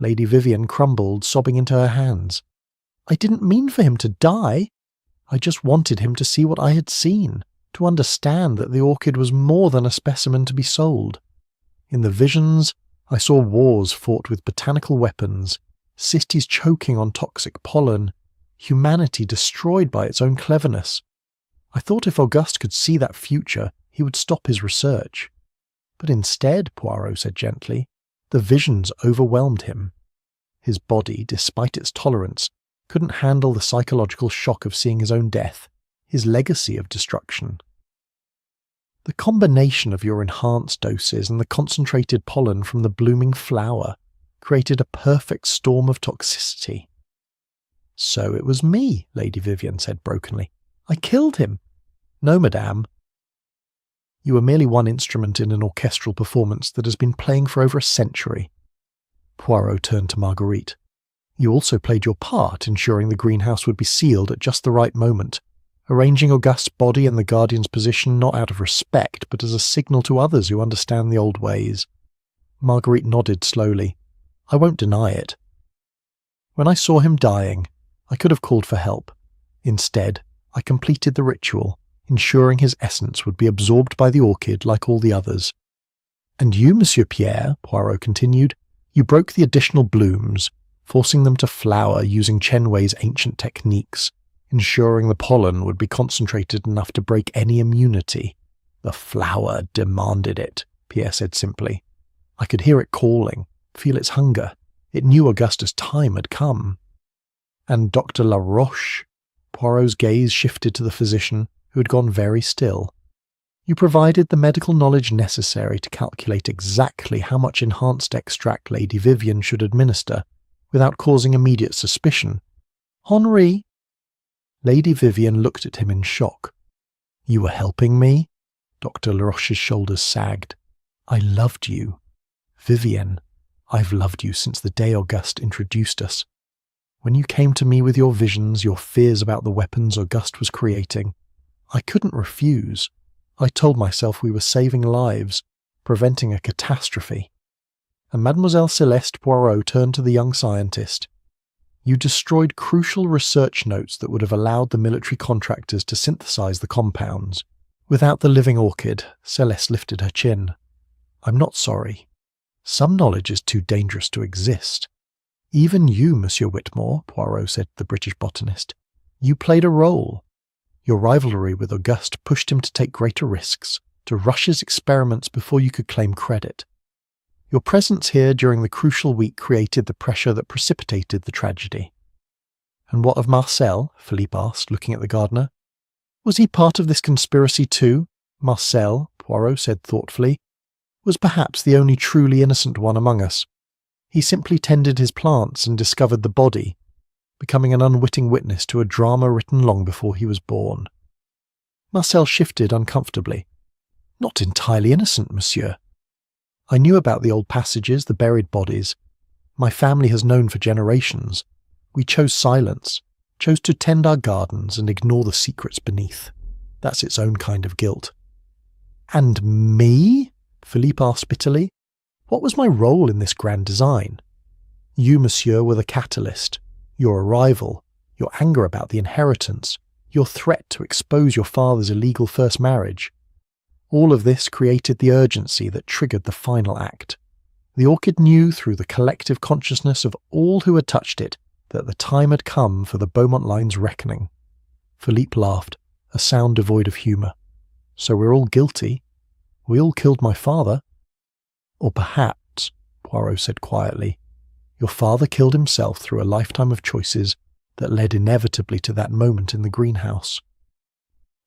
Lady Vivian crumbled, sobbing into her hands. I didn't mean for him to die. I just wanted him to see what I had seen, to understand that the orchid was more than a specimen to be sold. In the visions, I saw wars fought with botanical weapons, cities choking on toxic pollen, humanity destroyed by its own cleverness. I thought if Auguste could see that future, he would stop his research. But instead, Poirot said gently, the visions overwhelmed him. His body, despite its tolerance, couldn't handle the psychological shock of seeing his own death, his legacy of destruction. The combination of your enhanced doses and the concentrated pollen from the blooming flower created a perfect storm of toxicity. So it was me, Lady Vivian said brokenly. I killed him. No, madame. You were merely one instrument in an orchestral performance that has been playing for over a century. Poirot turned to Marguerite. You also played your part, ensuring the greenhouse would be sealed at just the right moment, arranging Auguste's body in the Guardian's position not out of respect, but as a signal to others who understand the old ways. Marguerite nodded slowly. I won't deny it. When I saw him dying, I could have called for help. Instead, I completed the ritual, ensuring his essence would be absorbed by the orchid like all the others. And you, Monsieur Pierre, Poirot continued, you broke the additional blooms, forcing them to flower using Chen Wei's ancient techniques, ensuring the pollen would be concentrated enough to break any immunity. The flower demanded it, Pierre said simply. I could hear it calling, feel its hunger. It knew Auguste's time had come. And Dr. Laroche? Poirot's gaze shifted to the physician, who had gone very still. You provided the medical knowledge necessary to calculate exactly how much enhanced extract Lady Vivian should administer, without causing immediate suspicion. Henri? Lady Vivian looked at him in shock. You were helping me? Dr. Laroche's shoulders sagged. I loved you. Vivienne, I've loved you since the day Auguste introduced us. When you came to me with your visions, your fears about the weapons Auguste was creating, I couldn't refuse. I told myself we were saving lives, preventing a catastrophe. And Mademoiselle Celeste Poirot turned to the young scientist. You destroyed crucial research notes that would have allowed the military contractors to synthesize the compounds. Without the living orchid, Celeste lifted her chin. I'm not sorry. Some knowledge is too dangerous to exist. Even you, Monsieur Whitmore, Poirot said to the British botanist, you played a role. Your rivalry with Auguste pushed him to take greater risks, to rush his experiments before you could claim credit. Your presence here during the crucial week created the pressure that precipitated the tragedy. And what of Marcel? Philippe asked, looking at the gardener. Was he part of this conspiracy too? Marcel, Poirot said thoughtfully, was perhaps the only truly innocent one among us. He simply tended his plants and discovered the body, becoming an unwitting witness to a drama written long before he was born. Marcel shifted uncomfortably. Not entirely innocent, monsieur. I knew about the old passages, the buried bodies. My family has known for generations. We chose silence, chose to tend our gardens and ignore the secrets beneath. That's its own kind of guilt. And me? Philippe asked bitterly. What was my role in this grand design? You, monsieur, were the catalyst. Your arrival, your anger about the inheritance, your threat to expose your father's illegal first marriage. All of this created the urgency that triggered the final act. The orchid knew through the collective consciousness of all who had touched it that the time had come for the Beaumont line's reckoning. Philippe laughed, a sound devoid of humour. So we're all guilty. We all killed my father. Or perhaps, Poirot said quietly, your father killed himself through a lifetime of choices that led inevitably to that moment in the greenhouse.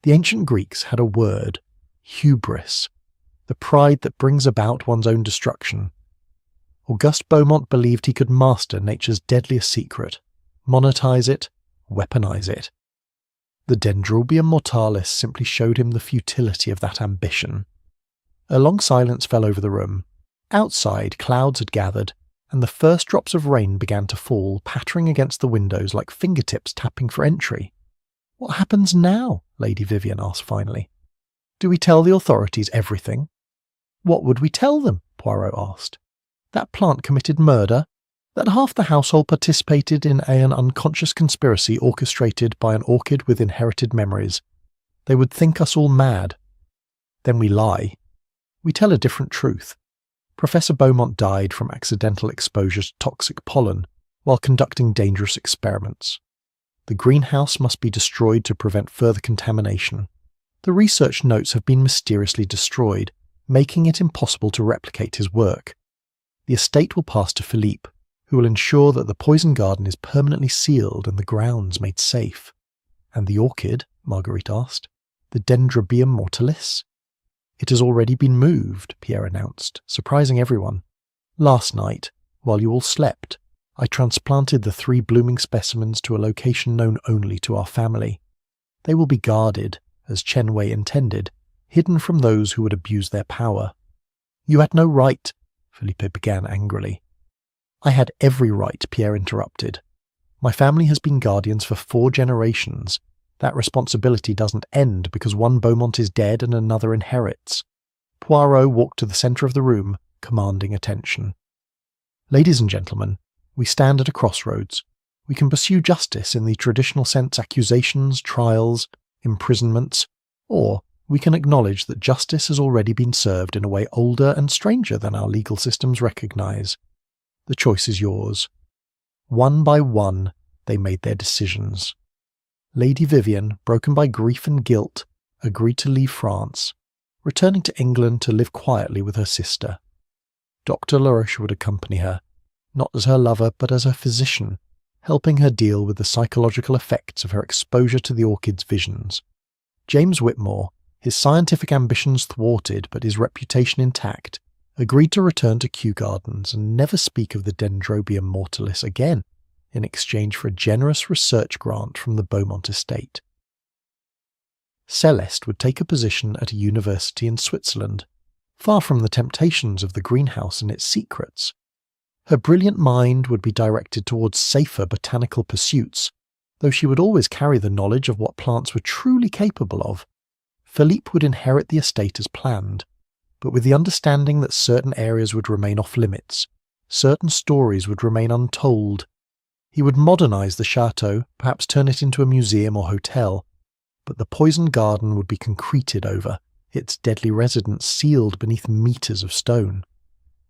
The ancient Greeks had a word, hubris, the pride that brings about one's own destruction. Auguste Beaumont believed he could master nature's deadliest secret, monetize it, weaponize it. The Dendrobium mortalis simply showed him the futility of that ambition. A long silence fell over the room. Outside, clouds had gathered, and the first drops of rain began to fall, pattering against the windows like fingertips tapping for entry. What happens now? Lady Vivian asked finally. Do we tell the authorities everything? What would we tell them? Poirot asked. That plant committed murder? That half the household participated in an unconscious conspiracy orchestrated by an orchid with inherited memories? They would think us all mad. Then we lie. We tell a different truth. Professor Beaumont died from accidental exposure to toxic pollen while conducting dangerous experiments. The greenhouse must be destroyed to prevent further contamination. The research notes have been mysteriously destroyed, making it impossible to replicate his work. The estate will pass to Philippe, who will ensure that the poison garden is permanently sealed and the grounds made safe. And the orchid? Marguerite asked. The Dendrobium mortalis? It has already been moved, Pierre announced, surprising everyone. Last night, while you all slept, I transplanted the 3 blooming specimens to a location known only to our family. They will be guarded, as Chen Wei intended, hidden from those who would abuse their power. You had no right, Philippe began angrily. I had every right, Pierre interrupted. My family has been guardians for 4 generations. That responsibility doesn't end because one Beaumont is dead and another inherits. Poirot walked to the centre of the room, commanding attention. Ladies and gentlemen, we stand at a crossroads. We can pursue justice in the traditional sense: accusations, trials, imprisonments, or we can acknowledge that justice has already been served in a way older and stranger than our legal systems recognise. The choice is yours. One by one, they made their decisions. Lady Vivian, broken by grief and guilt, agreed to leave France. returning to England to live quietly with her sister. Dr. Laroche would accompany her, not as her lover but as her physician, helping her deal with the psychological effects of her exposure to the orchid's visions. James Whitmore, his scientific ambitions thwarted but his reputation intact, agreed to return to Kew Gardens and never speak of the Dendrobium mortalis again, in exchange for a generous research grant from the Beaumont estate. Celeste would take a position at a university in Switzerland, far from the temptations of the greenhouse and its secrets. Her brilliant mind would be directed towards safer botanical pursuits, though she would always carry the knowledge of what plants were truly capable of. Philippe would inherit the estate as planned, but with the understanding that certain areas would remain off-limits, certain stories would remain untold. He would modernise the chateau, perhaps turn it into a museum or hotel, but the poisoned garden would be concreted over, its deadly residence sealed beneath metres of stone.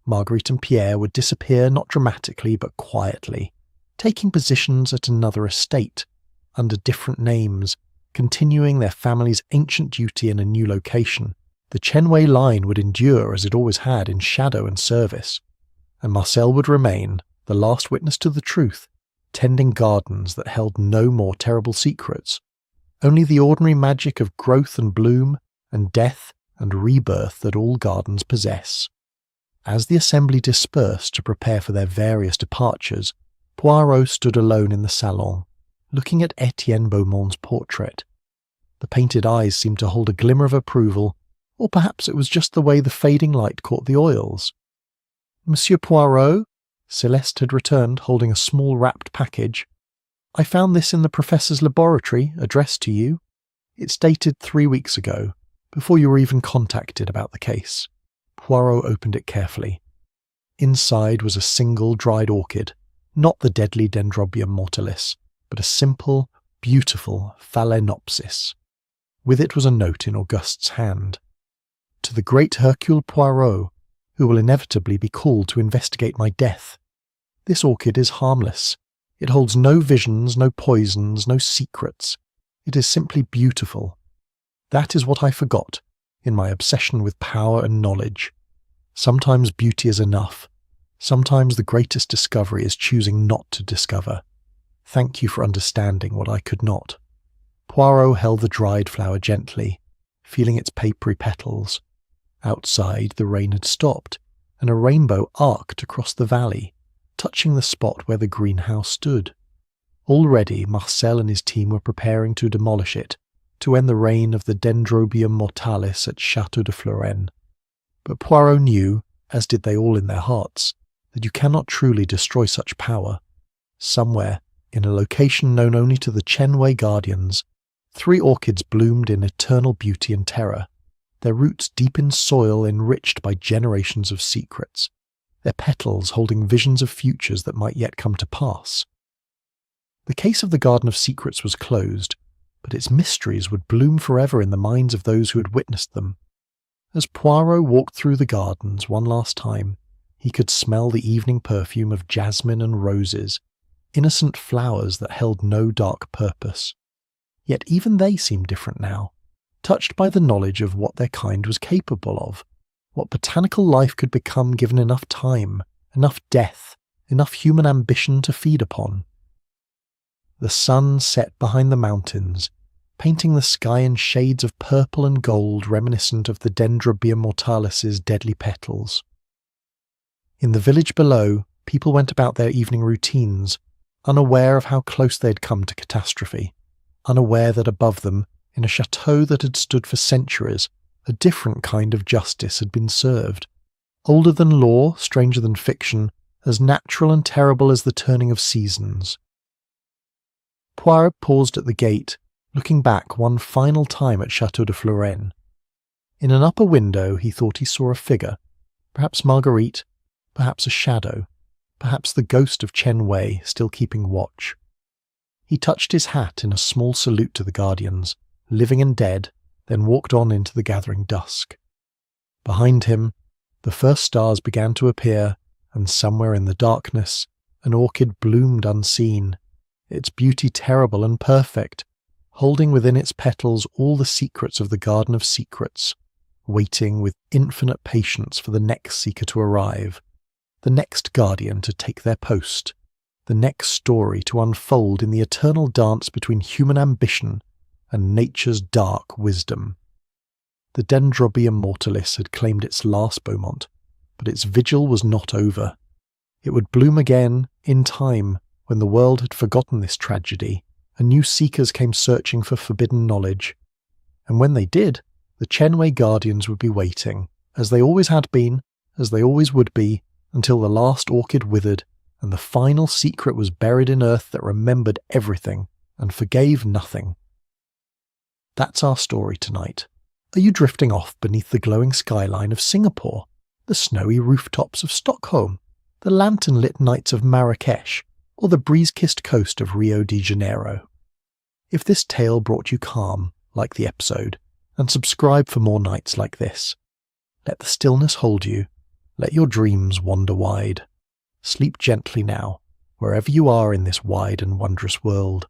Marguerite and Pierre would disappear not dramatically but quietly, taking positions at another estate, under different names, continuing their family's ancient duty in a new location. The Chenway line would endure as it always had in shadow and service, and Marcel would remain, the last witness to the truth, tending gardens that held no more terrible secrets, only the ordinary magic of growth and bloom, and death and rebirth that all gardens possess. As the assembly dispersed to prepare for their various departures, Poirot stood alone in the salon, looking at Etienne Beaumont's portrait. The painted eyes seemed to hold a glimmer of approval, or perhaps it was just the way the fading light caught the oils. "Monsieur Poirot," Celeste had returned, holding a small wrapped package. "I found this in the professor's laboratory, addressed to you. It's dated 3 weeks ago, before you were even contacted about the case." Poirot opened it carefully. Inside was a single dried orchid, not the deadly Dendrobium mortalis, but a simple, beautiful Phalaenopsis. With it was a note in Auguste's hand. "To the great Hercule Poirot, who will inevitably be called to investigate my death. This orchid is harmless. It holds no visions, no poisons, no secrets. It is simply beautiful. That is what I forgot in my obsession with power and knowledge. Sometimes beauty is enough. Sometimes the greatest discovery is choosing not to discover. Thank you for understanding what I could not." Poirot held the dried flower gently, feeling its papery petals. Outside, the rain had stopped, and a rainbow arced across the valley, touching the spot where the greenhouse stood. Already Marcel and his team were preparing to demolish it, to end the reign of the Dendrobium mortalis at Château de Florenne. But Poirot knew, as did they all in their hearts, that you cannot truly destroy such power. Somewhere, in a location known only to the Chenway guardians, 3 orchids bloomed in eternal beauty and terror, their roots deep in soil enriched by generations of secrets, their petals holding visions of futures that might yet come to pass. The case of the Garden of Secrets was closed, but its mysteries would bloom forever in the minds of those who had witnessed them. As Poirot walked through the gardens one last time, he could smell the evening perfume of jasmine and roses, innocent flowers that held no dark purpose. Yet even they seemed different now, touched by the knowledge of what their kind was capable of, what botanical life could become given enough time, enough death, enough human ambition to feed upon. The sun set behind the mountains, painting the sky in shades of purple and gold reminiscent of the Dendrobium mortalis's deadly petals. In the village below, people went about their evening routines, unaware of how close they had come to catastrophe, unaware that above them, in a chateau that had stood for centuries, a different kind of justice had been served, older than law, stranger than fiction, as natural and terrible as the turning of seasons. Poirot paused at the gate, looking back one final time at Château de Florenne. In an upper window he thought he saw a figure, perhaps Marguerite, perhaps a shadow, perhaps the ghost of Chen Wei still keeping watch. He touched his hat in a small salute to the guardians, living and dead, then walked on into the gathering dusk. Behind him, the first stars began to appear, and somewhere in the darkness, an orchid bloomed unseen, its beauty terrible and perfect, holding within its petals all the secrets of the Garden of Secrets, waiting with infinite patience for the next seeker to arrive, the next guardian to take their post, the next story to unfold in the eternal dance between human ambition and nature's dark wisdom. The Dendrobium mortalis had claimed its last Beaumont, but its vigil was not over. It would bloom again, in time, when the world had forgotten this tragedy, and new seekers came searching for forbidden knowledge. And when they did, the Chenway Guardians would be waiting, as they always had been, as they always would be, until the last orchid withered, and the final secret was buried in earth that remembered everything and forgave nothing. That's our story tonight. Are you drifting off beneath the glowing skyline of Singapore, the snowy rooftops of Stockholm, the lantern-lit nights of Marrakesh, or the breeze-kissed coast of Rio de Janeiro? If this tale brought you calm, like the episode, and subscribe for more nights like this. Let the stillness hold you. Let your dreams wander wide. Sleep gently now, wherever you are in this wide and wondrous world.